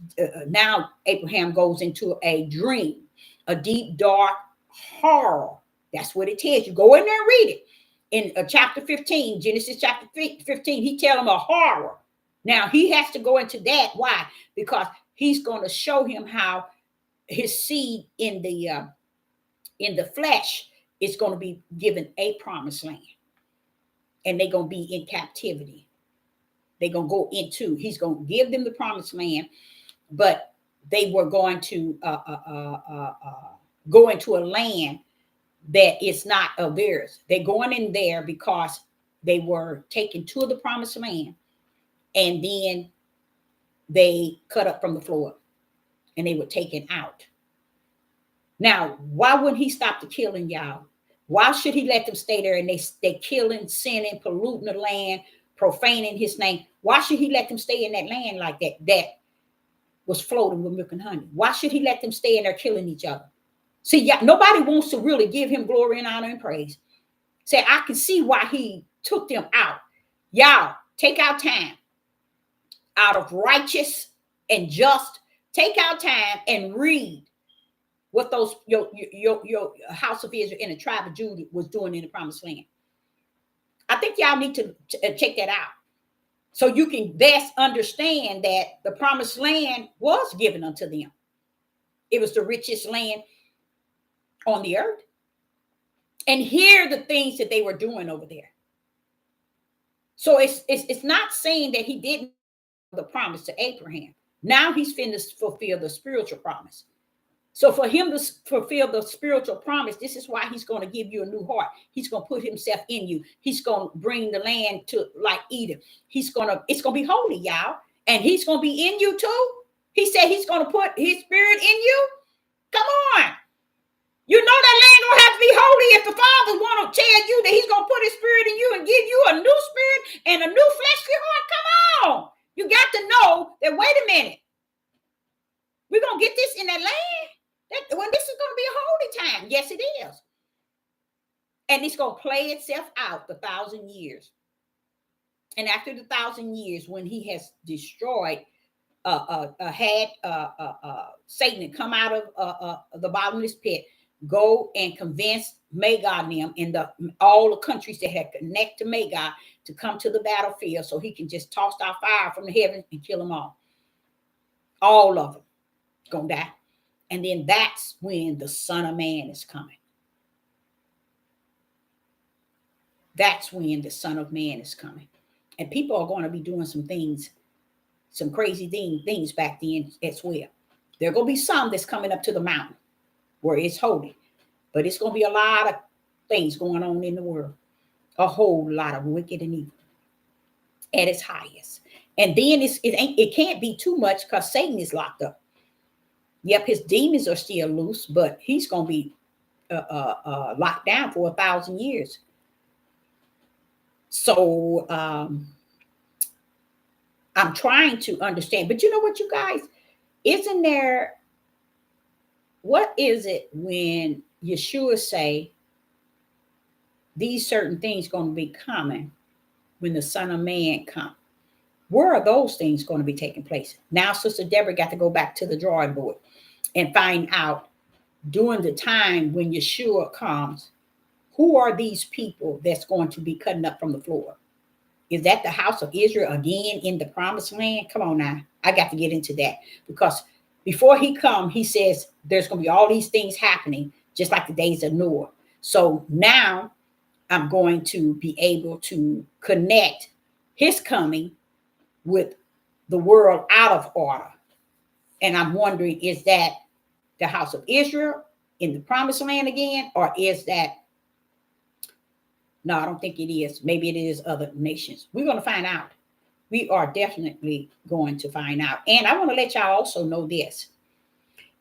now Abraham goes into a dream, a deep, dark horror. That's what it tells you. Go in there and read it. In chapter 15, Genesis chapter 15, he tells him a horror. Now he has to go into that. Why? Because he's going to show him how his seed in the flesh is going to be given a promised land. And they're going to be in captivity. They're going to go into, he's going to give them the promised land, but they were going to go into a land that is not of theirs. They're going in there because they were taken to the promised land, and then they cut up from the floor and they were taken out. Now, why wouldn't he stop the killing, y'all? Why should he let them stay there and they killing, sinning, polluting the land, profaning his name? Why should he let them stay in that land like that? That was floating with milk and honey. Why should he let them stay in there killing each other? See, yeah, nobody wants to really give him glory and honor and praise. Say, I can see why he took them out. Y'all, take out time out of righteous and just. Take out time and read what those your house of Israel and the tribe of Judah was doing in the promised land. I think y'all need to check that out, so you can best understand that the promised land was given unto them. It was the richest land on the earth. And here are the things that they were doing over there. So it's not saying that he didn't the promise to Abraham. Now he's finished fulfill the spiritual promise. So for him to fulfill the spiritual promise, this is why he's going to give you a new heart. He's going to put himself in you. He's going to bring the land to like Eden. It's going to be holy, y'all. And he's going to be in you too. He said he's going to put his spirit in you. Come on. You know that land don't have to be holy if the Father want to tell you that he's going to put his spirit in you and give you a new spirit and a new fleshly heart. Come on. You got to know that, wait a minute. We're going to get this in that land. When this is going to be a holy time. Yes, it is. And it's going to play itself out the 1,000 years. And after the 1,000 years, when he has destroyed, Satan to come out of the bottomless pit, go and convince Magog and them in all the countries that had connected to Magog to come to the battlefield so he can just toss out fire from the heavens and kill them all. All of them going to die. And then that's when the Son of Man is coming. That's when the Son of Man is coming. And people are going to be doing some things, some crazy things back then as well. There are going to be some that's coming up to the mountain where it's holy. But it's going to be a lot of things going on in the world. A whole lot of wicked and evil at its highest. And then it can't be too much because Satan is locked up. Yep, his demons are still loose, but he's going to be locked down for 1,000 years. So I'm trying to understand. But you know what, you guys? Isn't there, what is it when Yeshua say these certain things going to be coming when the Son of Man comes? Where are those things going to be taking place? Now, Sister Deborah got to go back to the drawing board and find out during the time when Yeshua comes, who are these people that's going to be cutting up from the floor? Is that the house of Israel again in the promised land? Come on now. I got to get into that because before he comes, he says there's going to be all these things happening, just like the days of Noah. So now I'm going to be able to connect his coming with the world out of order. And I'm wondering, is that the house of Israel in the promised land again? Or is that, no, I don't think it is. Maybe it is other nations. We're going to find out. We are definitely going to find out. And I want to let y'all also know this.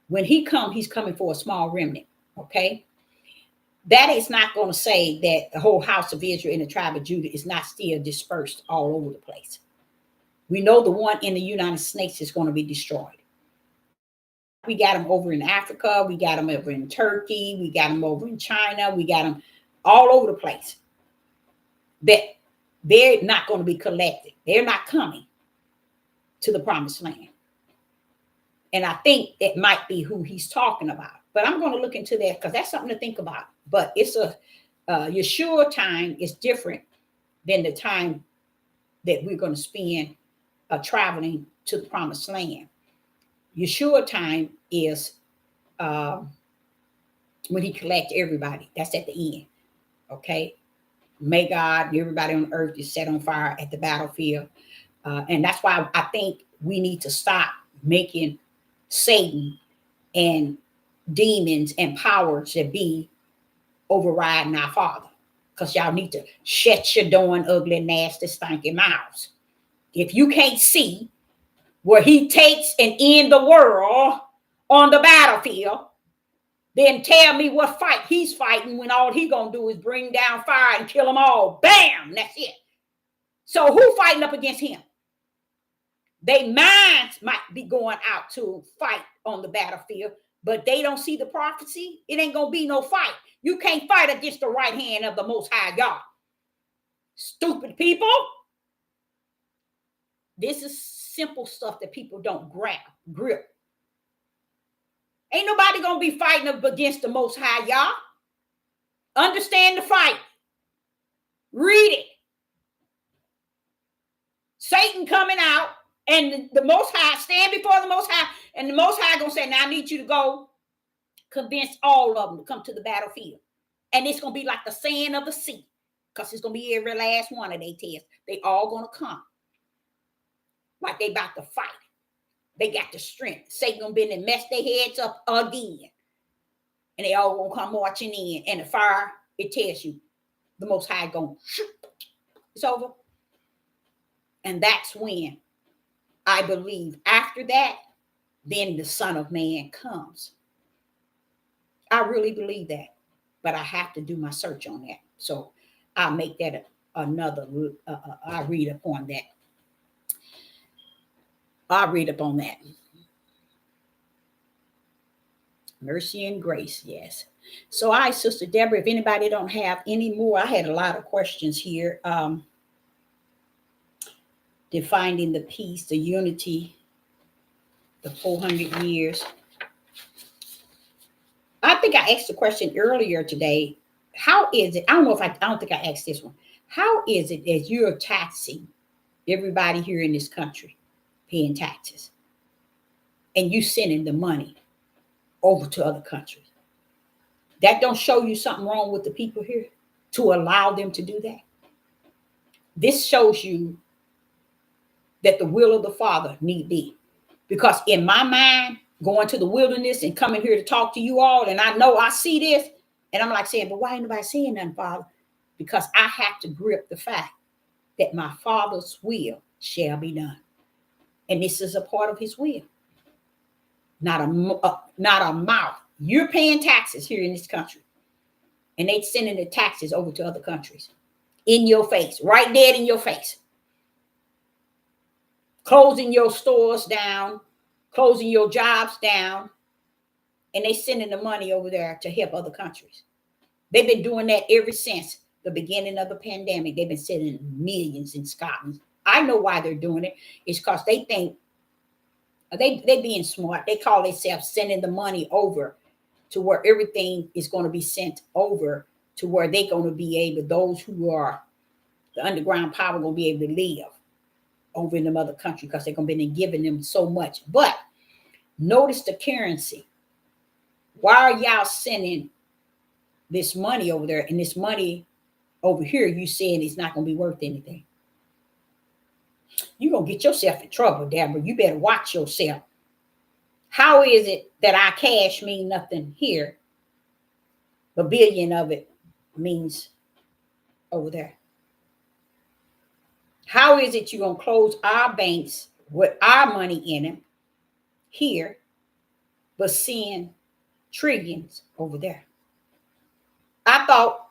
When he comes, he's coming for a small remnant. Okay. That is not going to say that the whole house of Israel and the tribe of Judah is not still dispersed all over the place. We know the one in the United States is going to be destroyed. We got them over in Africa. We got them over in Turkey. We got them over in China. We got them all over the place. That they're not going to be collected. They're not coming to the promised land. And I think that might be who he's talking about. But I'm going to look into that because that's something to think about. But it's Yeshua time is different than the time that we're going to spend traveling to the promised land. Yeshua time is when he collects everybody. That's at the end. Okay. May God and everybody on earth is set on fire at the battlefield. And that's why I think we need to stop making Satan and demons and powers that be overriding our Father. Because y'all need to shut your darn ugly, nasty, stinking mouths. If you can't see where he takes and end the world on the battlefield, then tell me what fight he's fighting when all he gonna do is bring down fire and kill them all. Bam! That's it. So who fighting up against him? They minds might be going out to fight on the battlefield, but they don't see the prophecy. It ain't gonna be no fight. You can't fight against the right hand of the Most High God. Stupid people. This is simple stuff that people don't grip. Ain't nobody gonna be fighting up against the Most High, y'all. Understand the fight. Read it. Satan coming out, and the Most High stand before the Most High, and the Most High gonna say, "Now I need you to go convince all of them to come to the battlefield," and it's gonna be like the sand of the sea, because it's gonna be every last one of their tests. They all gonna come like they about to fight. They got the strength. Satan gonna be in and mess their heads up again. And they all gonna come marching in. And the fire, it tells you, the Most High gonna shoot. It's over. And that's when I believe after that, then the Son of Man comes. I really believe that. But I have to do my search on that. So I'll make that another, I'll read upon that. I'll read up on that. Mercy and grace, yes. So Sister Deborah, if anybody don't have any more, I had a lot of questions here. Defining the peace, the unity, the 400 years. I think I asked a question earlier today. How is it? I don't think I asked this one. How is it that you're taxing everybody here in this country, paying taxes, and you sending the money over to other countries? That don't show you something wrong with the people here to allow them to do that? This shows you that the will of the Father need be. Because in my mind, going to the wilderness and coming here to talk to you all, and I know I see this, and I'm like saying, but why ain't nobody saying nothing, Father? Because I have to grip the fact that my Father's will shall be done. And this is a part of his will. Not a mouth. You're paying taxes here in this country. And they sending the taxes over to other countries. In your face. Right dead in your face. Closing your stores down. Closing your jobs down. And they sending the money over there to help other countries. They've been doing that ever since the beginning of the pandemic. They've been sending millions in Scotland. I know why they're doing it. It's because they think they being smart. They call themselves sending the money over to where everything is going to be sent over to where they're going to be able, those who are the underground power, going to be able to live over in the mother country because they're going to be giving them so much. But notice the currency. Why are y'all sending this money over there, and this money over here you saying it's not going to be worth anything? You're going to get yourself in trouble, Deborah. You better watch yourself. How is it that our cash mean nothing here, $1 billion of it means over there. How is it you're going to close our banks with our money in them here, but send trillions over there? I thought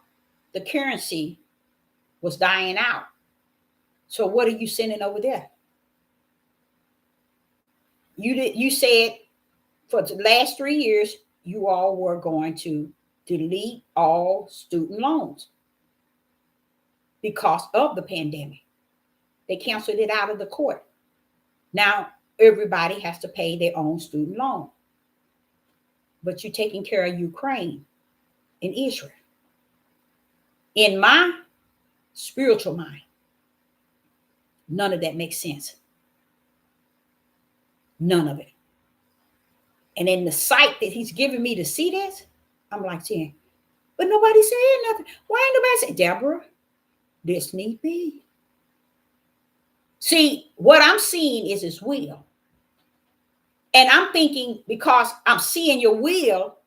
the currency was dying out. So what are you sending over there? You said for the last 3 years, you all were going to delete all student loans because of the pandemic. They canceled it out of the court. Now everybody has to pay their own student loan. But you're taking care of Ukraine and Israel. In my spiritual mind, none of that makes sense. None of it. And in the sight that he's giving me to see this, I'm like saying, but nobody's saying nothing. Why ain't nobody saying, Deborah, this need be? See, what I'm seeing is his will. And I'm thinking, because I'm seeing your will,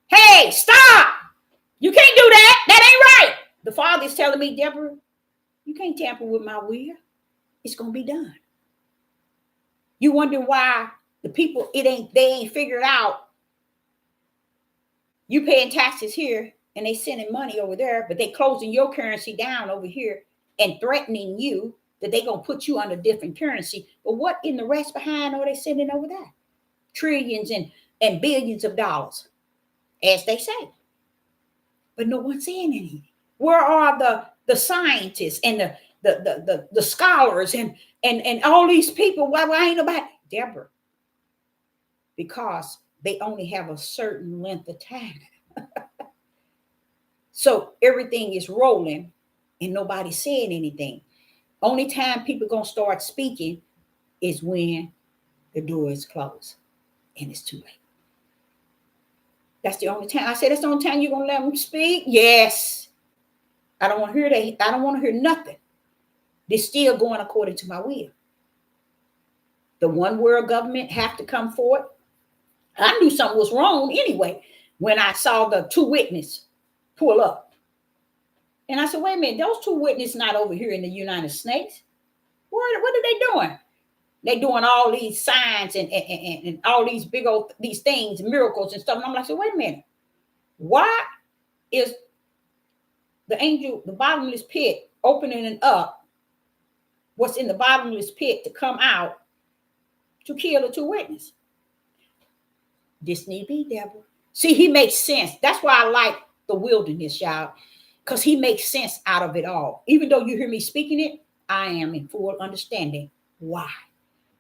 hey, stop! You can't do that. That ain't right. The Father is telling me, Deborah, you can't tamper with my will. It's going to be done. You wonder why the people, they ain't figured out you paying taxes here and they sending money over there, but they closing your currency down over here and threatening you that they going to put you under different currency. But what in the rest behind are they sending over there? Trillions and billions of dollars, as they say. But no one's saying anything. Where are the scientists and the scholars and all these people? Why ain't nobody? Deborah, because they only have a certain length of time. So everything is rolling and nobody's saying anything. Only time people gonna start speaking is when the door is closed and it's too late. That's the only time. I said, that's the only time you're gonna let them speak? Yes. I don't want to hear that. I don't want to hear nothing. They're still going according to my will. The one world government have to come forward. I knew something was wrong anyway when I saw the 2 witnesses pull up. And I said, wait a minute, those 2 witnesses not over here in the United States. What are they doing? They're doing all these signs and all these big old these things, miracles and stuff. And I'm like, so wait a minute. Why is the angel, the bottomless pit, opening up what's in the bottomless pit to come out to kill the 2 witnesses? This need be, Deborah. See, he makes sense. That's why I like the wilderness, y'all, because he makes sense out of it all. Even though you hear me speaking it, I am in full understanding why.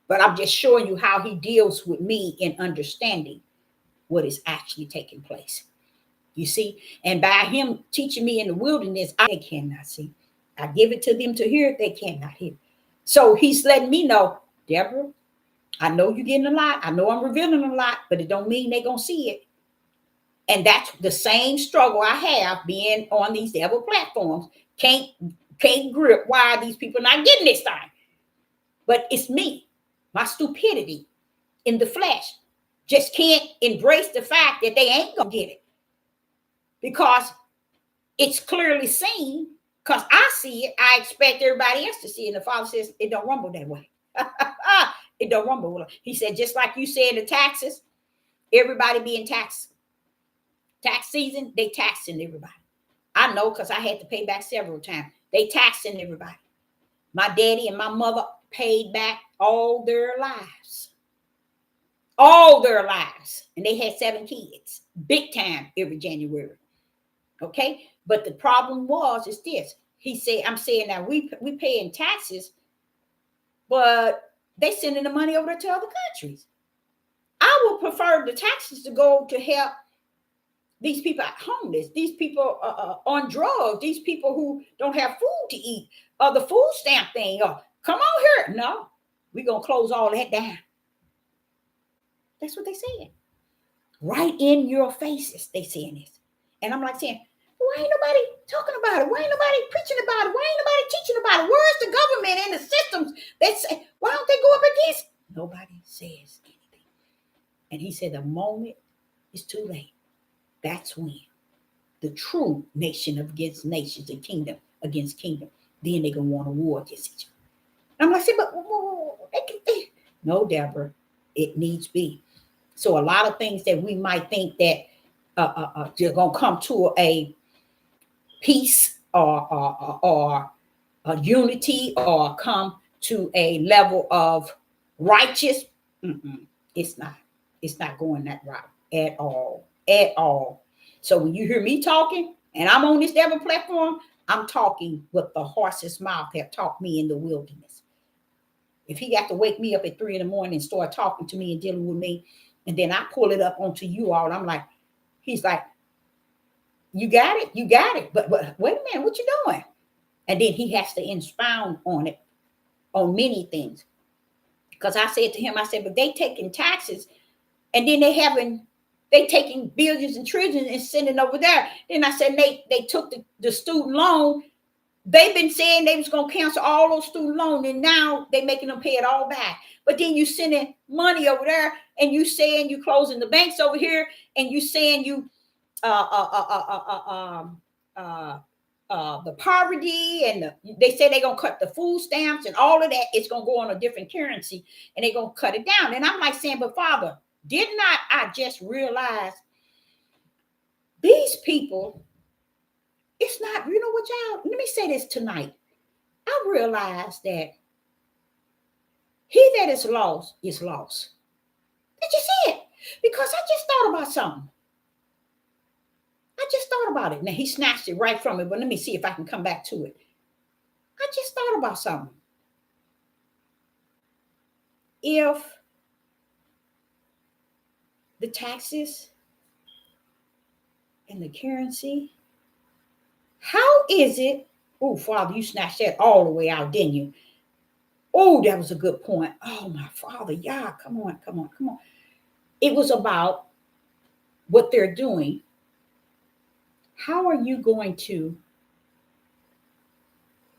But I'm just showing you how he deals with me in understanding what is actually taking place. You see, and by him teaching me in the wilderness, they cannot see. I give it to them to hear, they cannot hear. So he's letting me know, Deborah, I know you're getting a lot. I know I'm revealing a lot, but it don't mean they're going to see it. And that's the same struggle I have being on these devil platforms. Can't grip why these people not getting this time. But it's me, my stupidity in the flesh. Just can't embrace the fact that they ain't going to get it. Because it's clearly seen, because I see it, I expect everybody else to see it. And the Father says it don't rumble that way. It don't rumble. He said, just like you said, the taxes, everybody being taxed. Tax season, they taxing everybody. I know because I had to pay back several times. They taxing everybody. My daddy and my mother paid back all their lives. All their lives. And they had 7 kids. Big time every January. Okay? But the problem is this. He said, I'm saying now we paying taxes, but they sending the money over to other countries. I would prefer the taxes to go to help these people homeless, these people on drugs, these people who don't have food to eat, or the food stamp thing. Come on here. No, we're going to close all that down. That's what they said. Right in your faces, they saying this. And I'm like saying, why ain't nobody talking about it? Why ain't nobody preaching about it? Why ain't nobody teaching about it? Where's the government and the systems that say, why don't they go up against? Nobody says anything. And he said, the moment is too late. That's when. the true nation against nations and kingdom against kingdom, then they're going to want a war against each other. I'm like, but no, Deborah, it needs be. So a lot of things that we might think that they're going to come to a peace or a unity or come to a level of righteous. It's not. It's not going that route at all. At all. So when you hear me talking and I'm on this Devil platform, I'm talking what the horse's mouth have taught me in the wilderness. If he got to wake me up at 3 a.m. and start talking to me and dealing with me, and then I pull it up onto you all, I'm like, he's like, you got it. But wait a minute, what you doing? And then he has to expound on it, on many things. Because I said to him, I said, but they taking taxes and then they taking billions and trillions and sending over there. Then I said, they took the student loan. They've been saying they was going to cancel all those student loans, and now they making them pay it all back. But then you sending money over there, and you saying you closing the banks over here, and you saying you the poverty, and they say they're going to cut the food stamps and all of that. It's going to go on a different currency, and they're going to cut it down. And I'm like saying, but Father, did not I just realize these people, it's not, you know what, y'all, let me say this tonight. I realized that he that is lost is lost. That's just it. Because I just thought about something. I just thought about it. Now he snatched it right from me, but let me see if I can come back to it. I just thought about something. If the taxes and the currency, how is it? Oh, Father, you snatched that all the way out, didn't you? Oh, that was a good point. Oh, my Father, yeah, come on. It was about what they're doing. How are you going to?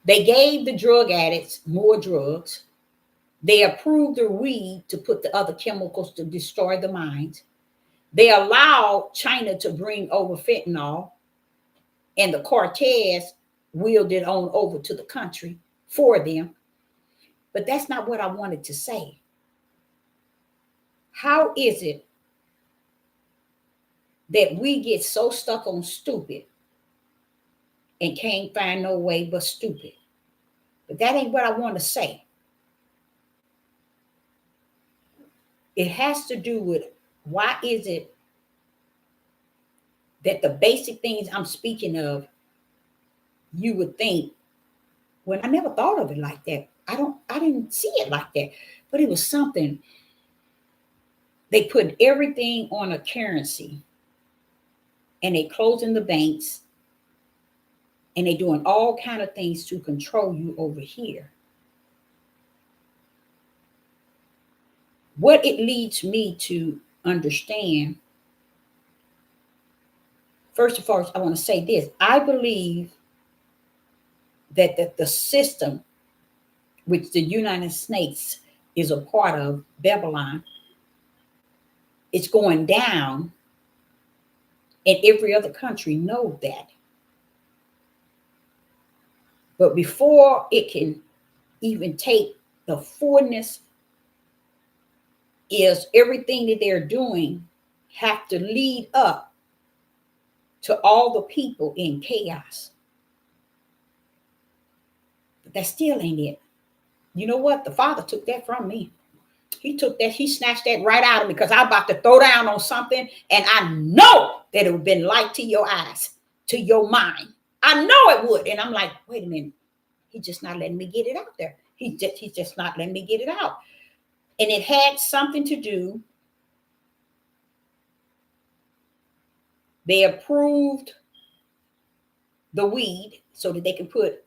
They gave the drug addicts more drugs. They approved the weed to put the other chemicals to destroy the minds. They allowed China to bring over fentanyl, and the Cortez wheeled it on over to the country for them. But that's not what I wanted to say. How is it that we get so stuck on stupid and can't find no way but stupid? But that ain't what I want to say. It has to do with why is it that the basic things I'm speaking of, you would think, when I never thought of it like that. I didn't see it like that. But it was something. They put everything on a currency, and they closing the banks, and they doing all kind of things to control you over here. What it leads me to understand, first of all, I want to say this. I believe that the system, which the United States is a part of, Babylon, it's going down, and every other country knows that. But before it can even take the fullness, is everything that they're doing have to lead up to all the people in chaos. But that still ain't it. You know what? The Father took that from me. He took that, he snatched that right out of me, because I'm about to throw down on something, and I know that it would have been light to your eyes, to your mind. I know it would. And I'm like, wait a minute. He's just not letting me get it out there. He's just not letting me get it out. And it had something to do. They approved the weed so that they can put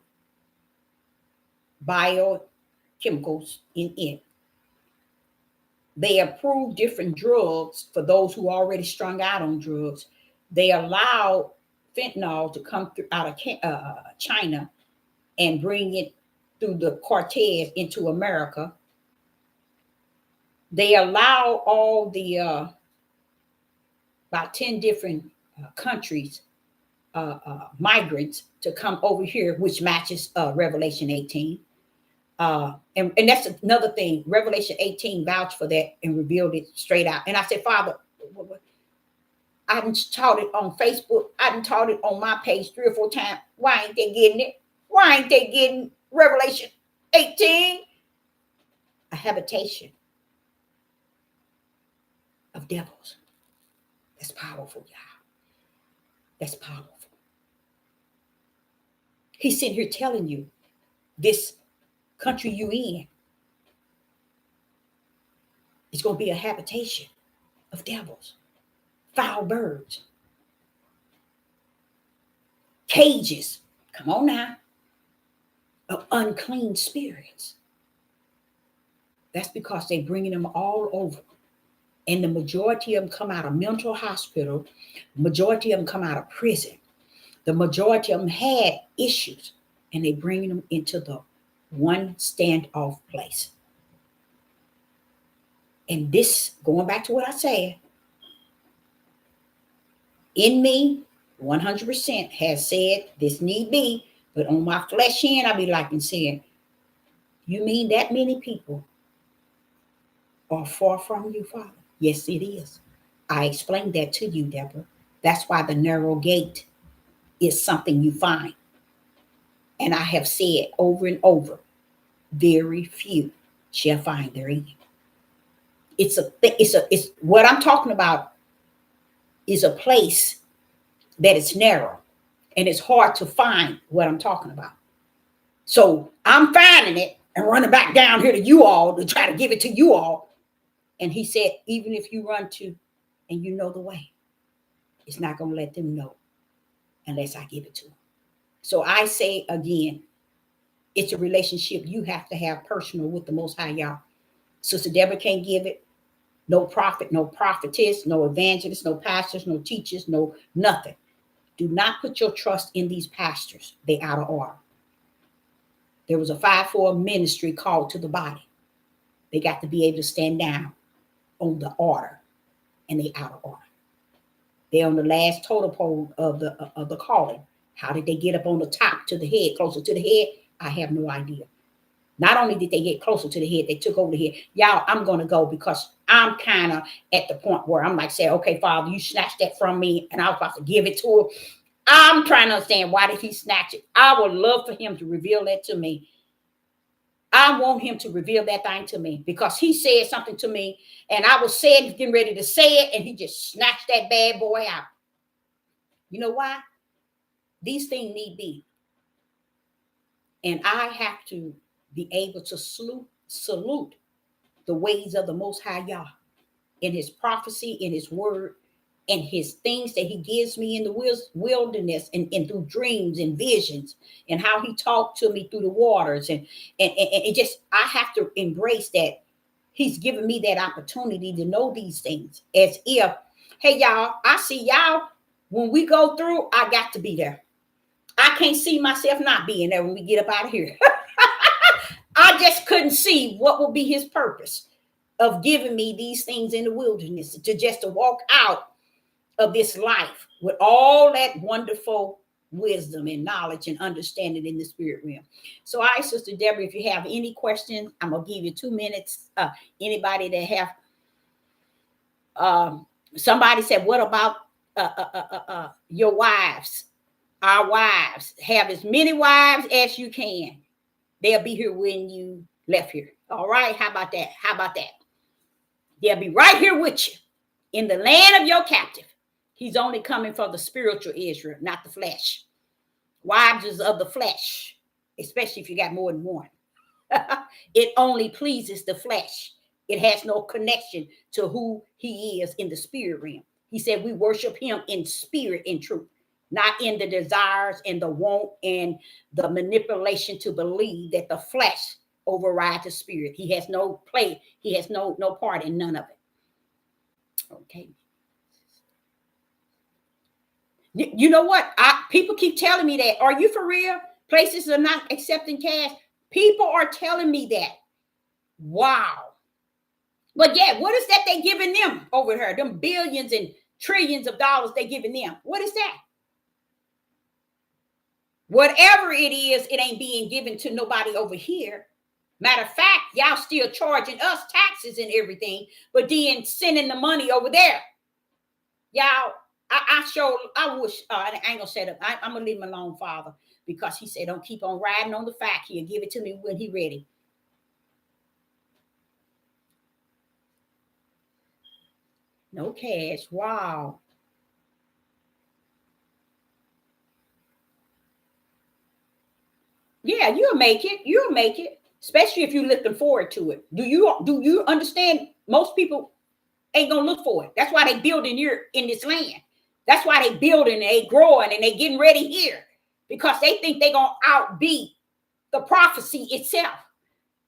biochemicals in it. They approved different drugs for those who already strung out on drugs. They allowed fentanyl to come through out of China and bring it through the Cortez into America. They allow all the about 10 different countries migrants to come over here, which matches Revelation 18. And that's another thing. Revelation 18 vouched for that and revealed it straight out. And I said, Father, I done taught it on Facebook. I done taught it on my page 3 or 4 times. Why ain't they getting it? Why ain't they getting Revelation 18? A habitation of devils. That's powerful, y'all. That's powerful. He's sitting here telling you this country you in is going to be a habitation of devils, foul birds, cages. Come on now. Of unclean spirits. That's because they're bringing them all over. And the majority of them come out of mental hospital. The majority of them come out of prison. The majority of them had issues. And they bringing them into the one standoff place. And this, going back to what I said, in me, 100% has said this need be, but on my flesh end, I be like and saying, you mean that many people are far from you, Father? Yes, it is. I explained that to you, Deborah. That's why the narrow gate is something you find. And I have said over and over, very few shall find their end. It's what I'm talking about is a place that is narrow and it's hard to find what I'm talking about. So I'm finding it and running back down here to you all to try to give it to you all. And he said, even if you run to and you know the way, it's not going to let them know unless I give it to them. So I say again, it's a relationship you have to have personal with the Most High, y'all. Sister Deborah can't give it. No prophet, no prophetess, no evangelist, no pastors, no teachers, no nothing. Do not put your trust in these pastors. They out of order. There was a 5-4 ministry called to the body. They got to be able to stand down on the order, and they out of order. They're on the last totem pole of the calling. How did they get up on the top to the head, closer to the head? I have no idea. Not only did they get closer to the head, they took over the head. Y'all, I'm going to go because I'm kind of at the point where I'm like, say, okay, Father, you snatched that from me and I was about to give it to him. I'm trying to understand, why did he snatch it? I would love for him to reveal that to me. I want him to reveal that thing to me because he said something to me and I was saying, getting ready to say it, and he just snatched that bad boy out. You know why? These things need be. And I have to be able to salute the ways of the Most High Yah in his prophecy, in his word, and his things that he gives me in the wilderness and through dreams and visions, and how he talked to me through the waters. And just, I have to embrace that he's given me that opportunity to know these things as if, hey, y'all, I see y'all. When we go through, I got to be there. I can't see myself not being there when we get up out of here. I just couldn't see what will be his purpose of giving me these things in the wilderness, to walk out of this life with all that wonderful wisdom and knowledge and understanding in the spirit realm. So I, Sister Deborah, if you have any questions, I'm going to give you 2 minutes. Anybody that have, somebody said, what about your wives? Our wives, have as many wives as you can. They'll be here when you left here. All right. How about that? How about that? They'll be right here with you in the land of your captive. He's only coming for the spiritual Israel, not the flesh. Wives is of the flesh, especially if you got more than one. It only pleases the flesh. It has no connection to who he is in the spirit realm. He said we worship him in spirit and truth, not in the desires and the want and the manipulation to believe that the flesh overrides the spirit. He has no play. He has no part in none of it. Okay. You know what? People keep telling me that. Are you for real? Places are not accepting cash. People are telling me that. Wow. But yeah, what is that they giving them over here? Them billions and trillions of dollars they giving them. What is that? Whatever it is, it ain't being given to nobody over here. Matter of fact, y'all still charging us taxes and everything, but then sending the money over there. Y'all, I wish, I ain't gonna say that. I'm gonna leave him alone, Father, because he said, don't keep on riding on the fact. He'll give it to me when he ready. No cash. Wow. Yeah, you'll make it. You'll make it. Especially if you're looking forward to it. Do you understand? Most people ain't gonna look for it. That's why they building here in this land. That's why they building, they growing, and they getting ready here. Because they think they gonna outbeat the prophecy itself.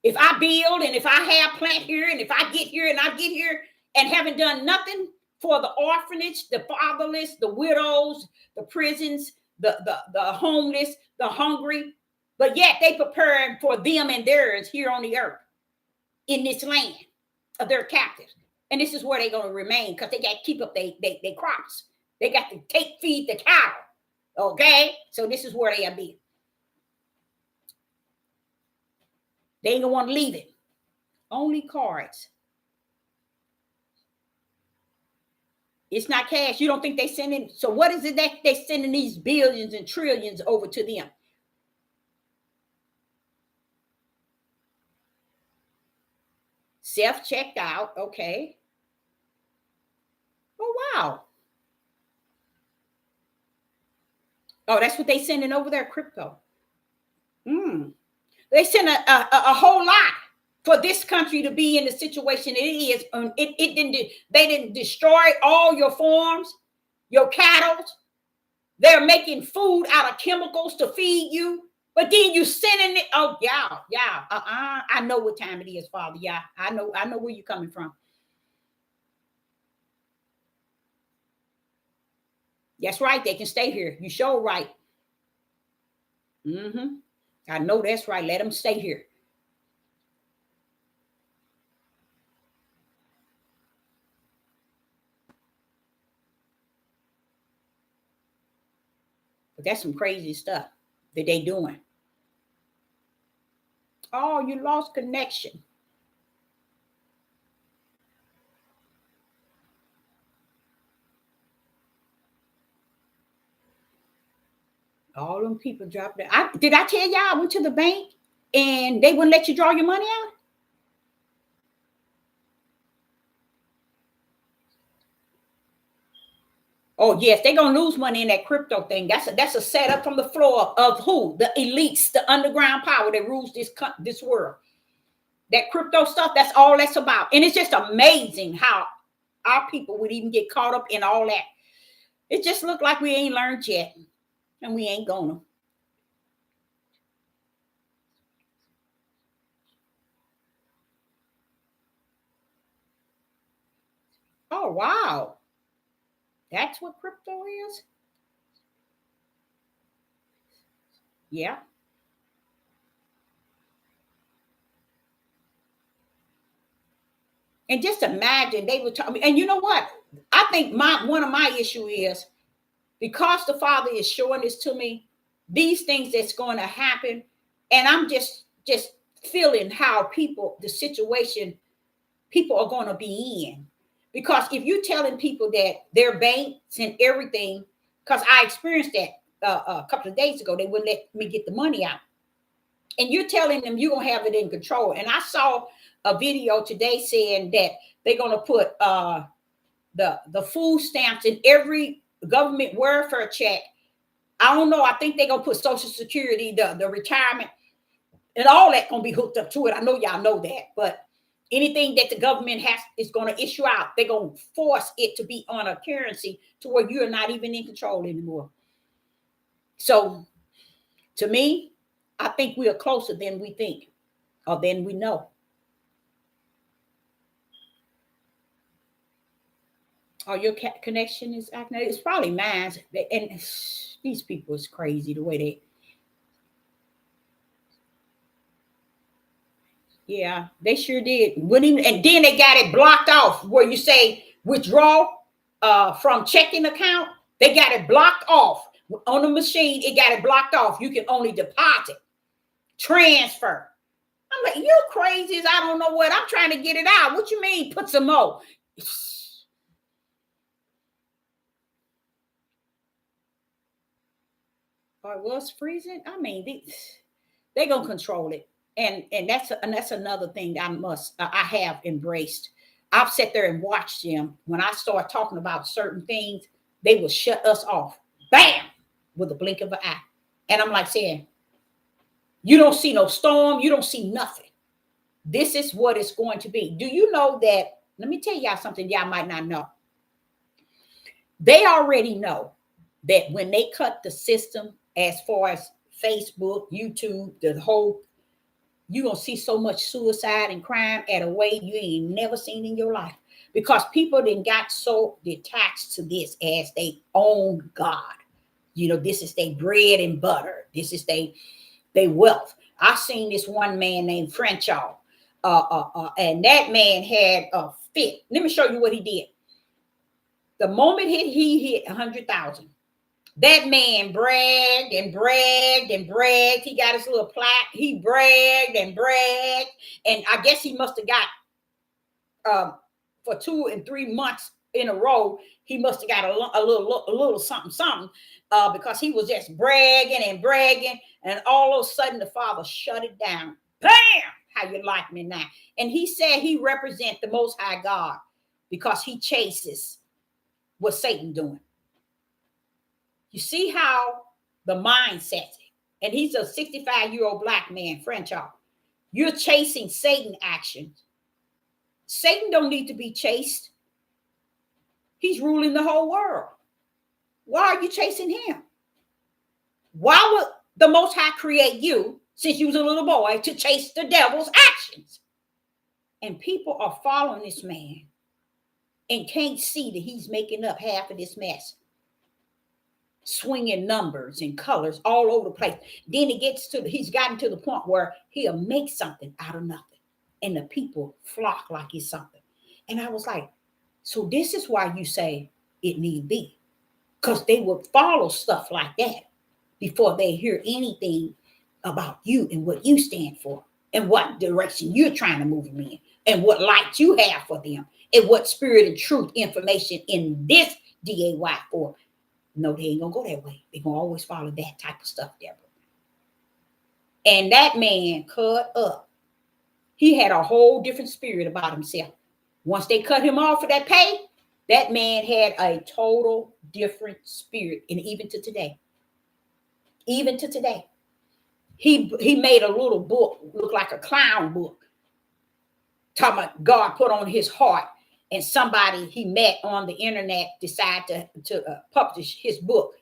If I build and if I have plant here and if I get here and I get here and haven't done nothing for the orphanage, the fatherless, the widows, the prisons, the homeless, the hungry, but yet they preparing for them and theirs here on the earth in this land of their captives. And this is where they're going to remain because they got to keep up their crops. They got to feed the cattle. Okay? So this is where they'll be. They ain't going to want to leave it. Only cards. It's not cash. You don't think they sending? So what is it that they sending these billions and trillions over to them? Self-checked out. Okay. Oh, wow. Oh, that's what they sending over there, crypto. They send a whole lot for this country to be in the situation it is. They didn't destroy all your farms, your cattle. They're making food out of chemicals to feed you. But then you sending it. Oh, yeah. I know what time it is, Father. Yeah, I know where you're coming from. That's right. They can stay here. You sure right. I know that's right. Let them stay here. But that's some crazy stuff that they doing. Oh, you lost connection. All them people dropped it. Did I tell y'all I went to the bank and they wouldn't let you draw your money out? Oh, yes, they're going to lose money in that crypto thing. That's a setup from the floor of who? The elites, the underground power that rules this world. That crypto stuff, that's all that's about. And it's just amazing how our people would even get caught up in all that. It just looked like we ain't learned yet. And we ain't gonna. Oh, wow. That's what crypto is? Yeah. And just imagine they would talk. And you know what? I think one of my issue is because the Father is showing this to me, these things that's going to happen, and I'm just feeling how the situation people are going to be in. Because if you're telling people that their banks and everything, because I experienced that a couple of days ago, they wouldn't let me get the money out. And you're telling them you're going to have it in control. And I saw a video today saying that they're going to put the food stamps in every government welfare check. I don't know. I think they're going to put Social Security, the retirement, and all that going to be hooked up to it. I know y'all know that. But anything that the government is going to issue out, they're going to force it to be on a currency to where you're not even in control anymore. So to me, I think we are closer than we think or than we know. Oh, your connection is acting. It's probably mine. And these people is crazy the way they. Yeah, they sure did. Wouldn't even, and then they got it blocked off where you say withdraw from checking account. They got it blocked off. On the machine, it got it blocked off. You can only deposit, transfer. I'm like, you crazy as I don't know what. I'm trying to get it out. What you mean? Put some more. Or it was freezing. I mean, they gonna control it, and that's another thing that I have embraced. I've sat there and watched them. When I start talking about certain things, they will shut us off. Bam, with a blink of an eye. And I'm like saying, you don't see no storm, you don't see nothing. This is what it's going to be. Do you know that? Let me tell y'all something y'all might not know. They already know that when they cut the system as far as Facebook, YouTube, the whole, you're going to see so much suicide and crime at a way you ain't never seen in your life. Because people then got so detached to this as they own God. You know, this is their bread and butter. This is their wealth. I seen this one man named Crenshaw. And that man had a fit. Let me show you what he did. The moment he hit 100,000, that man bragged and bragged and bragged. He got his little plaque. He bragged and bragged. And I guess he must have got, for 2 and 3 months in a row, he must have got a little something, because he was just bragging and bragging. And all of a sudden, the Father shut it down. Bam! How you like me now? And he said he represents the Most High God because he chases what Satan doing. You see how the mindset, and he's a 65-year-old black man, Crenshaw. You're chasing Satan actions. Satan don't need to be chased. He's ruling the whole world. Why are you chasing him? Why would the Most High create you, since you was a little boy, to chase the devil's actions? And people are following this man and can't see that he's making up half of this mess. Swinging numbers and colors all over the place. Then he's gotten to the point where he'll make something out of nothing. And the people flock like it's something. And I was like, so this is why you say it need be. Because they will follow stuff like that before they hear anything about you and what you stand for and what direction you're trying to move them in and what light you have for them and what spirit and truth information in this DAY for. No, they ain't gonna go that way. They're gonna always follow that type of stuff, Deborah. And that man cut up. He had a whole different spirit about himself. Once they cut him off for that pay, that man had a total different spirit. And even to today, he made a little book, look like a clown book, talking about God put on his heart. And somebody he met on the internet decided to publish his book.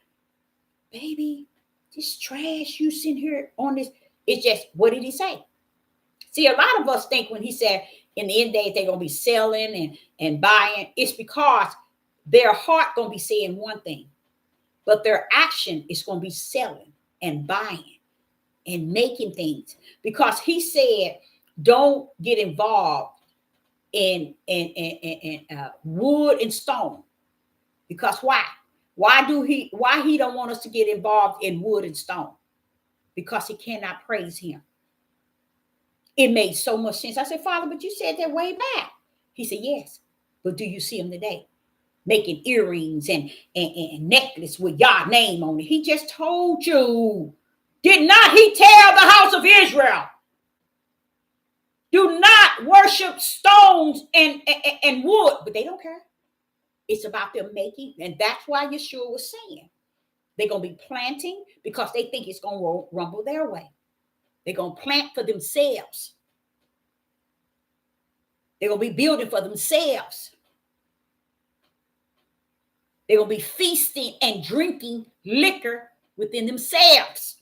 Baby, this trash you sitting here on this. It's just, what did he say? See, a lot of us think when he said in the end days they're going to be selling and buying, it's because their heart going to be saying one thing, but their action is going to be selling and buying and making things. Because he said, don't get involved in wood and stone. Because why? Why he don't want us to get involved in wood and stone? Because he cannot praise him. It made so much sense. I said, Father, but you said that way back. He said, yes, but do you see him today? Making earrings and necklace with Yah's name on it. He just told you. Did not he tell the house of Israel? Do not worship stones and wood, but they don't care. It's about them making, and that's why Yeshua was saying they're going to be planting because they think it's going to rumble their way. They're going to plant for themselves. They're going to be building for themselves. They're going to be feasting and drinking liquor within themselves.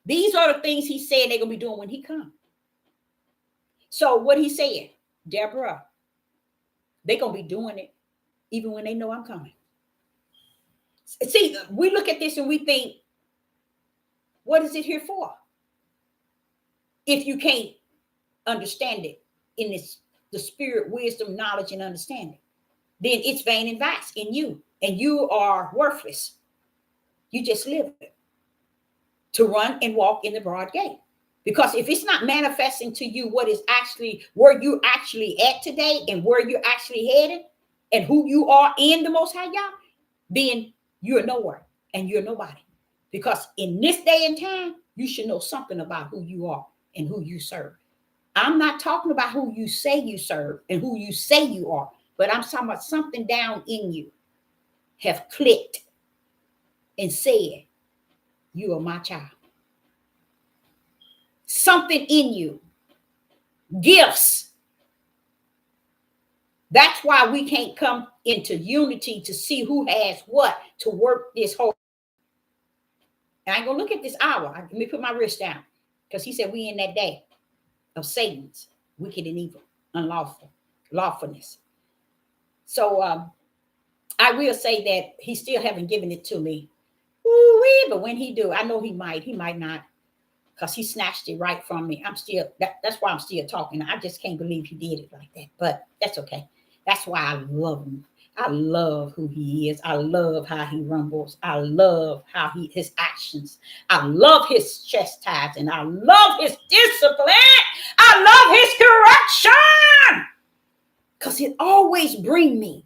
These are the things he said they're going to be doing when he comes. So what he said, Deborah, they're going to be doing it even when they know I'm coming. See, we look at this and we think, what is it here for? If you can't understand it in the spirit, wisdom, knowledge, and understanding, then it's vain and vast in you, and you are worthless. You just live it. To run and walk in the broad gate. Because if it's not manifesting to you what is actually where you actually at today and where you're actually headed and who you are in the Most High Yah, then you're nowhere and you're nobody. Because in this day and time, you should know something about who you are and who you serve. I'm not talking about who you say you serve and who you say you are, but I'm talking about something down in you have clicked and said, you are my child. Something in you, gifts. That's why we can't come into unity to see who has what to work this whole. And I ain't gonna look at this hour. Let me put my wrist down because he said we in that day of Satan's wicked and evil, unlawful, lawfulness. So I will say that he still haven't given it to me. Ooh-wee, but when he do, I know he might not, because he snatched it right from me. I'm still that's why I'm still talking. I just can't believe he did it like that. But that's okay. That's why I love him. I love who he is. I love how he rumbles. I love how his actions. I love his chastising. I love his discipline. I love his correction. Because it always brings me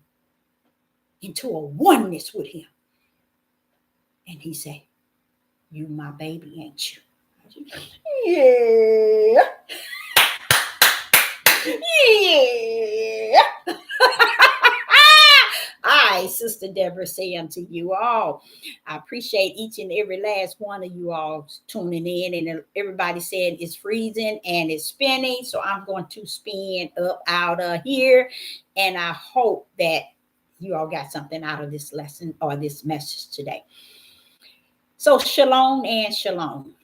into a oneness with him. And he said, you my baby, ain't you? Yeah. Yeah. I, Sister Deborah, say unto you all, I appreciate each and every last one of you all tuning in. And everybody said it's freezing and it's spinning. So I'm going to spin up out of here. And I hope that you all got something out of this lesson or this message today. So shalom and shalom.